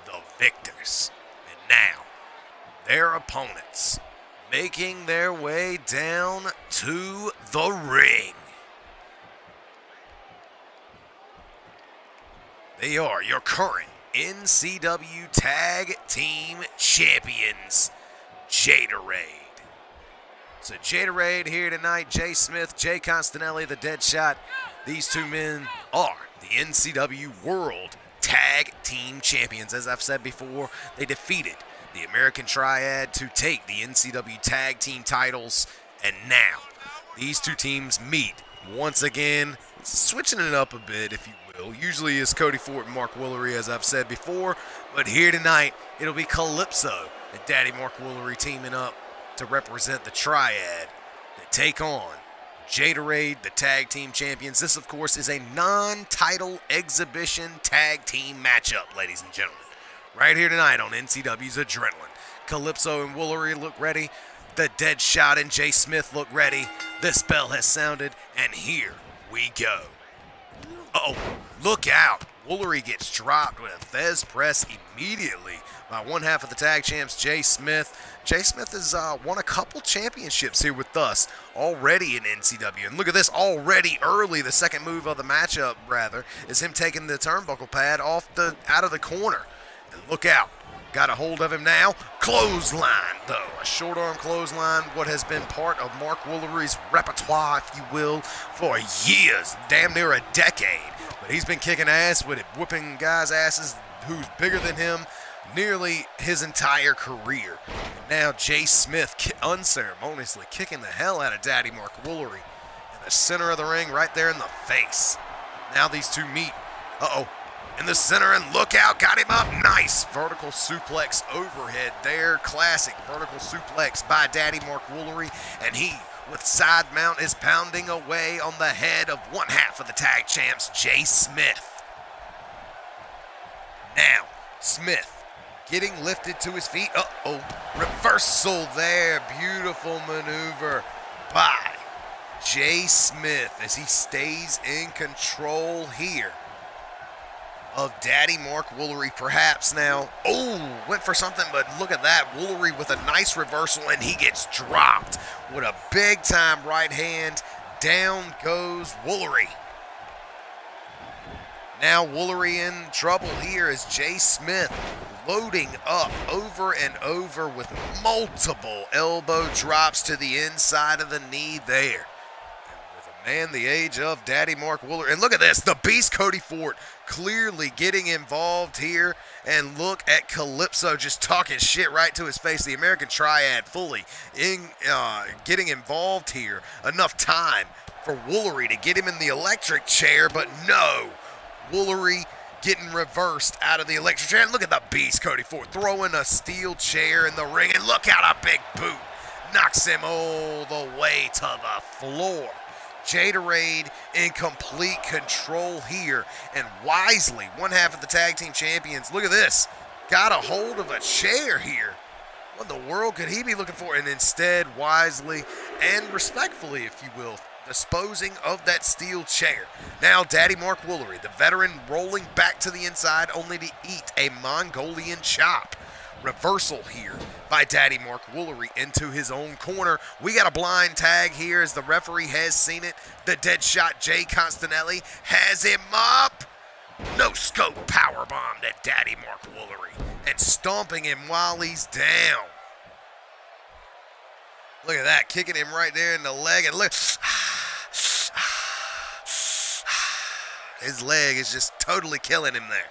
the victors. And now, their opponents making their way down to the ring. They are your current NCW Tag Team Champions, Jaderade. So Jaderade here tonight, Jay Smith, Jay Constanelli, the Deadshot. These two men are the NCW World Tag Team Champions. As I've said before, they defeated the American Triad to take the NCW Tag Team titles. And now, these two teams meet once again, switching it up a bit, if you will. Usually it's Cody Ford and Mark Woolery, as I've said before, but here tonight, it'll be Calypso and Daddy Mark Woolery teaming up to represent the Triad to take on Jaderade, the Tag Team Champions. This, of course, is a non-title exhibition tag team matchup, ladies and gentlemen. Right here tonight on NCW's Adrenaline. Calypso and Woolery look ready. The Deadshot and Jay Smith look ready. This bell has sounded, and here we go. Uh-oh, look out. Woolery gets dropped with a Fez press immediately by one half of the tag champs, Jay Smith. Jay Smith has won a couple championships here with us already in NCW. And look at this, already early, the second move of the matchup, rather, is him taking the turnbuckle pad out of the corner. And look out. Got a hold of him now. Clothesline, though. A short arm clothesline, what has been part of Mark Woolery's repertoire, if you will, for years, damn near a decade. But he's been kicking ass with it, whipping guys' asses who's bigger than him nearly his entire career. And now Jay Smith unceremoniously kicking the hell out of Daddy Mark Woolery in the center of the ring, right there in the face. Now these two meet. Uh-oh. In the center, and look out, got him up. Nice vertical suplex overhead there. Classic vertical suplex by Daddy Mark Woolery. And he, with side mount, is pounding away on the head of one half of the tag champs, Jay Smith. Now, Smith getting lifted to his feet. Uh-oh, reversal there. Beautiful maneuver by Jay Smith as he stays in control here of Daddy Mark Woolery, perhaps now. Oh, went for something, but look at that. Woolery with a nice reversal, and he gets dropped with a big-time right hand. Down goes Woolery. Now Woolery in trouble here as Jay Smith loading up over and over with multiple elbow drops to the inside of the knee there. And with Man, the age of Daddy Mark Woolery. And look at this, the beast Cody Ford clearly getting involved here. And look at Calypso just talking shit right to his face. The American Triad fully getting involved here. Enough time for Woolery to get him in the electric chair, but no. Woolery getting reversed out of the electric chair. And look at the beast Cody Ford throwing a steel chair in the ring. And look out, a big boot knocks him all the way to the floor. Jaderade in complete control here. And Wisely, one half of the tag team champions, look at this, got a hold of a chair here. What in the world could he be looking for? And instead, wisely and respectfully, if you will, disposing of that steel chair. Now, Daddy Mark Woolery, the veteran, rolling back to the inside only to eat a Mongolian chop. Reversal here by Daddy Mark Woolery into his own corner. We got a blind tag here as the referee has seen it. The Deadshot Jay Constanelli has him up. No scope powerbomb to Daddy Mark Woolery and stomping him while he's down. Look at that, kicking him right there in the leg. And look, his leg is just totally killing him there.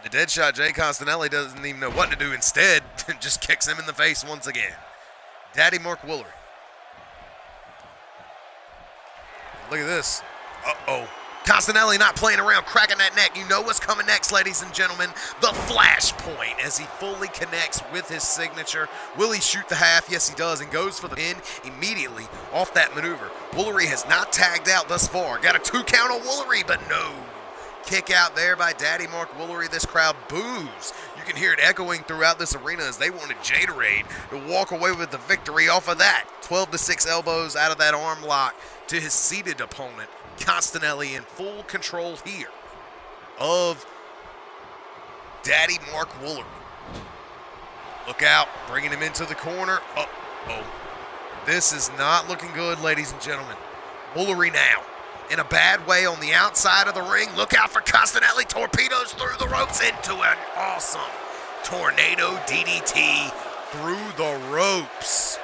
The Deadshot Jay Constanelli doesn't even know what to do. Instead, just kicks him in the face once again. Daddy Mark Woolery. Look at this. Uh-oh. Constanelli not playing around, cracking that neck. You know what's coming next, ladies and gentlemen. The flashpoint as he fully connects with his signature. Will he shoot the half? Yes, he does, and goes for the pin immediately off that maneuver. Woolery has not tagged out thus far. Got a 2 count on Woolery, but no. Kick out there by Daddy Mark Woolery. This crowd boos. You can hear it echoing throughout this arena as they wanted Jaderade to walk away with the victory off of that. 12-6 elbows out of that arm lock to his seated opponent. Constanelli in full control here of Daddy Mark Woolery. Look out, bringing him into the corner. Uh-oh. This is not looking good, ladies and gentlemen. Woolery now in a bad way on the outside of the ring. Look out for Constanelli. Torpedoes through the ropes into an awesome tornado DDT through the ropes.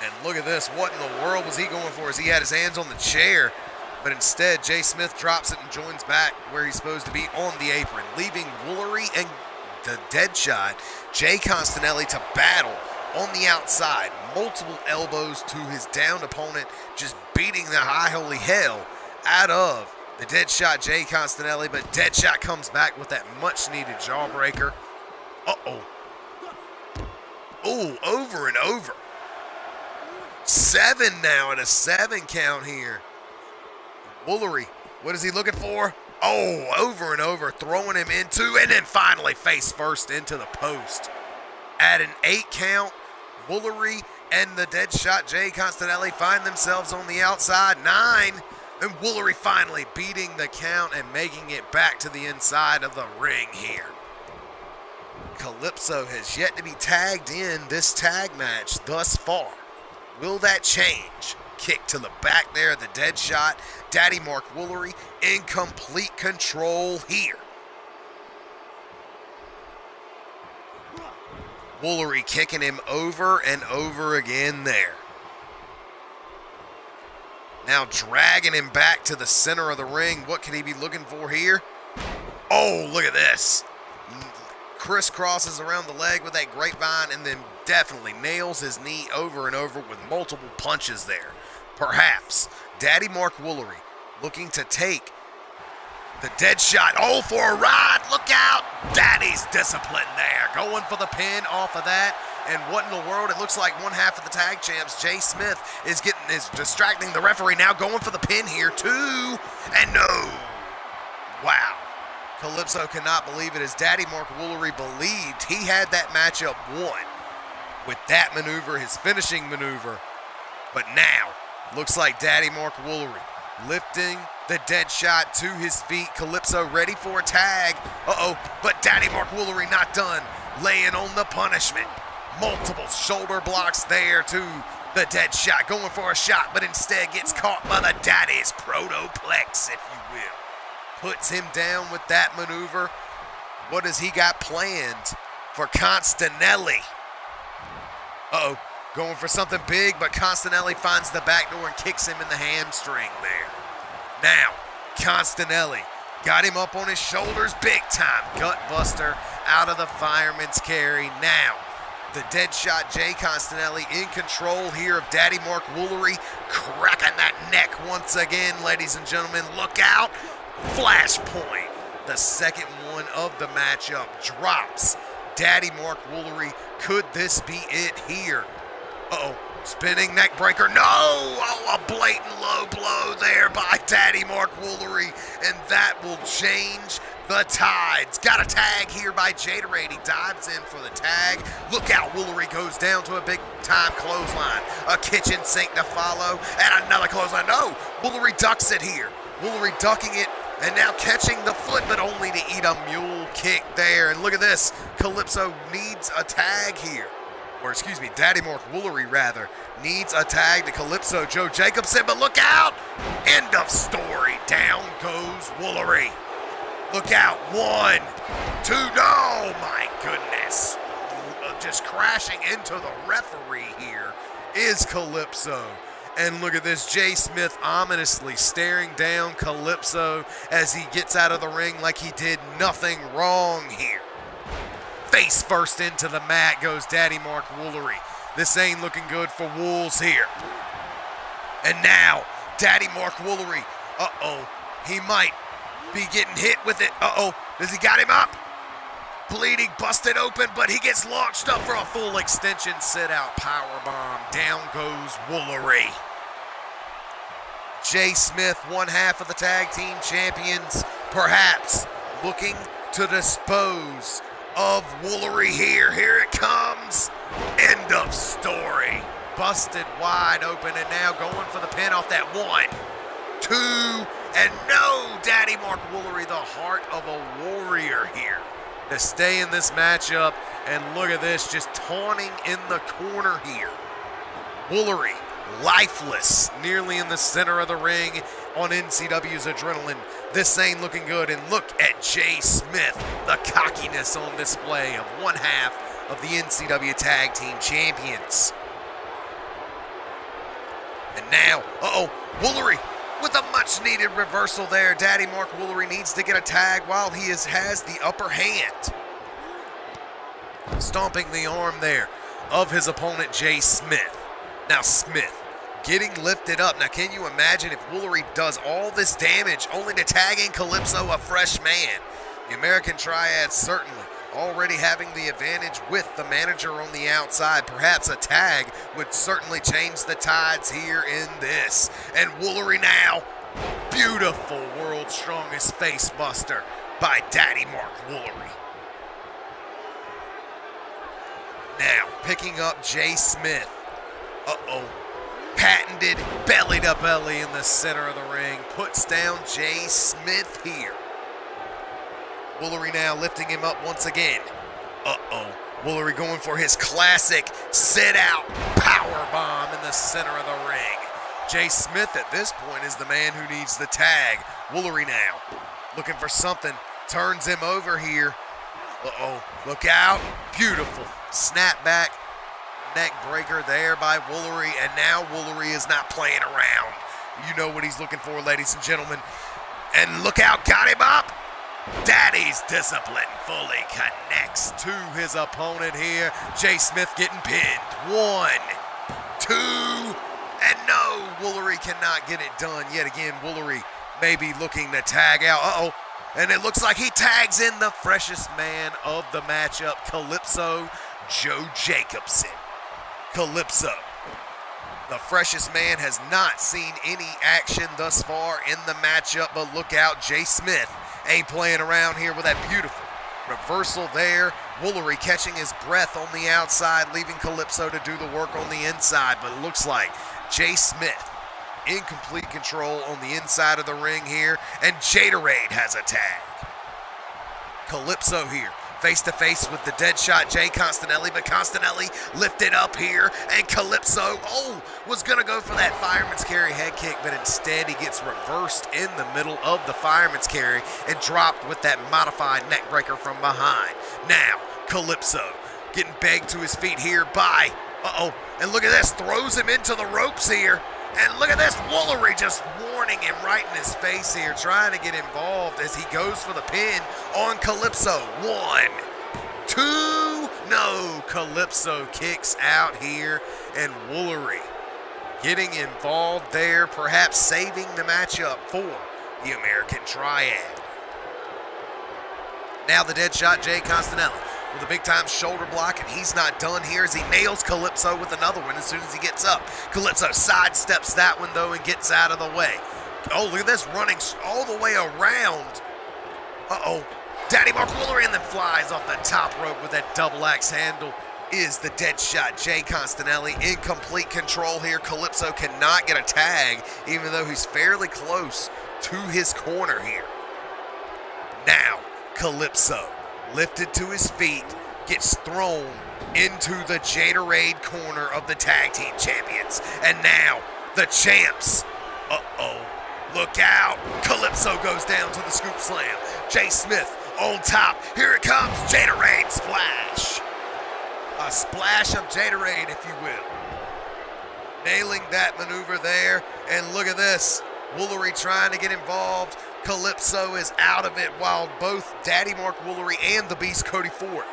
And look at this. What in the world was he going for as he had his hands on the chair? But instead, Jay Smith drops it and joins back where he's supposed to be on the apron, leaving Woolery and the Deadshot, Jay Constanelli, to battle on the outside. Multiple elbows to his downed opponent, just beating the high holy hell out of the Deadshot Jay Constanelli. But Deadshot comes back with that much-needed jawbreaker. Uh-oh. Oh, over and over. 7 now at a 7 count here. Woolery, what is he looking for? Oh, over and over, throwing him into, and then finally face first into the post. At an 8 count, Woolery and the Deadshot Jay Constanelli find themselves on the outside. 9, and Woolery finally beating the count and making it back to the inside of the ring here. Calypso has yet to be tagged in this tag match thus far. Will that change? Kick to the back there, the Deadshot. Daddy Mark Woolery in complete control here. Woolery kicking him over and over again there. Now dragging him back to the center of the ring. What could he be looking for here? Oh, look at this. Crisscrosses around the leg with that grapevine and then definitely nails his knee over and over with multiple punches there. Perhaps Daddy Mark Woolery looking to take the Deadshot. Oh, for a ride. Look out. Daddy's discipline there. Going for the pin off of that. And what in the world? It looks like one half of the tag champs, Jay Smith, is distracting the referee. Now going for the pin here, 2. And no. Wow. Calypso cannot believe it as Daddy Mark Woolery believed he had that matchup won with that maneuver, his finishing maneuver. But now, looks like Daddy Mark Woolery lifting the Deadshot to his feet. Calypso ready for a tag. Uh-oh, but Daddy Mark Woolery not done. Laying on the punishment. Multiple shoulder blocks there to the Deadshot. Going for a shot, but instead gets caught by the Daddy's protoplex, if you will. Puts him down with that maneuver. What has he got planned for Constanelli? Uh-oh. Going for something big, but Constanelli finds the back door and kicks him in the hamstring there. Now, Constanelli got him up on his shoulders big time. Gut buster out of the fireman's carry. Now, the dead shot Jay Constanelli in control here of Daddy Mark Woolery, cracking that neck once again, ladies and gentlemen. Look out. Flashpoint. The second one of the matchup drops Daddy Mark Woolery. Could this be it here? Uh-oh. Spinning neck breaker. No! Oh, a blatant low blow there by Daddy Mark Woolery, and that will change the tides. Got a tag here by Jaderade. He dives in for the tag. Look out, Woolery goes down to a big-time clothesline. A kitchen sink to follow, and another clothesline. No! Woolery ducks it here. Woolery ducking it, and now catching the foot, but only to eat a mule kick there. And look at this. Calypso needs a tag here. Or excuse me, Daddy Mark Woolery rather, needs a tag to Calypso Joe Jacobson, but look out! End of story. Down goes Woolery. Look out. 1, 2, no! My goodness. Just crashing into the referee here is Calypso. And look at this, Jay Smith ominously staring down Calypso as he gets out of the ring like he did nothing wrong here. Face first into the mat goes Daddy Mark Woolery. This ain't looking good for Wools here. And now, Daddy Mark Woolery. Uh-oh. He might be getting hit with it. Uh-oh. Does he got him up? Bleeding, busted open, but he gets launched up for a full extension sit-out powerbomb. Down goes Woolery. Jay Smith, one half of the tag team champions, perhaps looking to dispose of Woolery here. Here it comes. End of story. Busted wide open, and now going for the pin off that 1, 2, and no! Daddy Mark Woolery, the heart of a warrior here, to stay in this matchup. And look at this, just taunting in the corner here. Woolery, lifeless, nearly in the center of the ring on NCW's Adrenaline. This ain't looking good, and look at Jay Smith, the cockiness on display of one half of the NCW Tag Team Champions. And now, uh-oh, Woolery with a much-needed reversal there. Daddy Mark Woolery needs to get a tag while he has the upper hand. Stomping the arm there of his opponent, Jay Smith. Now Smith getting lifted up. Now can you imagine if Woolery does all this damage only to tag in Calypso, a fresh man? The American Triad certainly already having the advantage with the manager on the outside. Perhaps a tag would certainly change the tides here in this. And Woolery now, beautiful world's strongest face buster by Daddy Mark Woolery. Now picking up Jay Smith. Uh-oh. Patented belly to belly in the center of the ring. Puts down Jay Smith here. Woolery now lifting him up once again. Uh-oh. Woolery going for his classic sit-out power bomb in the center of the ring. Jay Smith at this point is the man who needs the tag. Woolery now looking for something. Turns him over here. Uh-oh. Look out. Beautiful snapback neck breaker there by Woolery. And now Woolery is not playing around. You know what he's looking for, ladies and gentlemen. And look out. Got him up. Daddy's discipline fully connects to his opponent here. Jay Smith getting pinned. 1, 2, and no, Woolery cannot get it done yet again. Woolery maybe looking to tag out. Uh-oh, and it looks like he tags in the freshest man of the matchup, Calypso Joe Jacobson. Calypso, the freshest man, has not seen any action thus far in the matchup, but look out, Jay Smith ain't playing around here with that beautiful reversal there. Woolery catching his breath on the outside, leaving Calypso to do the work on the inside. But it looks like Jay Smith in complete control on the inside of the ring here. And Jaderade has a tag. Calypso here, face-to-face with the dead shot Jay Constanelli, but Constanelli lifted up here, and Calypso, was going to go for that fireman's carry head kick, but instead he gets reversed in the middle of the fireman's carry and dropped with that modified neck breaker from behind. Now, Calypso getting begged to his feet here by, And look at this, throws him into the ropes here. And look at this, Woolery just warning him right in his face here, trying to get involved as he goes for the pin on Calypso. 1, 2, no. Calypso kicks out here, and Woolery getting involved there, perhaps saving the matchup for the American Triad. Now the Deadshot, Jay Constanelli, with a big-time shoulder block, and he's not done here as he nails Calypso with another one as soon as he gets up. Calypso sidesteps that one, though, and gets out of the way. Oh, look at this, running all the way around. Uh-oh. Daddy Mark Woolery, and then flies off the top rope with that double axe handle. Is the Deadshot, Jay Constanelli, in complete control here. Calypso cannot get a tag, even though he's fairly close to his corner here. Now, Calypso, lifted to his feet, gets thrown into the Jaderade corner of the tag team champions. And now, the champs. Uh-oh. Look out. Calypso goes down to the scoop slam. Jay Smith on top. Here it comes. Jaderade splash. A splash of Jaderade, if you will. Nailing that maneuver there. And look at this. Woolery trying to get involved. Calypso is out of it, while both Daddy Mark Woolery and the Beast Cody Ford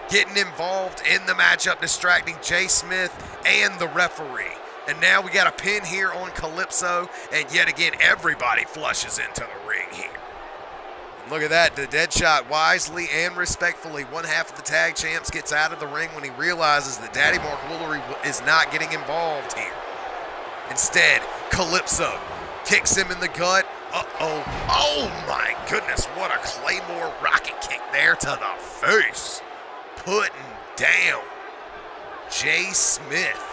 getting involved in the matchup, distracting Jay Smith and the referee. And now we got a pin here on Calypso, and yet again, everybody flushes into the ring here. And look at that, the Deadshot wisely and respectfully, one half of the tag champs gets out of the ring when he realizes that Daddy Mark Woolery is not getting involved here. Instead, Calypso kicks him in the gut. Uh-oh. Oh, my goodness. What a Claymore rocket kick there to the face. Putting down Jay Smith.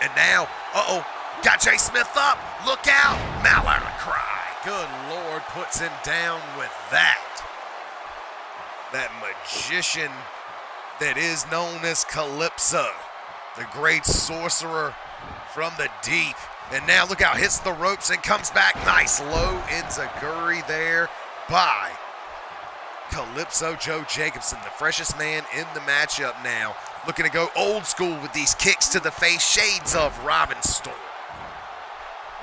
And now, uh-oh, got Jay Smith up. Look out. Malacry. Good Lord, puts him down with that. That magician that is known as Calypso, the great sorcerer from the deep. And now look out, hits the ropes and comes back. Nice low enziguri there by Calypso Joe Jacobson, the freshest man in the matchup now. Looking to go old school with these kicks to the face, shades of Robin Storm.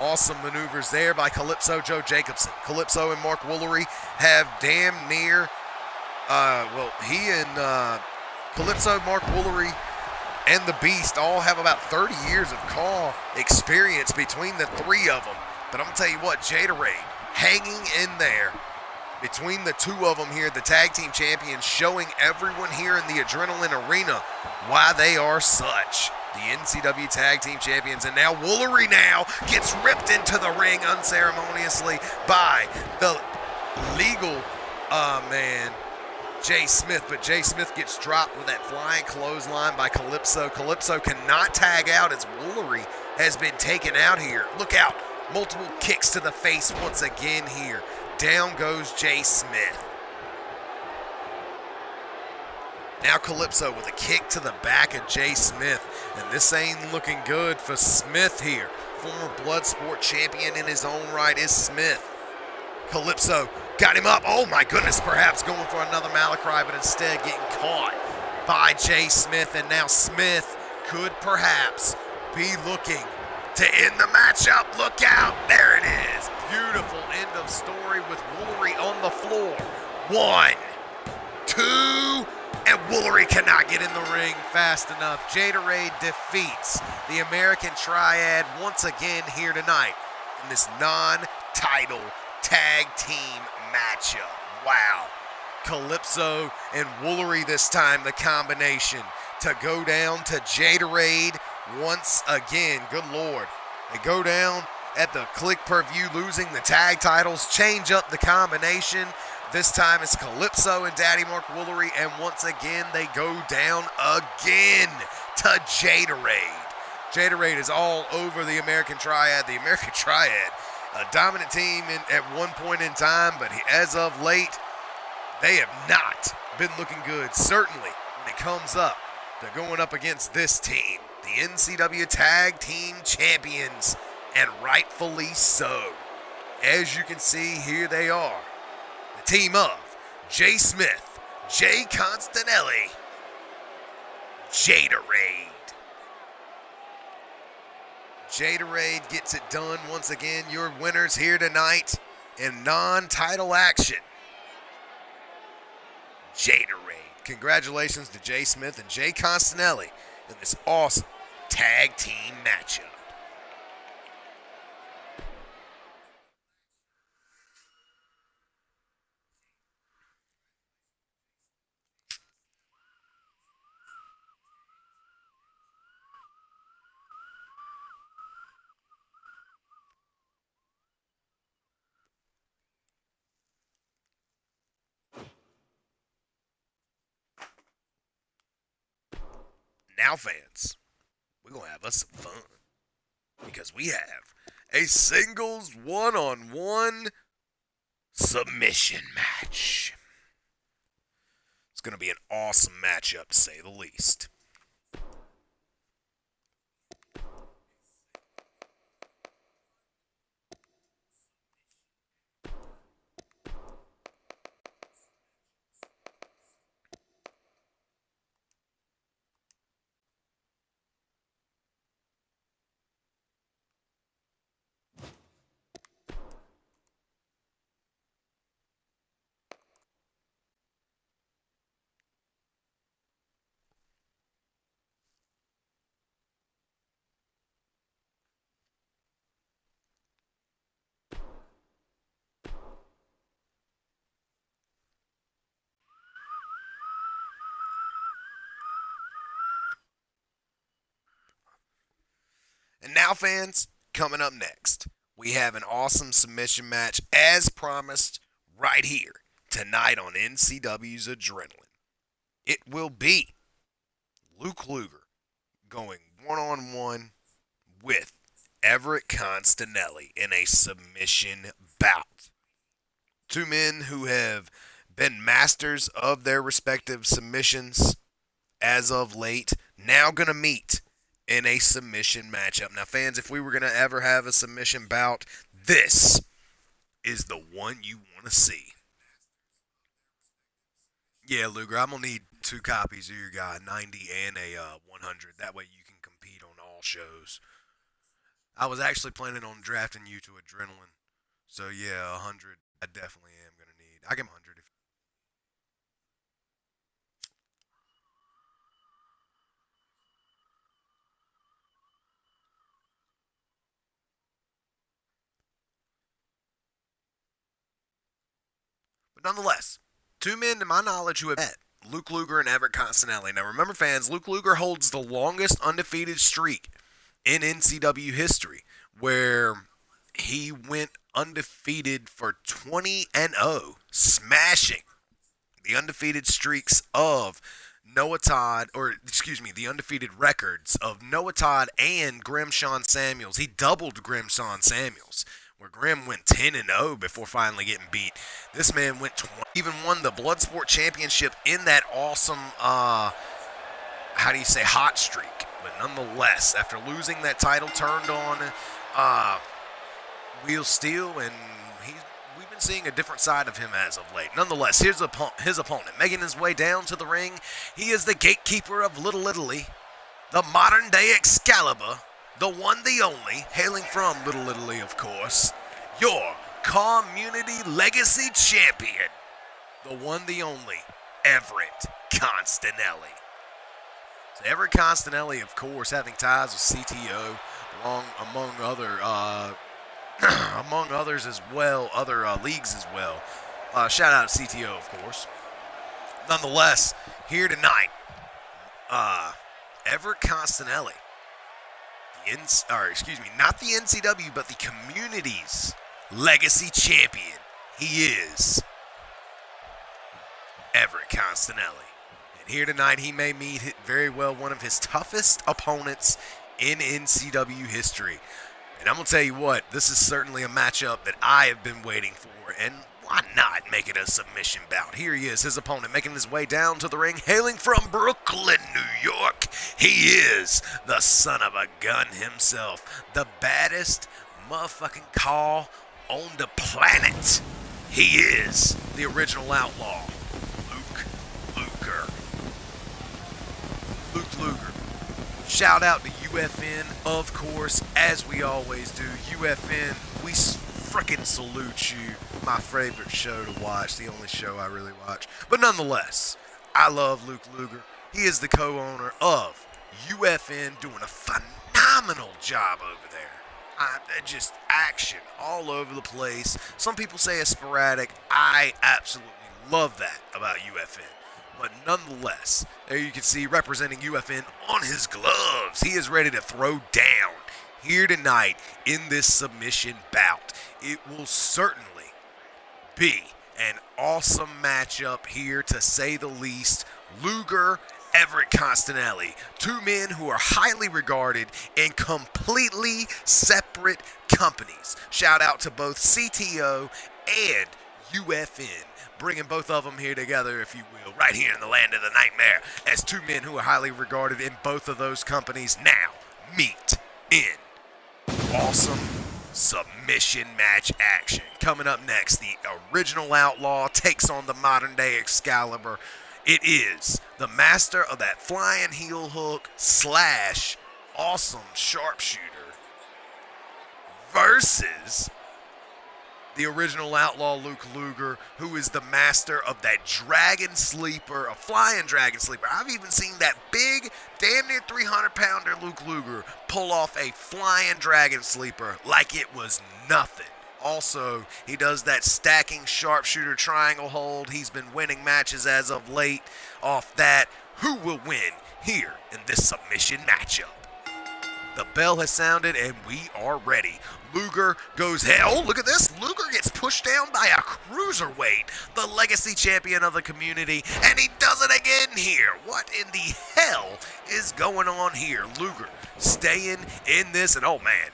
Awesome maneuvers there by Calypso Joe Jacobson. Calypso and Mark Woolery have damn near, he and Calypso, Mark Woolery, and the Beast all have about 30 years of call experience between the three of them. But I'm going to tell you what, Jaderade hanging in there between the two of them here, the tag team champions, showing everyone here in the Adrenaline Arena why they are such the NCW tag team champions. And now Woolery now gets ripped into the ring unceremoniously by the legal man, Jay Smith, but Jay Smith gets dropped with that flying clothesline by Calypso. Calypso cannot tag out as Woolery has been taken out here. Look out, multiple kicks to the face once again here. Down goes Jay Smith. Now Calypso with a kick to the back of Jay Smith, and this ain't looking good for Smith here. Former Bloodsport champion in his own right is Smith. Calypso got him up. Oh my goodness, perhaps going for another Malacry, but instead getting caught by Jay Smith. And now Smith could perhaps be looking to end the matchup. Look out. There it is. Beautiful end of story with Woolery on the floor. 1, 2, and Woolery cannot get in the ring fast enough. Jaderade defeats the American Triad once again here tonight in this non-title tag team matchup. Wow. Calypso and Woolery this time, the combination to go down to Jaderade once again. Good Lord. They go down at the Click Per View, losing the tag titles, change up the combination. This time it's Calypso and Daddy Mark Woolery, and once again they go down again to Jaderade. Jaderade is all over the American Triad. The American Triad, a dominant team at one point in time, but as of late, they have not been looking good. Certainly when it comes up to going up against this team, the NCW Tag Team Champions, and rightfully so. As you can see, here they are. The team of Jay Smith, Jay Constanelli, Jaderade. Jaderade gets it done once again. Your winners here tonight in non-title action. Jaderade. Congratulations to Jay Smith and Jay Constanelli in this awesome tag team matchup. Now, fans, we're going to have us some fun because we have a singles one-on-one submission match. It's going to be an awesome matchup, to say the least. And now, fans, coming up next, we have an awesome submission match as promised right here tonight on NCW's Adrenaline. It will be Luke Luger going one-on-one with Everett Constanelli in a submission bout. Two men who have been masters of their respective submissions as of late, now going to meet in a submission matchup. Now, fans, if we were going to ever have a submission bout, this is the one you want to see. Yeah, Luger, I'm going to need 2 copies of your guy, 90 and a 100. That way you can compete on all shows. I was actually planning on drafting you to Adrenaline. So, yeah, 100 I definitely am going to need. I give him 100 if. But nonetheless, 2 men to my knowledge who have met, Luke Luger and Everett Constanelli. Now remember, fans, Luke Luger holds the longest undefeated streak in NCW history, where he went undefeated for 20-0, smashing the undefeated streaks of Noah Todd, the undefeated records of Noah Todd and Grimshawn Samuels. He doubled Grimshawn Samuels, where Grim went 10-0 before finally getting beat. This man went 20, even won the Bloodsport Championship in that awesome, hot streak. But nonetheless, after losing that title, turned on Wheel Steel, and we've been seeing a different side of him as of late. Nonetheless, here's his opponent. Making his way down to the ring, he is the gatekeeper of Little Italy, the modern-day Excalibur, the one, the only, hailing from Little Italy, of course, your community legacy champion, the one, the only, Everett Constanelli. So Everett Constanelli, of course, having ties with CTO, among others as well, other leagues as well. Shout out to CTO, of course. Nonetheless, here tonight, Everett Constanelli, not the NCW, but the community's legacy champion. He is Everett Constanelli. And here tonight, he may meet very well one of his toughest opponents in NCW history. And I'm going to tell you what, this is certainly a matchup that I have been waiting for, and why not make it a submission bout? Here he is, his opponent, making his way down to the ring, hailing from Brooklyn, New York. He is the son of a gun himself, the baddest motherfucking call on the planet. He is the original outlaw, Luke Luger. Luke Luger, Shout out to UFN, of course, as we always do. UFN, we frickin' salute you. My favorite show to watch, the only show I really watch. But nonetheless, I love Luke Luger. He is the co-owner of UFN, doing a phenomenal job over there. Just action all over the place. Some people say it's sporadic. I absolutely love that about UFN. But nonetheless, there you can see representing UFN on his gloves. He is ready to throw down here tonight in this submission bout. It will certainly be an awesome matchup here, to say the least. Luger, Everett Costanelli, two men who are highly regarded in completely separate companies. Shout out to both CTO and UFN, bringing both of them here together, if you will, right here in the land of the nightmare, as two men who are highly regarded in both of those companies now meet in awesome submission match action. Coming up next, the original Outlaw takes on the modern day Excalibur. It is the master of that flying heel hook / awesome sharpshooter versus the original Outlaw Luke Luger, who is the master of that dragon sleeper, a flying dragon sleeper. I've even seen that big, damn near 300-pounder Luke Luger pull off a flying dragon sleeper like it was nothing. Also, he does that stacking sharpshooter triangle hold. He's been winning matches as of late off that. Who will win here in this submission matchup? The bell has sounded and we are ready. Luger goes head. Oh, look at this. Luger gets pushed down by a cruiserweight, the legacy champion of the community, and he does it again here. What in the hell is going on here? Luger staying in this, and oh man,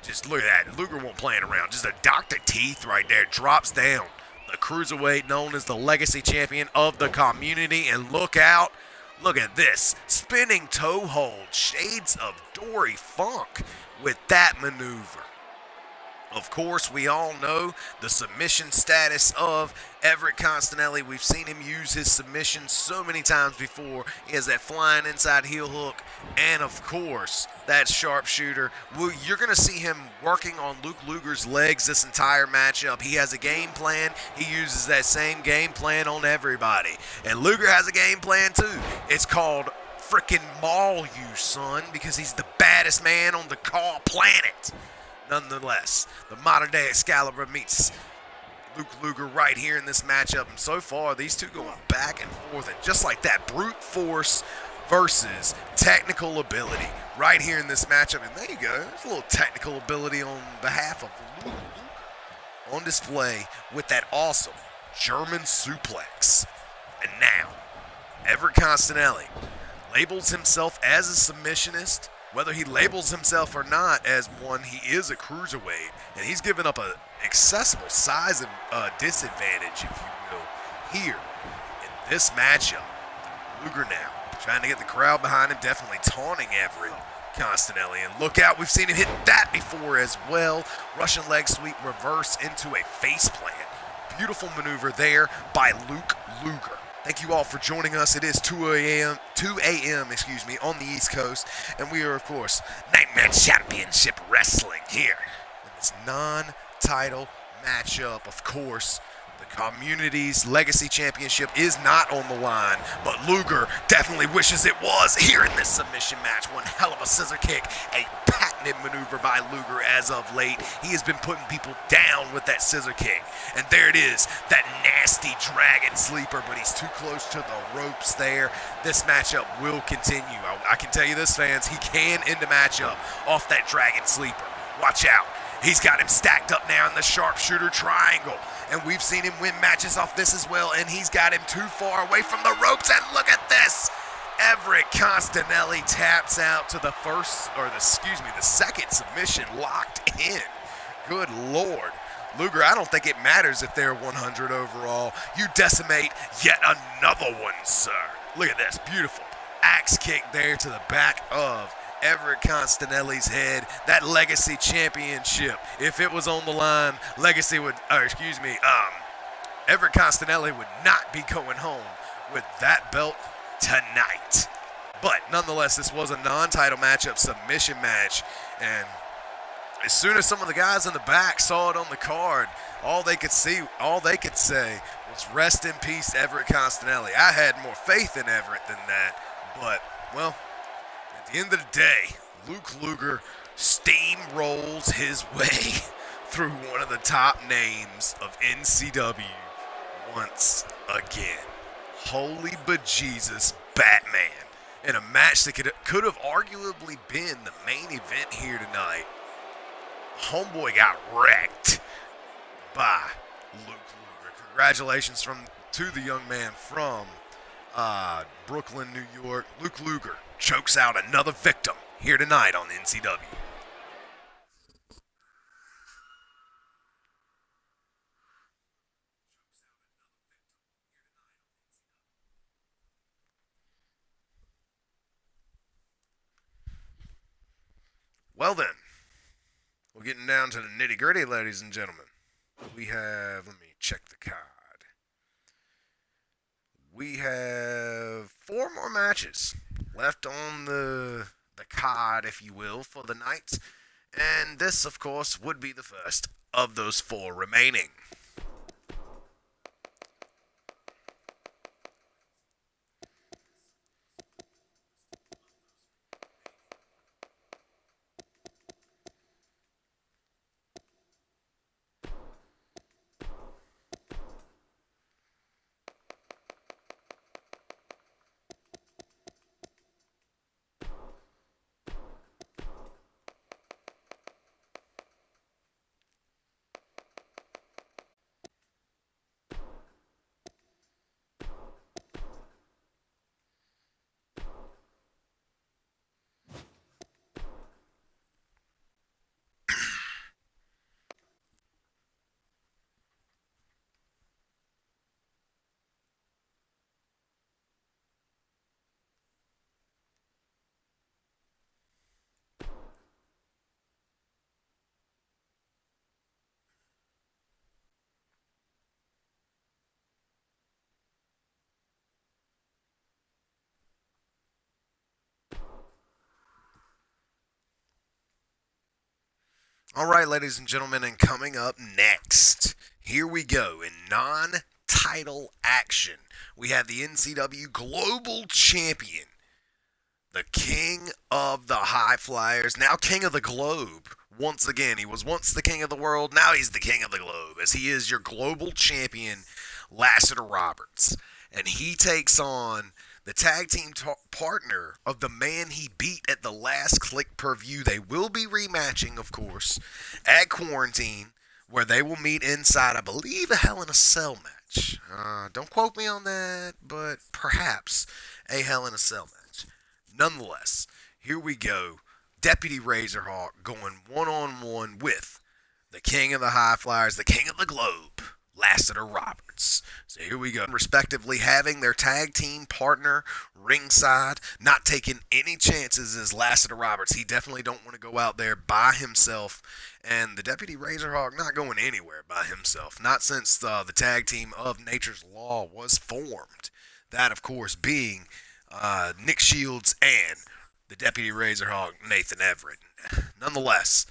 just look at that. Luger won't playing around. Just a Dr. Teeth right there. Drops down the cruiserweight known as the legacy champion of the community, and look out. Look at this. Spinning toe hold. Shades of Dory Funk with that maneuver. Of course, we all know the submission status of Everett Costanelli. We've seen him use his submission so many times before. He has that flying inside heel hook and, of course, that sharpshooter. You're going to see him working on Luke Luger's legs this entire matchup. He has a game plan. He uses that same game plan on everybody. And Luger has a game plan, too. It's called frickin' Maul You, son, because he's the baddest man on the planet. Nonetheless, the modern-day Excalibur meets Luke Luger right here in this matchup. And so far, these two going back and forth. And just like that, brute force versus technical ability right here in this matchup. And there you go. There's a little technical ability on behalf of Luke Luger on display with that awesome German suplex. And now, Everett Costanelli labels himself as a submissionist. Whether he labels himself or not as one, he is a cruiserweight, and he's given up an accessible size and disadvantage, if you will, here in this matchup. Luger now trying to get the crowd behind him, definitely taunting Everett Costanelli. And look out, we've seen him hit that before as well. Russian leg sweep reverse into a face plant. Beautiful maneuver there by Luke Luger. Thank you all for joining us. It is 2 a.m. on the East Coast, and we are, of course, Nightmare Championship Wrestling here in this non-title matchup. Of course, the community's legacy championship is not on the line, but Luger definitely wishes it was here in this submission match. One hell of a scissor kick, a patented maneuver by Luger as of late. He has been putting people down with that scissor kick. And there it is, that nasty dragon sleeper, but he's too close to the ropes there. This matchup will continue. I can tell you this, fans, he can end the matchup off that dragon sleeper. Watch out. He's got him stacked up now in the sharpshooter triangle. And we've seen him win matches off this as well. And he's got him too far away from the ropes. And look at this. Everett Costanelli taps out to the second submission locked in. Good Lord. Luger, I don't think it matters if they're 100 overall. You decimate yet another one, sir. Look at this. Beautiful. Axe kick there to the back of Everett Costanelli's head. That legacy championship, if it was on the line, Everett Costanelli would not be going home with that belt tonight. But nonetheless, this was a non-title matchup, submission match, and as soon as some of the guys in the back saw it on the card, all they could say was rest in peace, Everett Constanelli. I had more faith in Everett than that, but, well, at the end of the day, Luke Luger steamrolls his way through one of the top names of NCW once again. Holy bejesus, Batman. In a match that could have arguably been the main event here tonight, homeboy got wrecked by Luke Luger. Congratulations to the young man from Brooklyn, New York. Luke Luger chokes out another victim here tonight on NCW. Well then, we're getting down to the nitty gritty, ladies and gentlemen. We have, let me check the card. We have 4 more matches left on the card, if you will, for the night. And this, of course, would be the first of those 4 remaining. All right, ladies and gentlemen, and coming up next, here we go in non-title action. We have the NCW Global Champion, the King of the High Flyers, now King of the Globe. Once again, he was once the King of the World, now he's the King of the Globe, as he is your Global Champion, Lassiter Roberts. And he takes on the tag team partner of the man he beat at the last Click per view. They will be rematching, of course, at Quarantine, where they will meet inside, I believe, a Hell in a Cell match. Don't quote me on that, but perhaps a Hell in a Cell match. Nonetheless, here we go. Deputy Razorhawk going one-on-one with the King of the High Flyers, the King of the Globe, Lassiter Roberts. So here we go. Respectively, having their tag team partner ringside, not taking any chances as Lassiter Roberts. He definitely don't want to go out there by himself. And the Deputy Razorhawk not going anywhere by himself. Not since the tag team of Nature's Law was formed. That, of course, being Nick Shields and the Deputy Razorhawk, Nathan Everett. Nonetheless,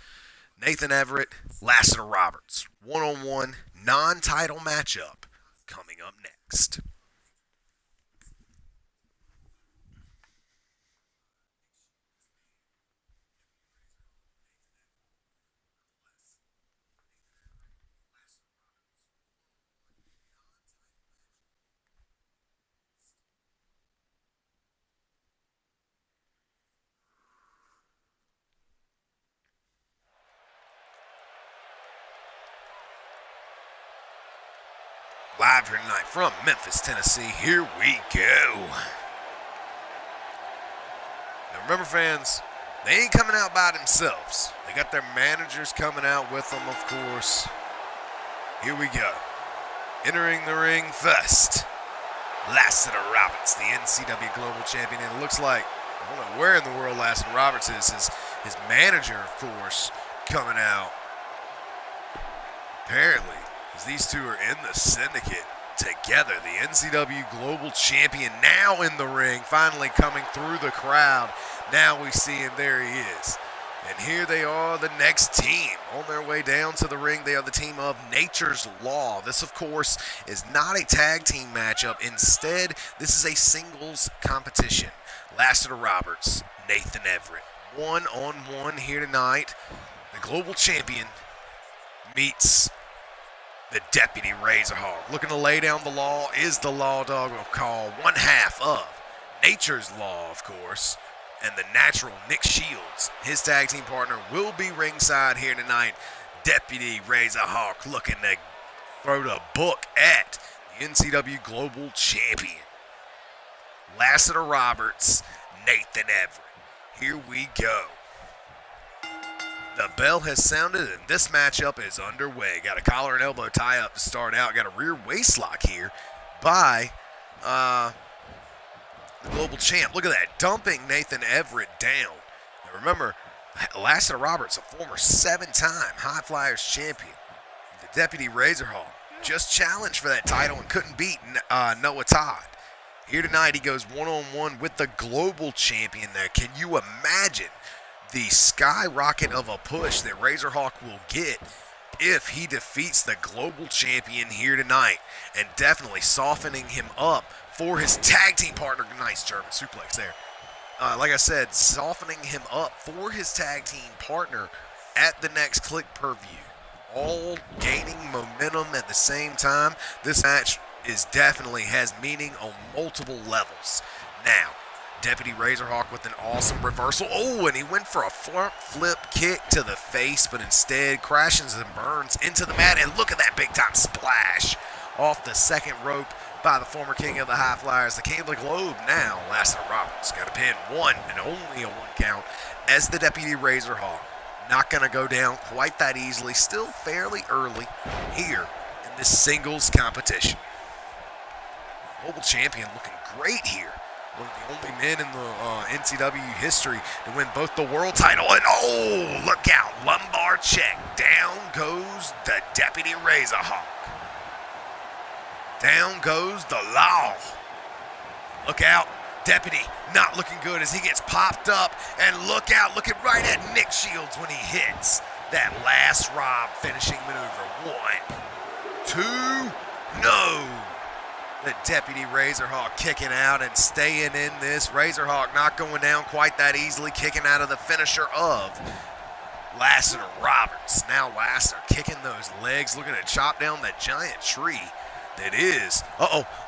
Nathan Everett, Lassiter Roberts. One-on-one, non-title matchup coming up next. Live here tonight from Memphis, Tennessee. Here we go. Now remember, fans, they ain't coming out by themselves. They got their managers coming out with them, of course. Here we go. Entering the ring first, Lassiter Roberts, the NCW Global Champion. And it looks like, I don't know where in the world Lassiter Roberts is. His manager, of course, coming out. Apparently, as these two are in the syndicate, together. The NCW Global Champion now in the ring, finally coming through the crowd. Now we see him, there he is. And here they are, the next team. On their way down to the ring, they are the team of Nature's Law. This, of course, is not a tag team matchup. Instead, this is a singles competition. Lassiter Roberts, Nathan Everett. One-on-one here tonight. The Global Champion meets the Deputy Razorhawk. Looking to lay down the law is the Law Dog of Call, one half of Nature's Law, of course. And the natural Nick Shields, his tag team partner, will be ringside here tonight. Deputy Razorhawk looking to throw the book at the NCW Global Champion. Lassiter Roberts, Nathan Everett. Here we go. The bell has sounded and this matchup is underway. Got a collar and elbow tie up to start out. Got a rear waist lock here by the Global Champ. Look at that, dumping Nathan Everett down. Now remember, Lassiter Roberts, a former 7-time High Flyers champion. The Deputy Razorhawk just challenged for that title and couldn't beat Noah Todd. Here tonight, he goes one-on-one with the Global Champion there. Can you imagine the skyrocket of a push that Razorhawk will get if he defeats the Global Champion here tonight, and definitely softening him up for his tag team partner. Nice German suplex there. Like I said, softening him up for his tag team partner at the next Click per View. All gaining momentum at the same time. This match definitely has meaning on multiple levels. Now, Deputy Razorhawk with an awesome reversal. Oh, and he went for a front flip kick to the face, but instead crashes and burns into the mat. And look at that big time splash off the second rope by the former king of the High Flyers, the king of the globe now, Lassiter Roberts. Got a pin, one and only a one count as the Deputy Razorhawk. Not going to go down quite that easily. Still fairly early here in this singles competition. Global Champion looking great here. One of the only men in the NCW history to win both the world title and, oh, look out, lumbar check. Down goes the Deputy Razorhawk. Down goes the Law. Look out, Deputy not looking good as he gets popped up. And look out, looking right at Nick Shields when he hits that last Rob finishing maneuver. 1, 2, no. The Deputy Razorhawk kicking out and staying in this. Razorhawk not going down quite that easily, kicking out of the finisher of Lassiter Roberts. Now Lassiter kicking those legs, looking to chop down that giant tree. That is,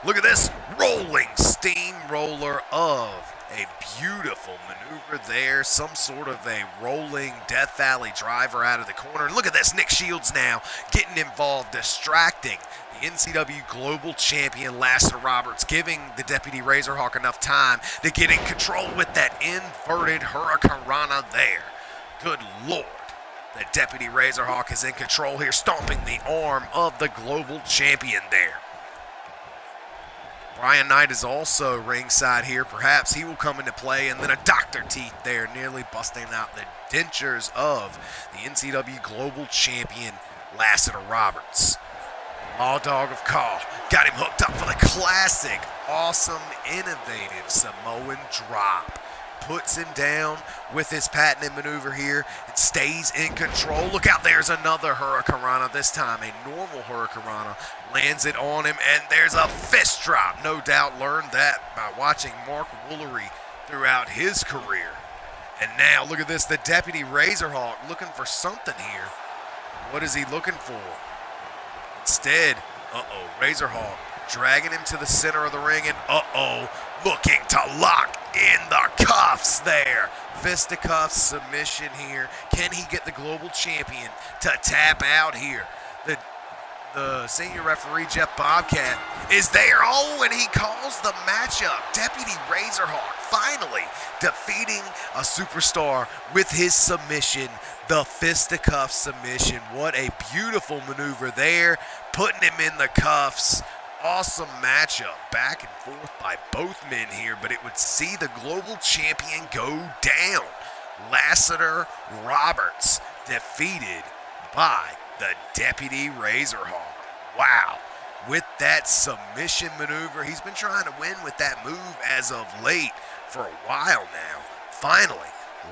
look at this, rolling steamroller of a beautiful maneuver there. Some sort of a rolling Death Valley driver out of the corner. Look at this, Nick Shields now getting involved, distracting the NCW Global Champion Lassiter Roberts, giving the Deputy Razorhawk enough time to get in control with that inverted Hurricanrana there. Good Lord. The Deputy Razorhawk is in control here, stomping the arm of the Global Champion there. Brian Knight is also ringside here. Perhaps he will come into play, and then a Dr. Teeth there, nearly busting out the dentures of the NCW Global Champion, Lassiter Roberts. Law Dog of Call got him hooked up for the classic, awesome, innovative Samoan drop. Puts him down with his patented maneuver here and stays in control. Look out, there's another Hurricanrana, this time a normal Hurricanrana. Lands it on him, and there's a fist drop. No doubt learned that by watching Mark Woolery throughout his career. And now, look at this, the Deputy Razorhawk looking for something here. What is he looking for? Instead, Razorhawk dragging him to the center of the ring, and looking to lock in the cuffs there. Fisticuffs submission here. Can he get the Global Champion to tap out here? The senior referee, Jeff Bobcat, is there. And he calls the matchup. Deputy Razorhawk finally defeating a superstar with his submission, the fisticuff submission. What a beautiful maneuver there, putting him in the cuffs. Awesome matchup, back and forth by both men here, but it would see the Global Champion go down. Lassiter Roberts defeated by the Deputy Razorhawk. Wow, with that submission maneuver. He's been trying to win with that move as of late for a while now. Finally,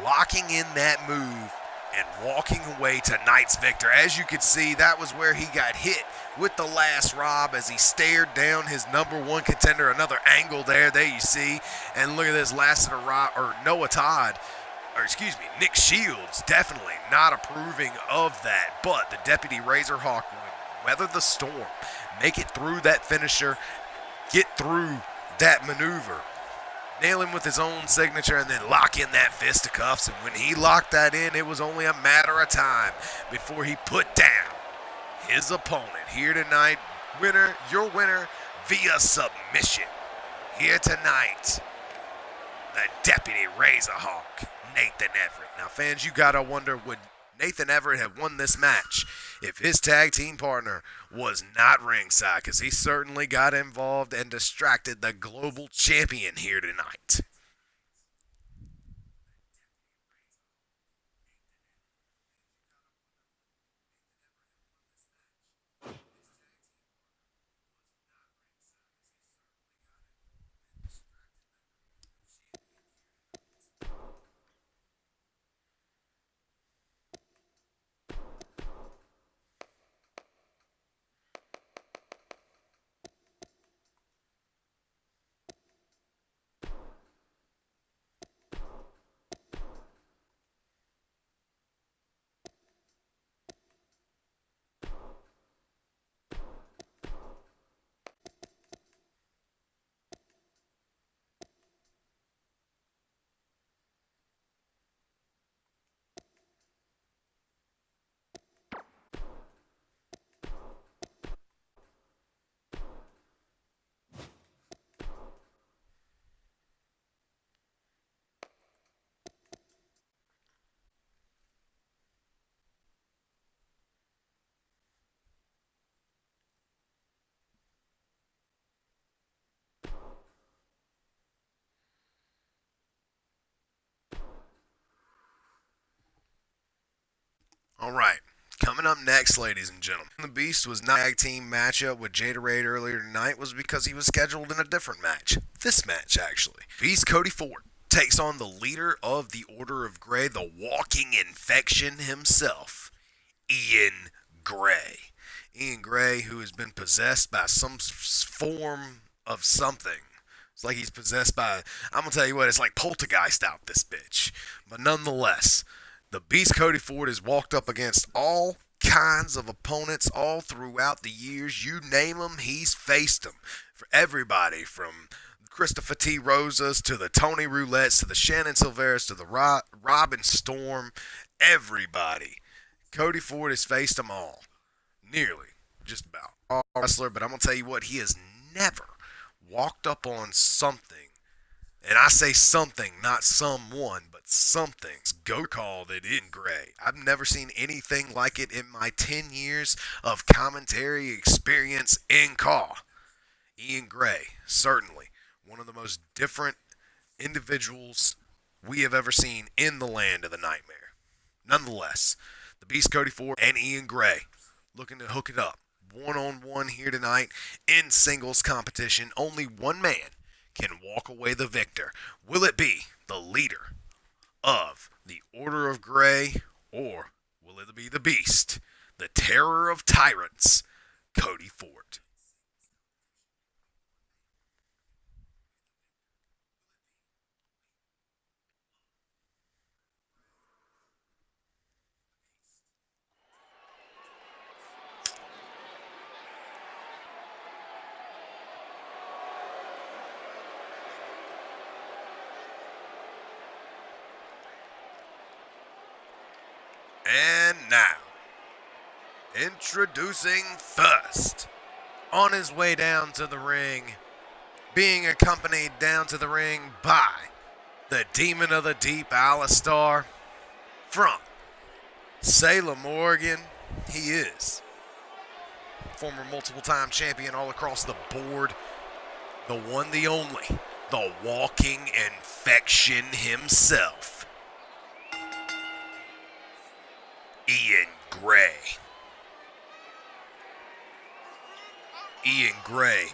locking in that move and walking away tonight's victor. As you can see, that was where he got hit with the last rob as he stared down his number one contender. Another angle there you see. And look at this, lasted a rob, or Noah Todd, or excuse me, Nick Shields, definitely not approving of that. But the Deputy Razorhawk would weather the storm, make it through that finisher, get through that maneuver, nail him with his own signature, and then lock in that fisticuffs. And when he locked that in, it was only a matter of time before he put down his opponent. Here tonight, your winner via submission. Here tonight, the Deputy Razorhawk, Nathan Everett. Now, fans, you gotta wonder, would Nathan Everett have won this match if his tag team partner was not ringside? Because he certainly got involved and distracted the global champion here tonight. All right. Coming up next, ladies and gentlemen, the Beast was not a tag team matchup with Jada Raid earlier tonight was because he was scheduled in a different match. This match, actually. Beast Cody Ford takes on the leader of the Order of Grey, the walking infection himself, Ian Gray. Ian Gray, who has been possessed by some form of something. It's like he's possessed by, I'm going to tell you what, it's like poltergeist out this bitch. But nonetheless, the Beast Cody Ford has walked up against all kinds of opponents all throughout the years. You name them, he's faced them. For everybody from Christopher T. Rosas to the Tony Roulettes to the Shannon Silveris to the Robin Storm, everybody. Cody Ford has faced them all. Nearly. Just about. All wrestler, but I'm going to tell you what, he has never walked up on something. And I say something, not someone, but something's go called it in Gray. I've never seen anything like it in my 10 years of commentary experience in Caw. Ian Gray, certainly one of the most different individuals we have ever seen in the land of the nightmare. Nonetheless, the Beast Cody Ford and Ian Gray looking to hook it up one-on-one here tonight in singles competition. Only one man can walk away the victor. Will it be the leader of the Order of Grey, or will it be the Beast, the terror of tyrants, Cody Ford? And now, introducing first, on his way down to the ring, being accompanied down to the ring by the Demon of the Deep, Alistar, from Salem, Oregon. He is former multiple-time champion all across the board, the one, the only, the walking infection himself, Ian Gray. Ian Gray.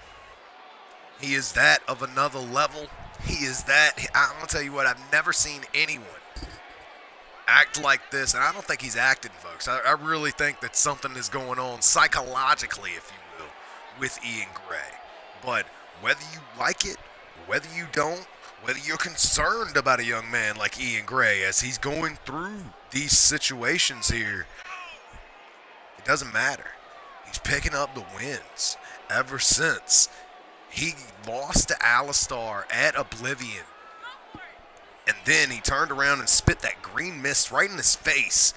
He is that of another level. He is that. I'm going to tell you what, I've never seen anyone act like this, and I don't think he's acting, folks. I really think that something is going on psychologically, if you will, with Ian Gray. But whether you like it, whether you don't, whether you're concerned about a young man like Ian Gray as he's going through these situations here, it doesn't matter. He's picking up the wins ever since he lost to Alistar at Oblivion. And then he turned around and spit that green mist right in his face.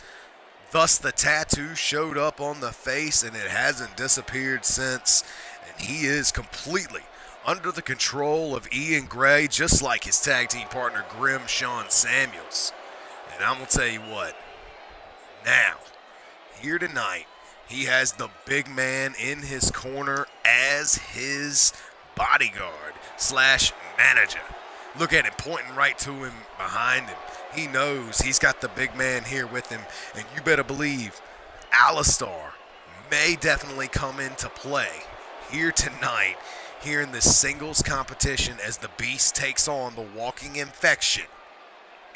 Thus, the tattoo showed up on the face, and it hasn't disappeared since. And he is completely under the control of Ian Gray, just like his tag team partner, Grim Sean Samuels. And I'm going to tell you what, now, here tonight, he has the big man in his corner as his bodyguard / manager. Look at him pointing right to him behind him. He knows he's got the big man here with him, and you better believe Alistar may definitely come into play here tonight, here in this singles competition as the Beast takes on the walking infection,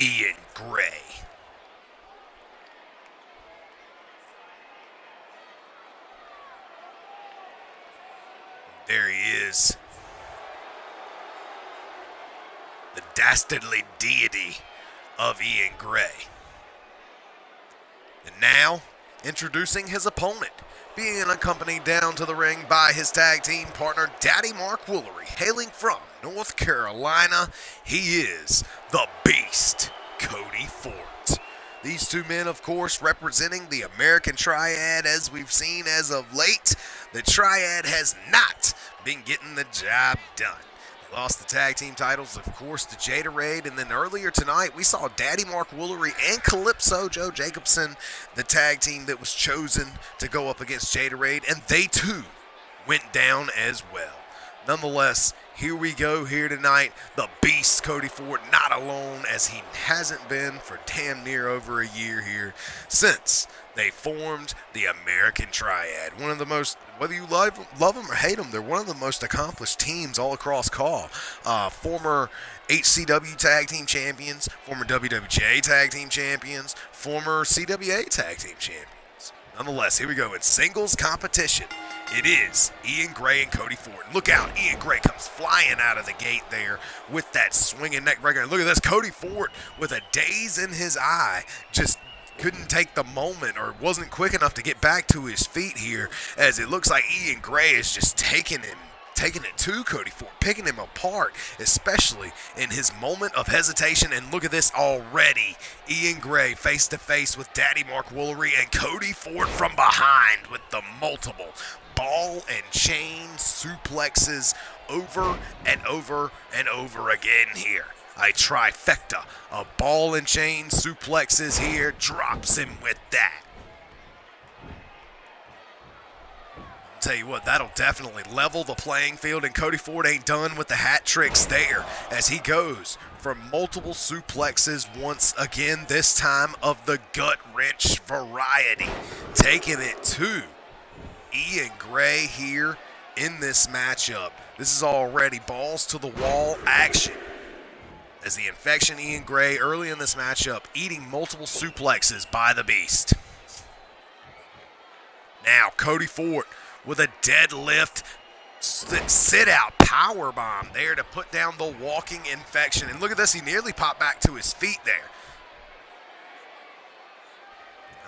Ian Gray. There he is. The dastardly deity of Ian Gray. And now, introducing his opponent, being accompanied down to the ring by his tag team partner, Daddy Mark Woolery, hailing from North Carolina, he is the Beast, Cody Fort. These two men, of course, representing the American Triad, as we've seen as of late. The Triad has not been getting the job done. Lost the tag team titles, of course, to Jada Raid, and then earlier tonight we saw Daddy Mark Woolery and Calypso Joe Jacobson, the tag team that was chosen to go up against Jada Raid, and they too went down as well. Nonetheless, here we go here tonight. The Beast, Cody Fort, not alone, as he hasn't been for damn near over a year here since they formed the American Triad. One of the most, whether you love them or hate them, they're one of the most accomplished teams all across CAW. Former HCW Tag Team Champions, former WWJ Tag Team Champions, former CWA Tag Team Champions. Nonetheless, here we go in singles competition. It is Ian Gray and Cody Fort. Look out, Ian Gray comes flying out of the gate there with that swinging neck breaker. And look at this, Cody Fort with a daze in his eye, just couldn't take the moment or wasn't quick enough to get back to his feet here, as it looks like Ian Gray is just taking it to Cody Fort, picking him apart, especially in his moment of hesitation. And look at this already. Ian Gray face to face with Daddy Mark Woolery, and Cody Fort from behind with the multiple ball and chain suplexes over and over and over again here. A trifecta of ball and chain suplexes here, drops him with that. I'll tell you what, that'll definitely level the playing field, and Cody Fort ain't done with the hat tricks there as he goes for multiple suplexes once again, this time of the gut wrench variety, taking it to Ian Gray here in this matchup. This is already balls to the wall action, as the infection Ian Gray early in this matchup eating multiple suplexes by the Beast. Now Cody Fort with a deadlift sit-out powerbomb there to put down the walking infection. And look at this, he nearly popped back to his feet there.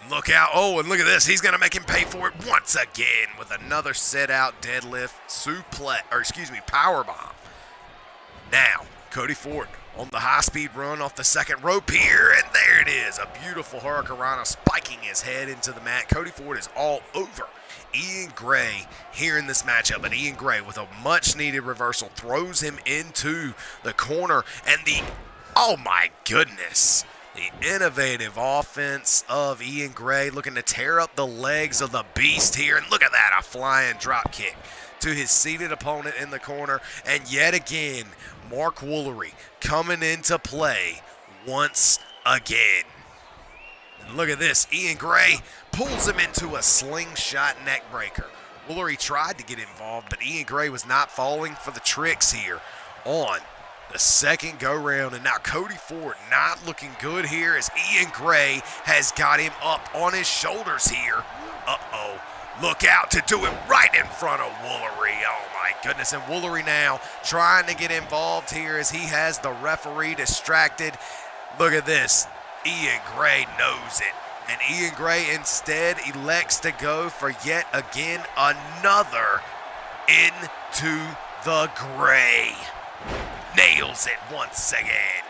And look out, oh, and look at this, he's going to make him pay for it once again with another sit-out deadlift powerbomb. Now, Cody Fort on the high-speed run off the second rope here, and there it is, a beautiful hurricanrana spiking his head into the mat. Cody Fort is all over Ian Gray here in this matchup, and Ian Gray with a much-needed reversal throws him into the corner, and oh my goodness, the innovative offense of Ian Gray looking to tear up the legs of the Beast here, and look at that, a flying drop kick to his seated opponent in the corner, and yet again, Mark Woolery coming into play once again. And look at this, Ian Gray pulls him into a slingshot neck breaker Woolery tried to get involved, but Ian Gray was not falling for the tricks here on the second go-round. And now Cody Ford not looking good here as Ian Gray has got him up on his shoulders here. Uh-oh. Look out to do it right in front of Woolery. Oh, my goodness. And Woolery now trying to get involved here as he has the referee distracted. Look at this. Ian Gray knows it. And Ian Gray instead elects to go for yet again another into the gray. Nails it once again.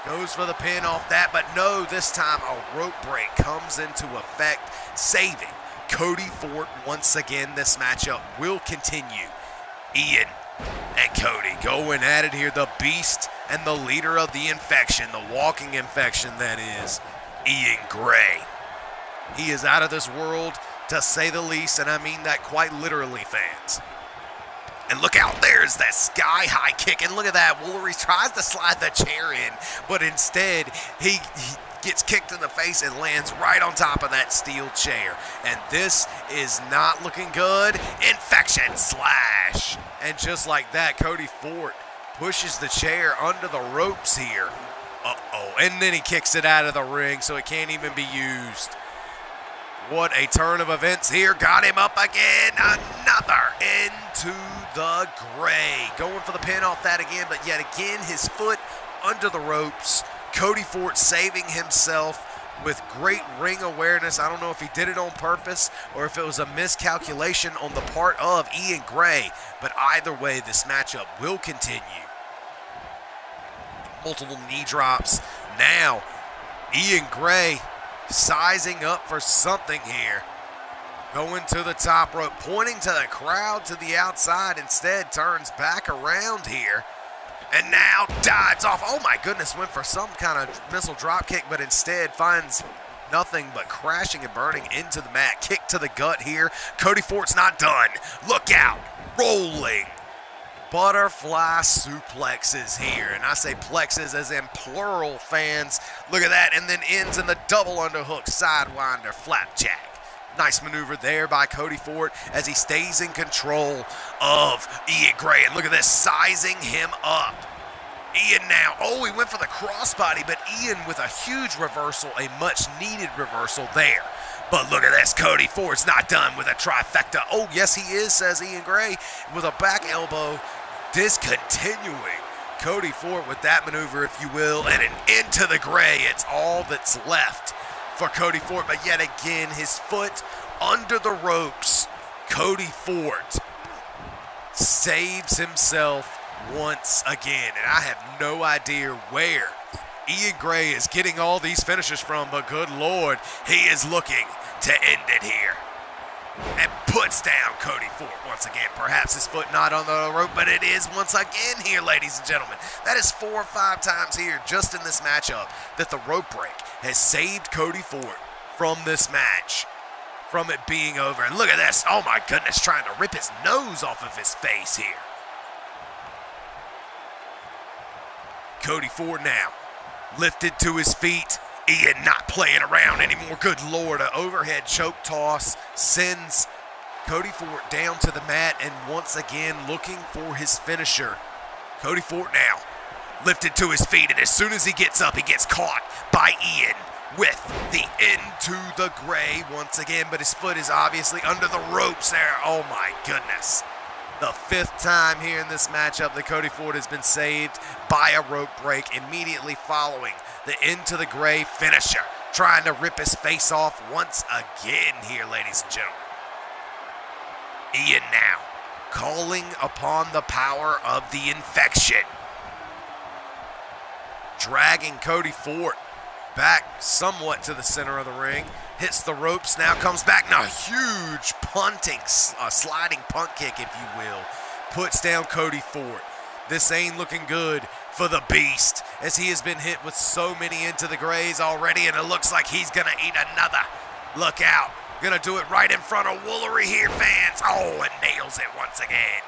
Goes for the pin off that, but no, this time a rope break comes into effect, saving Cody Ford once again. This matchup will continue. Ian and Cody going at it here. The beast and the leader of the infection, the walking infection that is, Ian Gray. He is out of this world, to say the least, and I mean that quite literally, fans. And look out, there's that sky-high kick, and look at that. Woolery tries to slide the chair in, but instead he gets kicked in the face and lands right on top of that steel chair. And this is not looking good. Infection slash. And just like that, Cody Ford pushes the chair under the ropes here. Uh-oh. And then he kicks it out of the ring so it can't even be used. What a turn of events here. Got him up again. Another into the gray. Going for the pin off that again, but yet again his foot under the ropes. Cody Ford saving himself with great ring awareness. I don't know if he did it on purpose or if it was a miscalculation on the part of Ian Gray, but either way, this matchup will continue. Multiple knee drops. Now, Ian Gray sizing up for something here. Going to the top rope, pointing to the crowd to the outside, instead turns back around here. And now dives off. Oh my goodness, went for some kind of missile drop kick, but instead finds nothing but crashing and burning into the mat. Kick to the gut here. Cody Ford's not done. Look out. Rolling. Butterfly suplexes here. And I say plexes as in plural, fans. Look at that. And then ends in the double underhook sidewinder flapjack. Nice maneuver there by Cody Ford as he stays in control of Ian Gray. And look at this, sizing him up. Ian now, oh, he went for the crossbody, but Ian with a huge reversal, a much needed reversal there. But look at this, Cody Ford's not done with a trifecta. Oh, yes, he is, says Ian Gray, with a back elbow discontinuing. Cody Ford with that maneuver, if you will, and an into the gray. It's all that's left for Cody Ford, but yet again, his foot under the ropes. Cody Ford saves himself once again, and I have no idea where Ian Gray is getting all these finishes from, but good Lord, he is looking to end it here. And puts down Cody Ford once again. Perhaps his foot not on the rope, but it is once again here, ladies and gentlemen. That is 4 or 5 times here just in this matchup that the rope break has saved Cody Ford from this match, from it being over. And look at this. Oh my goodness, trying to rip his nose off of his face here. Cody Ford now lifted to his feet. Ian not playing around anymore. Good Lord, an overhead choke toss sends Cody Ford down to the mat and once again looking for his finisher. Cody Ford now lifted to his feet, and as soon as he gets up, he gets caught by Ian with the into the gray once again, but his foot is obviously under the ropes there. Oh my goodness. The 5th time here in this matchup that Cody Ford has been saved by a rope break, immediately following the into the gray finisher. Trying to rip his face off once again here, ladies and gentlemen. Ian now calling upon the power of the infection. Dragging Cody Ford back somewhat to the center of the ring. Hits the ropes, now comes back. Now huge punting, sliding punt kick, if you will. Puts down Cody Ford. This ain't looking good for the Beast, as he has been hit with so many into the grays already, and it looks like he's going to eat another. Look out. Going to do it right in front of Woolery here, fans. Oh, and nails it once again.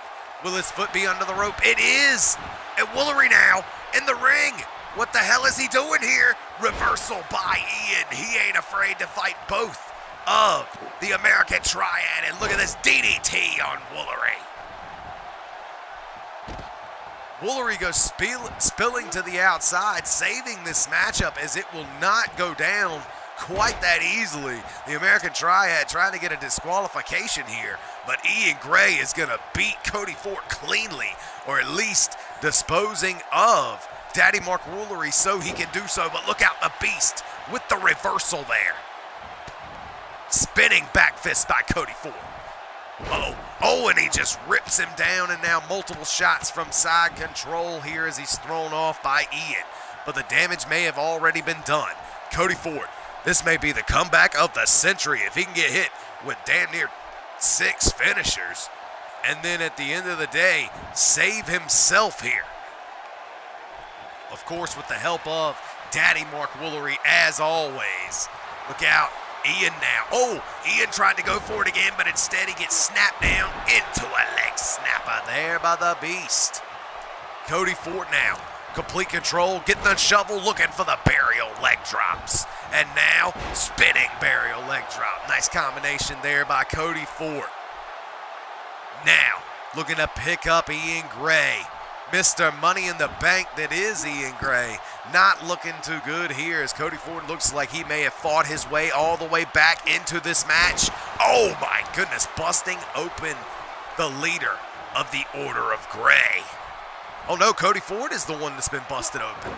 Will his foot be under the rope? It is. And Woolery now in the ring. What the hell is he doing here? Reversal by Ian. He ain't afraid to fight both of the American Triad. And look at this DDT on Woolery. Woolery goes spilling to the outside, saving this matchup as it will not go down quite that easily. The American Triad trying to get a disqualification here, but Ian Gray is going to beat Cody Ford cleanly, or at least disposing of Daddy Mark Woolery so he can do so. But look out, the Beast with the reversal there. Spinning back fist by Cody Ford. Oh, and he just rips him down, and now multiple shots from side control here as he's thrown off by Ian. But the damage may have already been done. Cody Ford, this may be the comeback of the century if he can get hit with damn near 6 finishers. And then at the end of the day, save himself here. Of course, with the help of Daddy Mark Woolery, as always. Look out. Ian now. Oh, Ian tried to go for it again, but instead he gets snapped down into a leg snapper there by the Beast. Cody Ford now. Complete control, getting the shovel, looking for the burial leg drops. And now, spinning burial leg drop. Nice combination there by Cody Ford. Now, looking to pick up Ian Gray. Mr. Money in the Bank that is Ian Gray. Not looking too good here as Cody Ford looks like he may have fought his way all the way back into this match. Oh my goodness, busting open the leader of the Order of Gray. Oh no, Cody Ford is the one that's been busted open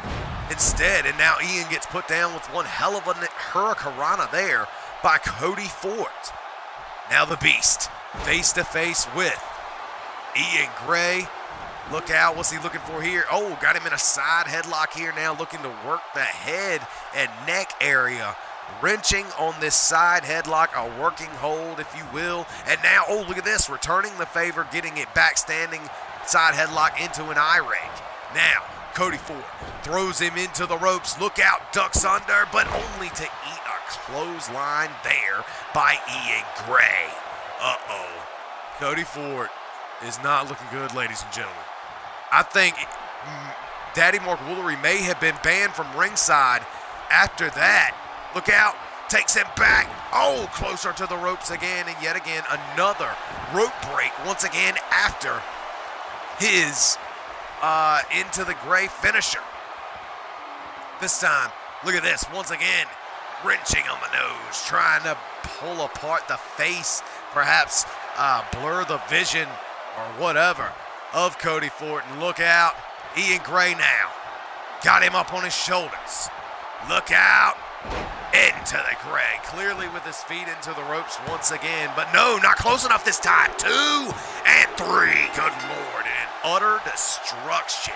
instead, and now Ian gets put down with one hell of a hurricanrana there by Cody Ford. Now the Beast, face to face with Ian Gray. Look out, what's he looking for here? Oh, got him in a side headlock here now, looking to work the head and neck area. Wrenching on this side headlock, a working hold, if you will. And now, oh, look at this, returning the favor, getting it back, standing side headlock into an eye rake. Now, Cody Ford throws him into the ropes. Look out, ducks under, but only to eat a clothesline there by Ian Gray. Uh-oh. Cody Ford is not looking good, ladies and gentlemen. I think Daddy Mark Woolery may have been banned from ringside after that. Look out, takes him back. Oh, closer to the ropes again, and yet again another rope break once again after his into the Gray finisher. This time, look at this, once again, wrenching on the nose, trying to pull apart the face, perhaps blur the vision or whatever of Cody Ford. And look out, Ian Gray now. Got him up on his shoulders. Look out, into the Gray. Clearly with his feet into the ropes once again. But no, not close enough this time. 2 and 3, good Lord. And utter destruction.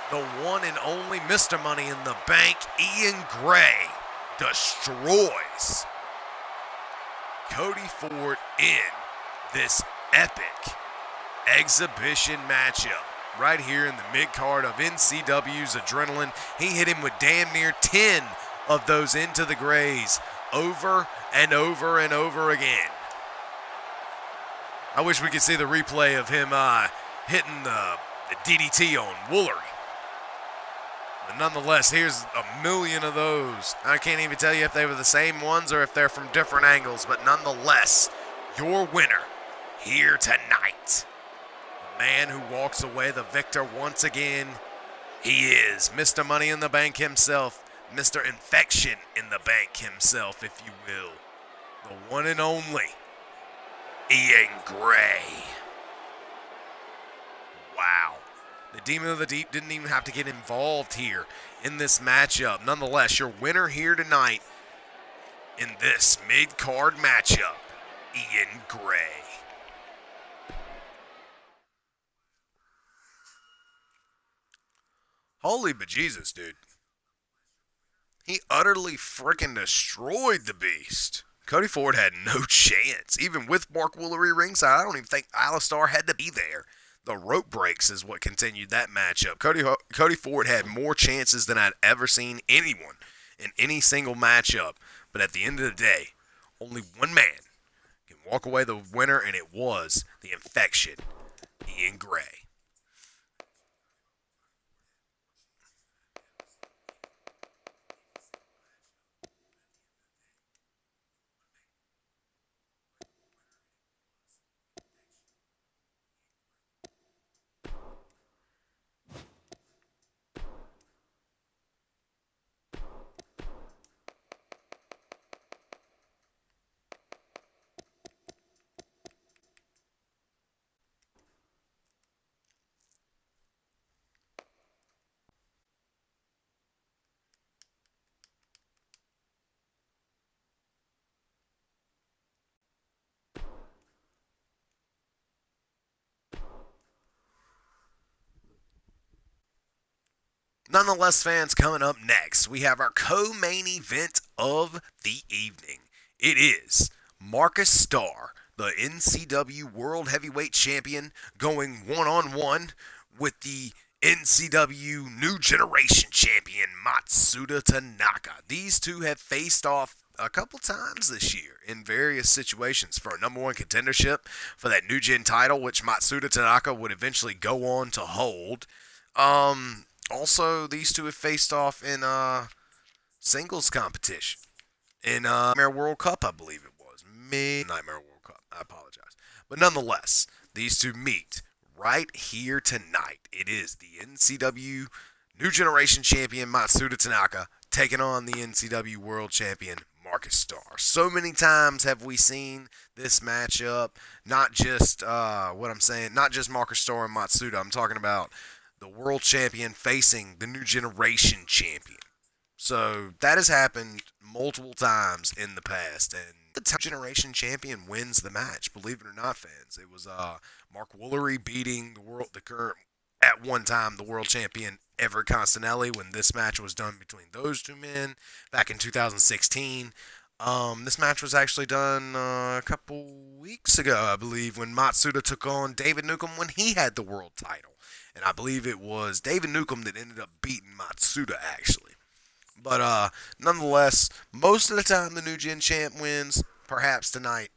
The one and only Mr. Money in the Bank, Ian Gray, destroys Cody Ford in this epic exhibition matchup right here in the mid-card of NCW's Adrenaline. He hit him with damn near 10 of those into the Grays over and over and over again. I wish we could see the replay of him hitting the DDT on Woolery. But nonetheless, here's a million of those. I can't even tell you if they were the same ones or if they're from different angles, but nonetheless, your winner here tonight. The man who walks away the victor once again, he is Mr. Money in the Bank himself, Mr. Infection in the Bank himself, if you will. The one and only Ian Gray. Wow. The Demon of the Deep didn't even have to get involved here in this matchup. Nonetheless, your winner here tonight in this mid-card matchup, Ian Gray. Holy bejesus, dude. He utterly freaking destroyed the Beast. Cody Ford had no chance. Even with Mark Woolery ringside, I don't even think Alistar had to be there. The rope breaks is what continued that matchup. Cody Ford had more chances than I'd ever seen anyone in any single matchup. But at the end of the day, only one man can walk away the winner, and it was the Infection, Ian Gray. Nonetheless, fans, coming up next, we have our co-main event of the evening. It is Marcus Starr, the NCW World Heavyweight Champion, going one-on-one with the NCW New Generation Champion, Matsuda Tanaka. These two have faced off a couple times this year in various situations for a number one contendership for that New Gen title, which Matsuda Tanaka would eventually go on to hold. Also, these two have faced off in singles competition in Nightmare World Cup, I believe it was. Nightmare World Cup. I apologize. But nonetheless, these two meet right here tonight. It is the NCW New Generation Champion Matsuda Tanaka taking on the NCW World Champion Marcus Starr. So many times have we seen this matchup. Not just not just Marcus Starr and Matsuda. I'm talking about the World Champion facing the New Generation Champion. So that has happened multiple times in the past, and the Generation Champion wins the match. Believe it or not, fans, it was Mark Woolery beating the current, at one time, the World Champion Everett Constanelli when this match was done between those two men back in 2016. This match was actually done a couple weeks ago, I believe, when Matsuda took on David Newcomb when he had the world title. And I believe it was David Newcomb that ended up beating Matsuda, actually. But nonetheless, most of the time the New Gen Champ wins. Perhaps tonight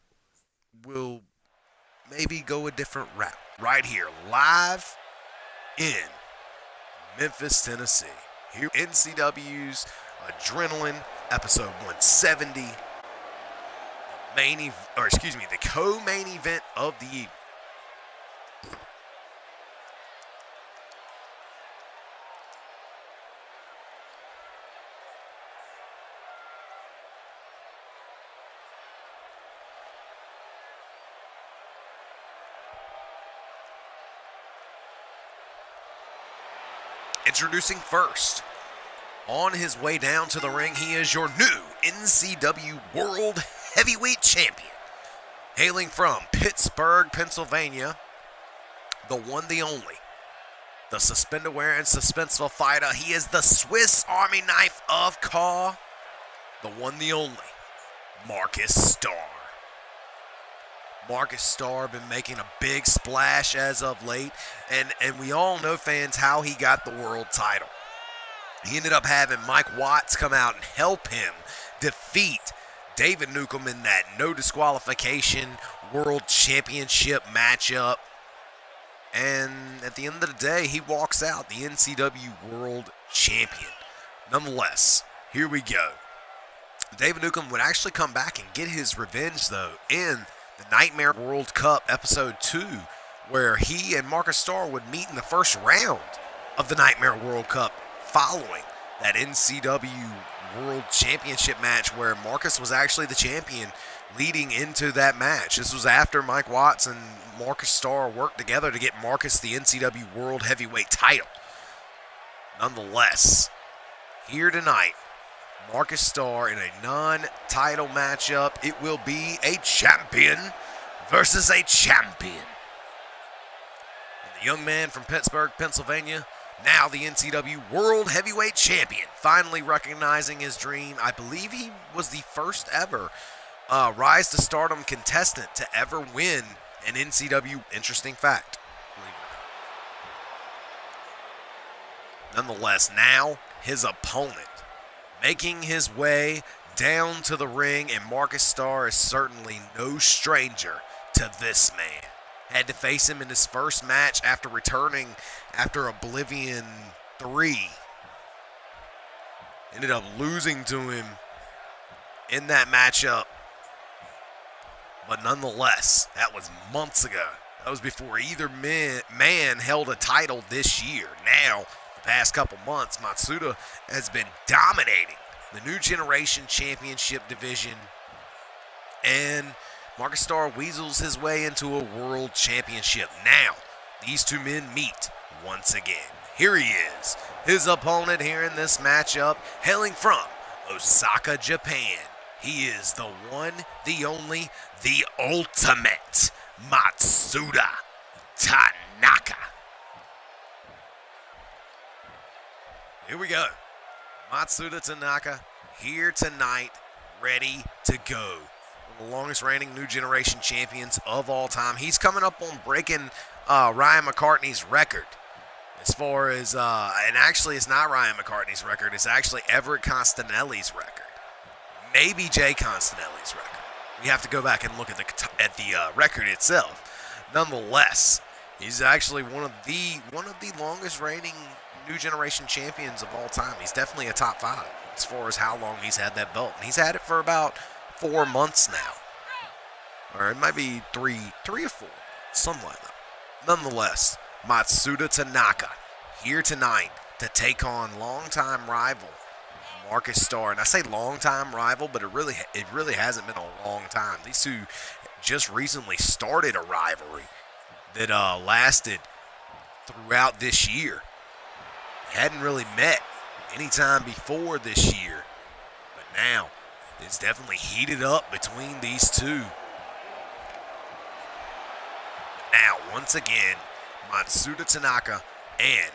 will maybe go a different route. Right here, live in Memphis, Tennessee. Here, NCW's Adrenaline, episode 170. The co-main event of the evening. Introducing first, on his way down to the ring, he is your new NCW World Heavyweight Champion. Hailing from Pittsburgh, Pennsylvania, the one, the only, the suspender-wearing, suspenseful fighter. He is the Swiss Army knife of Kaw, the one, the only, Marcus Starr. Marcus Starr been making a big splash as of late, and we all know, fans, how he got the world title. He ended up having Mike Watts come out and help him defeat David Newcomb in that no disqualification world championship matchup. And at the end of the day, he walks out the NCW World Champion. Nonetheless, here we go. David Newcomb would actually come back and get his revenge, though, in the Nightmare World Cup episode 2, where he and Marcus Starr would meet in the first round of the Nightmare World Cup following that NCW World Championship match where Marcus was actually the champion leading into that match. This was after Mike Watts and Marcus Starr worked together to get Marcus the NCW World Heavyweight title. Nonetheless, here tonight, Marcus Starr in a non-title matchup. It will be a champion versus a champion. And the young man from Pittsburgh, Pennsylvania, now the NCW World Heavyweight Champion, finally recognizing his dream. I believe he was the first ever Rise to Stardom contestant to ever win an NCW. Interesting fact. Nonetheless, now his opponent making his way down to the ring, and Marcus Starr is certainly no stranger to this man. Had to face him in his first match after returning after Oblivion 3. Ended up losing to him in that matchup. But nonetheless, that was months ago. That was before either man held a title this year. Now, the past couple months, Matsuda has been dominating the New Generation Championship division, and Marcus Starr weasels his way into a World Championship. Now, these two men meet once again. Here he is, his opponent here in this matchup, hailing from Osaka, Japan. He is the one, the only, the ultimate Matsuda Tanaka. Here we go. Matsuda Tanaka here tonight, ready to go. One of the longest reigning New Generation champions of all time. He's coming up on breaking Ryan McCartney's record. As far as, and actually it's not Ryan McCartney's record, it's actually Everett Constanelli's record. Maybe Jay Constanelli's record. We have to go back and look at the record itself. Nonetheless, he's actually one of the longest reigning New Generation champions of all time. He's definitely a top 5 as far as how long he's had that belt. And he's had it for about 4 months now. Or it might be three or 4, something like that. Nonetheless, Matsuda Tanaka here tonight to take on longtime rival Marcus Starr. And I say longtime rival, but it really hasn't been a long time. These two just recently started a rivalry that lasted throughout this year. Hadn't really met any time before this year, but now it's definitely heated up between these two. Now, once again, Matsuda Tanaka and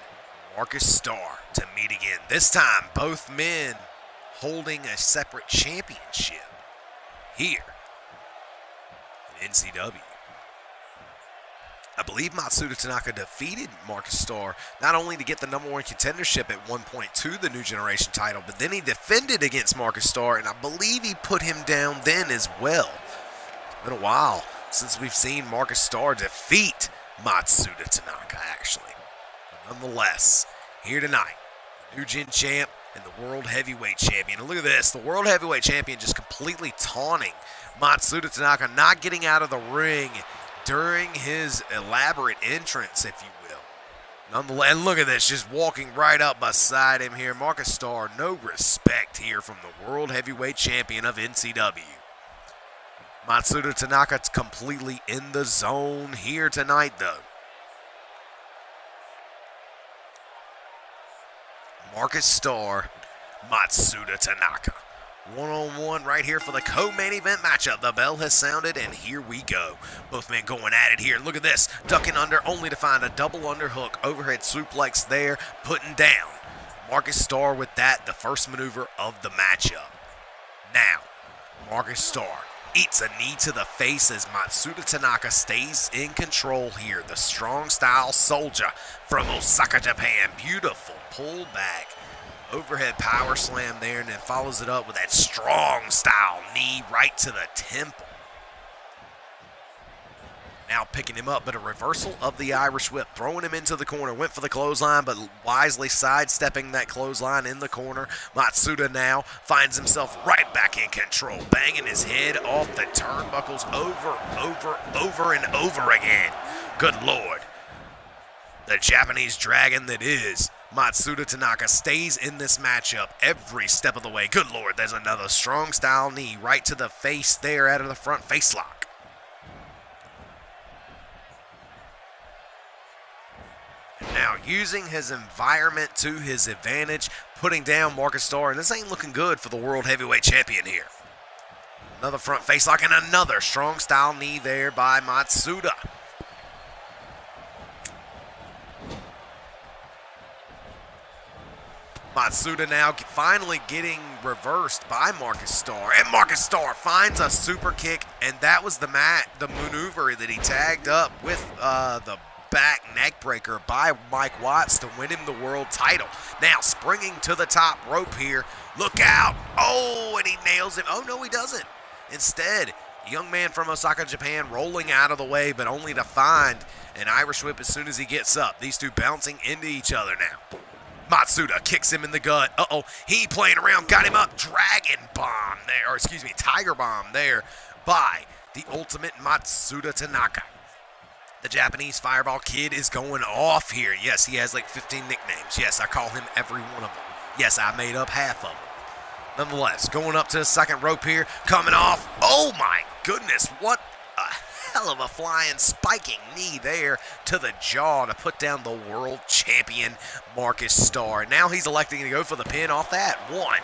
Marcus Starr to meet again. This time, both men holding a separate championship here in NCW. I believe Matsuda Tanaka defeated Marcus Starr not only to get the #1 contendership at one point to the New Generation title, but then he defended against Marcus Starr, and I believe he put him down then as well. It's been a while since we've seen Marcus Starr defeat Matsuda Tanaka, actually. But nonetheless, here tonight, New Gen Champ and the World Heavyweight Champion. And look at this, the World Heavyweight Champion just completely taunting Matsuda Tanaka, not getting out of the ring during his elaborate entrance, if you will. Nonetheless, and look at this, just walking right up beside him here. Marcus Starr, no respect here from the World Heavyweight Champion of NCW. Matsuda Tanaka's completely in the zone here tonight, though. Marcus Starr, Matsuda Tanaka. One-on-one right here for the co-main event matchup. The bell has sounded, and here we go. Both men going at it here. Look at this. Ducking under, only to find a double underhook. Overhead suplex there, putting down Marcus Starr with that, the first maneuver of the matchup. Now, Marcus Starr eats a knee to the face as Matsuda Tanaka stays in control here. The strong style soldier from Osaka, Japan. Beautiful pullback. Overhead power slam there, and then follows it up with that strong style knee right to the temple. Now picking him up, but a reversal of the Irish whip, throwing him into the corner. Went for the clothesline, but wisely sidestepping that clothesline in the corner. Matsuda now finds himself right back in control, banging his head off the turnbuckles over and over again. Good Lord. The Japanese dragon that is Matsuda Tanaka stays in this matchup every step of the way. Good Lord, there's another strong style knee right to the face there out of the front face lock. Now using his environment to his advantage, putting down Marcus Starr, and this ain't looking good for the World Heavyweight Champion here. Another front face lock and another strong style knee there by Matsuda. Matsuda now finally getting reversed by Marcus Starr. And Marcus Starr finds a super kick, and that was the maneuver that he tagged up with the back neck breaker by Mike Watts to win him the world title. Now springing to the top rope here. Look out. Oh, and he nails him. Oh, no, he doesn't. Instead, a young man from Osaka, Japan rolling out of the way, but only to find an Irish whip as soon as he gets up. These two bouncing into each other now. Matsuda kicks him in the gut. Uh-oh, he playing around, got him up. Dragon bomb there, or excuse me, tiger bomb there by the ultimate Matsuda Tanaka. The Japanese Fireball Kid is going off here. Yes, he has like 15 nicknames. Yes, I call him every one of them. Yes, I made up half of them. Nonetheless, going up to the second rope here, coming off. Oh my goodness, what a hell of a flying spiking knee there to the jaw to put down the world champion Marcus Starr. Now he's electing to go for the pin off that one.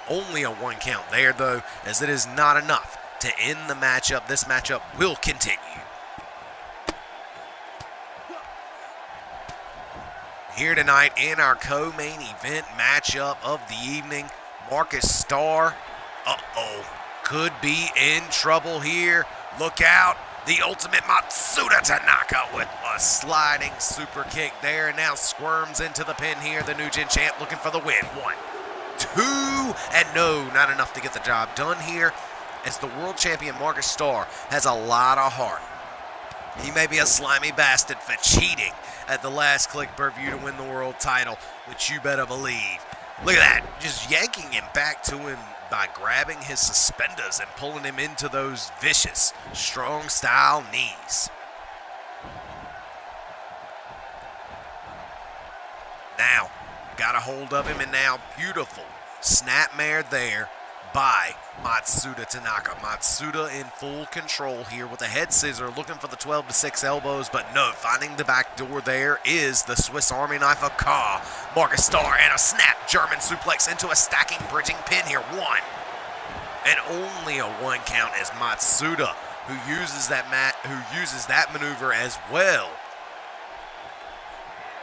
Only a 1 count there though, as it is not enough to end the matchup. This matchup will continue. Here tonight in our co-main event matchup of the evening, Marcus Starr, could be in trouble here. Look out, the ultimate Matsuda Tanaka with a sliding super kick there, and now squirms into the pin here. The New Gen champ looking for the win. 1, 2, and no, not enough to get the job done here, as the world champion Marcus Starr has a lot of heart. He may be a slimy bastard for cheating at the last Click per view to win the world title, which you better believe. Look at that, just yanking him back to him by grabbing his suspenders and pulling him into those vicious, strong style knees. Now, got a hold of him, and now beautiful snapmare there by Matsuda Tanaka. Matsuda in full control here with a head scissor, looking for the 12-6 elbows, but no, finding the back door there is the Swiss Army knife of Ka. Marcus Starr and a snap German suplex into a stacking bridging pin here. 1. And only a 1 count as Matsuda, who uses that maneuver as well,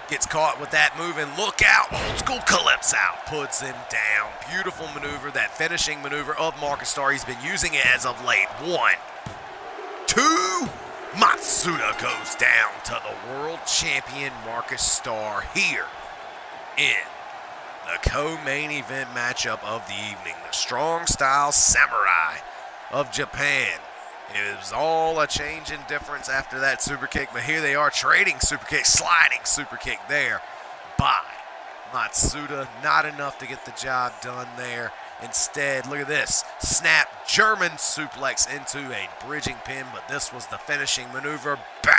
gets caught with that move, and look out, old school Calypso out, puts him down. Beautiful maneuver, that finishing maneuver of Marcus Starr. He's been using it as of late. 1, 2, Matsuda goes down to the world champion Marcus Starr here in the co-main event matchup of the evening. The strong style samurai of Japan. It was all a change in difference after that super kick, but here they are trading super kicks, sliding super kick there by Matsuda. Not enough to get the job done there. Instead, look at this, snap German suplex into a bridging pin, but this was the finishing maneuver. Bam!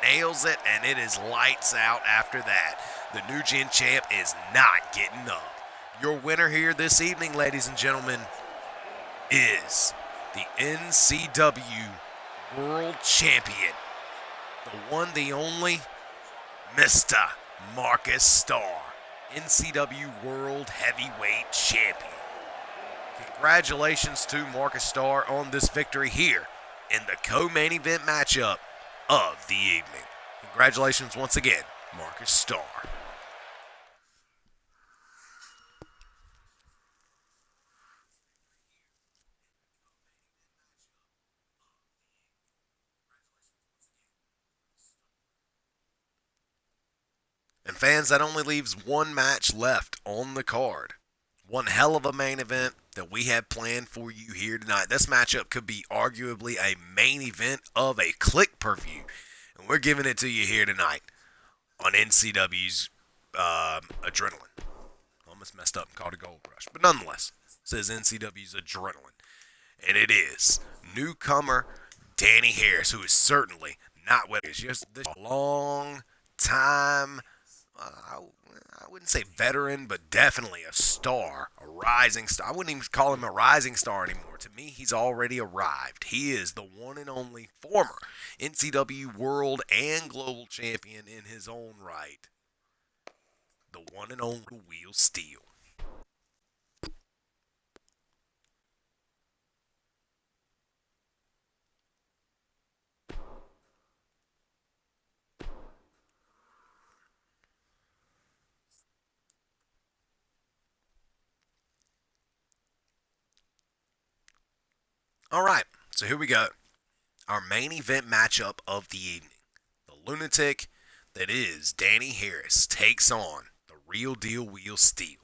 Nails it, and it is lights out after that. The New Gen champ is not getting up. Your winner here this evening, ladies and gentlemen, is the NCW World Champion, the one, the only, Mr. Marcus Starr, NCW World Heavyweight Champion. Congratulations to Marcus Starr on this victory here in the co-main event matchup of the evening. Congratulations once again, Marcus Starr. And fans, that only leaves one match left on the card. One hell of a main event that we have planned for you here tonight. This matchup could be arguably a main event of a Click per view. And we're giving it to you here tonight on NCW's Adrenaline. Almost messed up and called it Gold Rush. But nonetheless, it says NCW's Adrenaline. And it is newcomer Danny Harris, who is certainly not with us. Just this long time, I wouldn't say veteran, but definitely a star, a rising star. I wouldn't even call him a rising star anymore. To me, he's already arrived. He is the one and only former NCW World and Global Champion in his own right. The one and only Wheel Steel. All right, so here we go. Our main event matchup of the evening. The lunatic that is Danny Harris takes on the real deal Wheel Steel.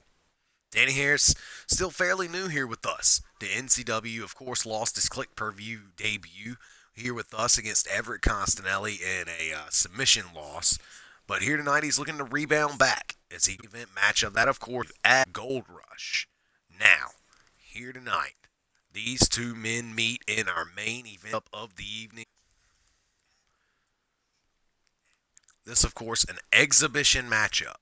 Danny Harris, still fairly new here with us. The NCW, of course, lost his Click per view debut here with us against Everett Constanelli in a submission loss. But here tonight, he's looking to rebound back as he event matchup. That, of course, at Gold Rush. Now, here tonight, these two men meet in our main event of the evening. This, of course, an exhibition matchup.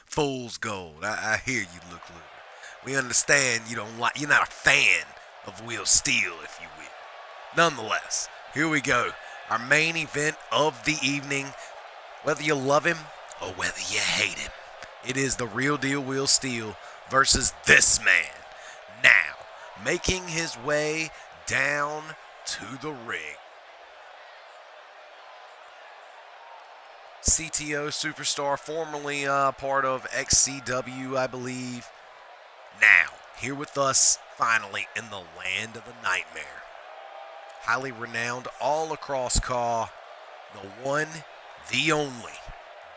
Fool's gold. I hear you, Luke Luger. We understand you don't like. You're not a fan of Will Steele, if you will. Nonetheless, here we go. Our main event of the evening. Whether you love him or whether you hate him, it is the real deal Will Steele versus this man. Now, making his way down to the ring. CTO superstar, formerly part of XCW, I believe. Now, here with us, finally, in the land of the nightmare. Highly renowned all across Caw, the one, the only,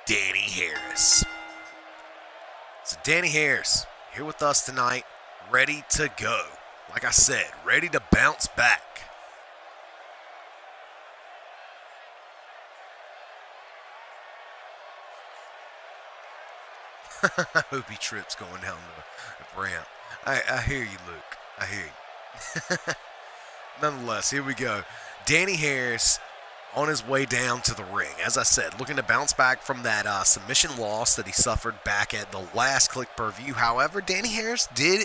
Danny Harris. So Danny Harris, here with us tonight, ready to go. Like I said, ready to bounce back. I hope he trips going down the ramp. I hear you, Luke. I hear you. Nonetheless, here we go. Danny Harris on his way down to the ring. As I said, looking to bounce back from that submission loss that he suffered back at the last Click Per View. However, Danny Harris did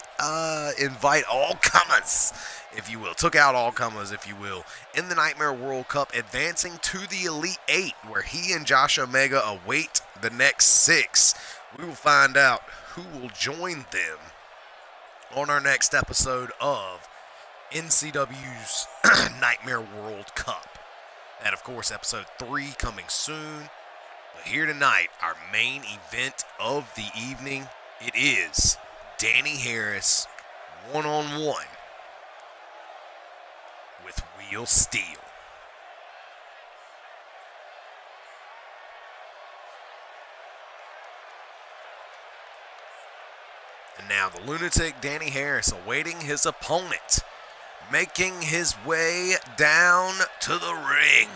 invite all comers, if you will. Took out all comers, if you will, in the Nightmare World Cup, advancing to the Elite Eight, where he and Josh Omega await the next 6. We will find out who will join them on our next episode of NCW's Nightmare World Cup. And of course, episode 3 coming soon. But here tonight, our main event of the evening, it is Danny Harris one-on-one with Will Steele. And now the lunatic Danny Harris awaiting his opponent, making his way down to the ring.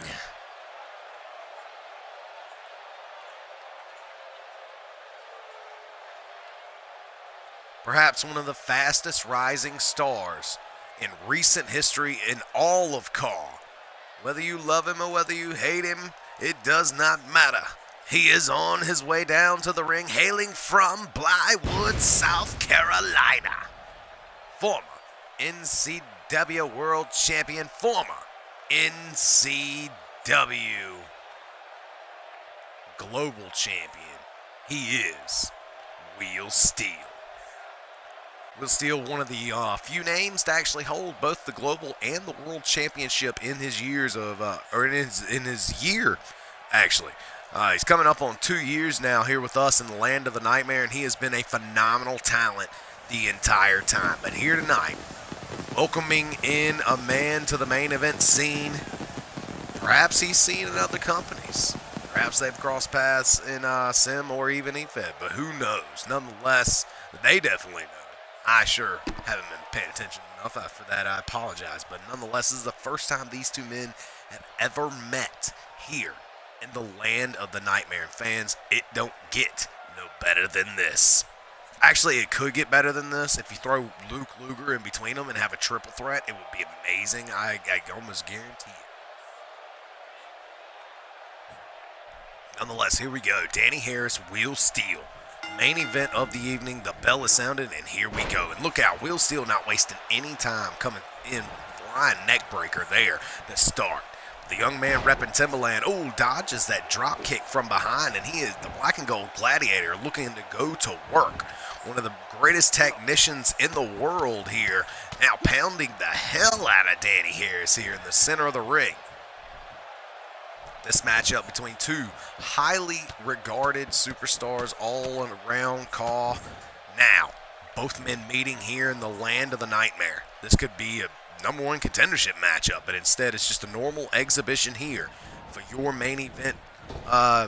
Perhaps one of the fastest rising stars in recent history in all of Caw. Whether you love him or whether you hate him, it does not matter. He is on his way down to the ring, hailing from Blywood, South Carolina. Former NCW World Champion, former NCW Global Champion. He is Will Steele. Will Steele, one of the few names to actually hold both the Global and the World Championship in his years of, in his year, actually. He's coming up on 2 years now here with us in the land of the nightmare, and he has been a phenomenal talent the entire time. But here tonight, welcoming in a man to the main event scene. Perhaps he's seen in other companies. Perhaps they've crossed paths in Sim or even EFED, but who knows? Nonetheless, they definitely know. I sure haven't been paying attention enough. For that, I apologize. But nonetheless, this is the first time these two men have ever met here in the land of the nightmare. And fans, it don't get no better than this. Actually, it could get better than this. If you throw Luke Luger in between them and have a triple threat, it would be amazing. I almost guarantee it. Nonetheless, here we go. Danny Harris, Will Steele. Main event of the evening. The bell is sounded, and here we go. And look out, Will Steele not wasting any time coming in. Flying neck breaker there to start. The young man repping Timberland, dodges that drop kick from behind, and he is the black and gold gladiator looking to go to work. One of the greatest technicians in the world here, now pounding the hell out of Danny Harris here in the center of the ring. This matchup between two highly regarded superstars all around Caw. Now, both men meeting here in the land of the nightmare. This could be a number 1 contendership matchup, but instead it's just a normal exhibition here for your main event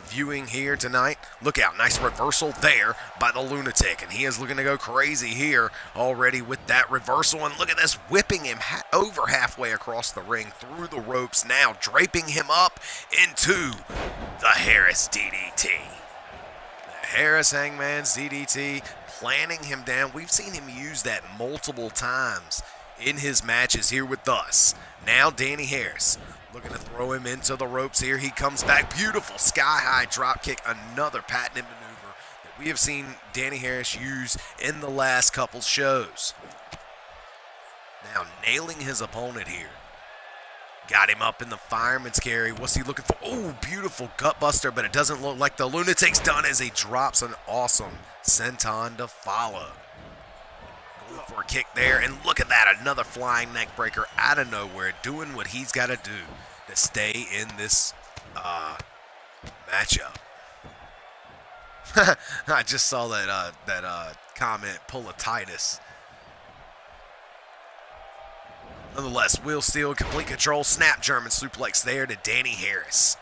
viewing here tonight. Look out, nice reversal there by the lunatic, and he is looking to go crazy here already with that reversal. And look at this, whipping him over halfway across the ring through the ropes, now draping him up into the Harris DDT. The Harris Hangman's DDT, planting him down. We've seen him use that multiple times in his matches here with us. Now Danny Harris looking to throw him into the ropes here. He comes back. Beautiful sky-high drop kick. Another patented maneuver that we have seen Danny Harris use in the last couple shows. Now nailing his opponent here. Got him up in the fireman's carry. What's he looking for? Oh, beautiful gut buster, but it doesn't look like the Lunatic's done as he drops an awesome senton to follow. Going for a kick there, and look at that, another flying neck breaker out of nowhere, doing what he's got to do to stay in this matchup. I just saw that comment, Titus. Nonetheless, Will Steele, complete control, snap German suplex there to Danny Harris.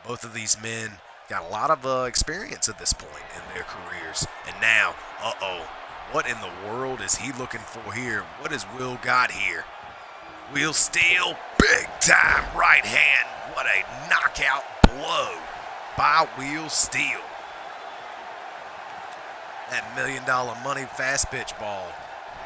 Both of these men got a lot of experience at this point in their careers. And now, what in the world is he looking for here? What has Will got here? Will Steele, big time right hand. What a knockout blow by Will Steele. That $1 million money fast pitch ball.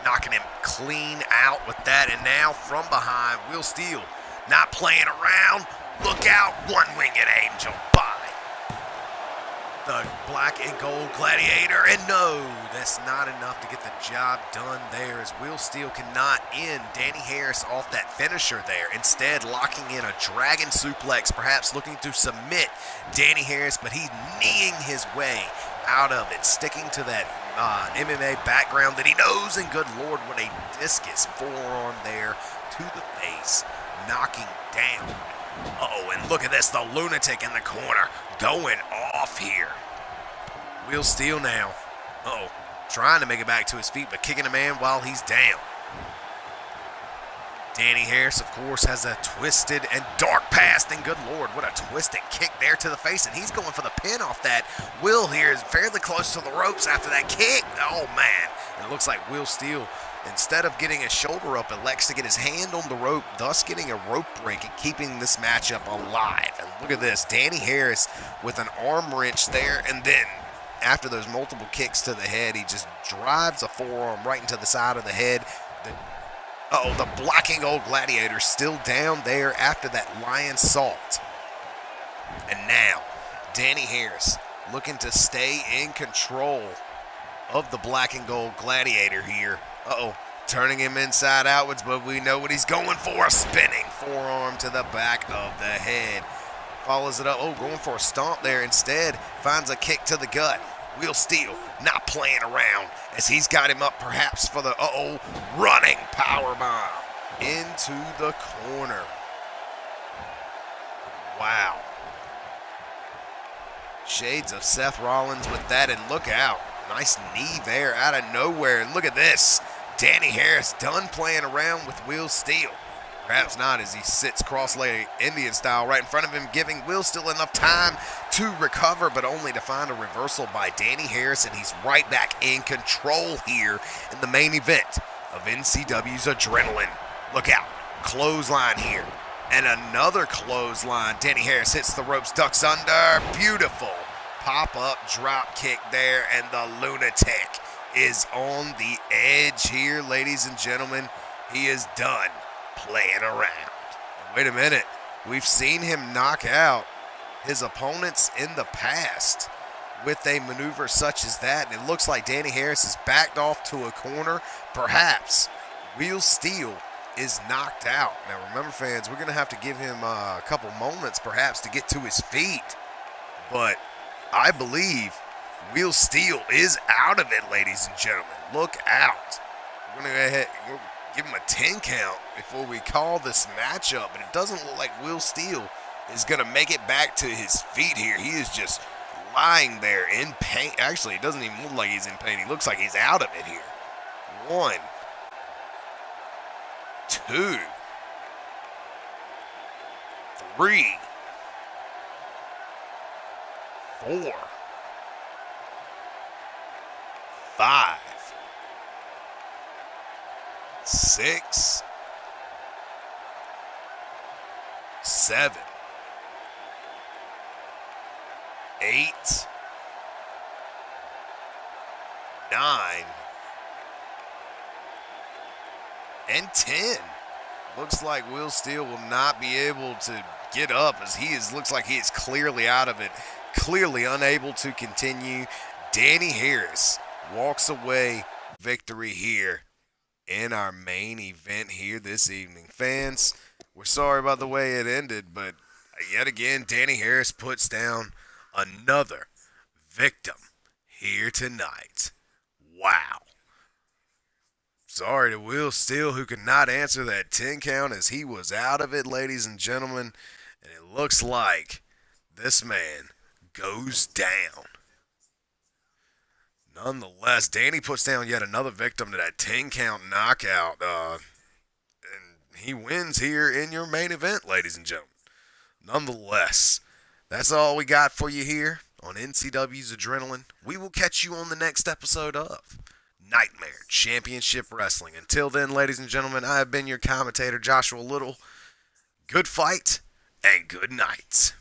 Knocking him clean out with that, and now from behind, Will Steele not playing around. Look out, one-winged angel by the black and gold gladiator, and no, that's not enough to get the job done there, as Will Steele cannot end Danny Harris off that finisher there, instead locking in a dragon suplex, perhaps looking to submit Danny Harris, but he's kneeing his way out of it, sticking to that MMA background that he knows, and good Lord, what a discus forearm there to the face, knocking down. And look at this, the Lunatic in the corner going off here. Will Steele now, trying to make it back to his feet, but kicking a man while he's down. Danny Harris, of course, has a twisted and dark past, and good Lord, what a twisted kick there to the face, and he's going for the pin off that. Will here is fairly close to the ropes after that kick. Oh, man. And it looks like Will Steele, instead of getting his shoulder up, elects to get his hand on the rope, thus getting a rope break and keeping this matchup alive. And look at this, Danny Harris with an arm wrench there, and then after those multiple kicks to the head, he just drives a forearm right into the side of the head. The black and gold gladiator still down there after that lion salt. And now, Danny Harris looking to stay in control of the black and gold gladiator here. Turning him inside outwards, but we know what he's going for. A spinning forearm to the back of the head. Follows it up. Going for a stomp there instead. Finds a kick to the gut. Will Steele not playing around as he's got him up perhaps for the running powerbomb into the corner. Wow. Shades of Seth Rollins with that, and look out. Nice knee there out of nowhere. And look at this. Danny Harris done playing around with Will Steele. Perhaps not, as he sits cross-legged Indian style right in front of him, giving Will Steele enough time to recover, but only to find a reversal by Danny Harris, and he's right back in control here in the main event of NCW's Adrenaline. Look out. Clothesline here. And another clothesline. Danny Harris hits the ropes, ducks under. Beautiful pop-up drop kick there, and the Lunatic is on the edge here, ladies and gentlemen. He is done playing around. Wait a minute. We've seen him knock out his opponents in the past with a maneuver such as that, and it looks like Danny Harris is backed off to a corner. Perhaps Will Steele is knocked out. Now remember, fans, we're going to have to give him a couple moments perhaps to get to his feet, but I believe Will Steele is out of it, ladies and gentlemen. Look out. We're going to go ahead and give him a 10 count before we call this matchup, but it doesn't look like Will Steele is going to make it back to his feet here. He is just lying there in pain. Actually, it doesn't even look like he's in pain. He looks like he's out of it here. 1, 2, 3, 4, 5, 6, 7, 8, 9, and 10. Looks like Will Steele will not be able to get up, as looks like he is clearly out of it, clearly unable to continue. Danny Harris walks away victory here in our main event here this evening. Fans, we're sorry about the way it ended, but yet again, Danny Harris puts down another victim here tonight. Wow. Sorry to Will Steele, who could not answer that 10 count as he was out of it, ladies and gentlemen. And it looks like this man goes down. Nonetheless, Danny puts down yet another victim to that 10 count knockout. And he wins here in your main event, ladies and gentlemen. Nonetheless, that's all we got for you here on NCW's Adrenaline. We will catch you on the next episode of Nightmare Championship Wrestling. Until then, ladies and gentlemen, I have been your commentator, Joshua Little. Good fight and good night.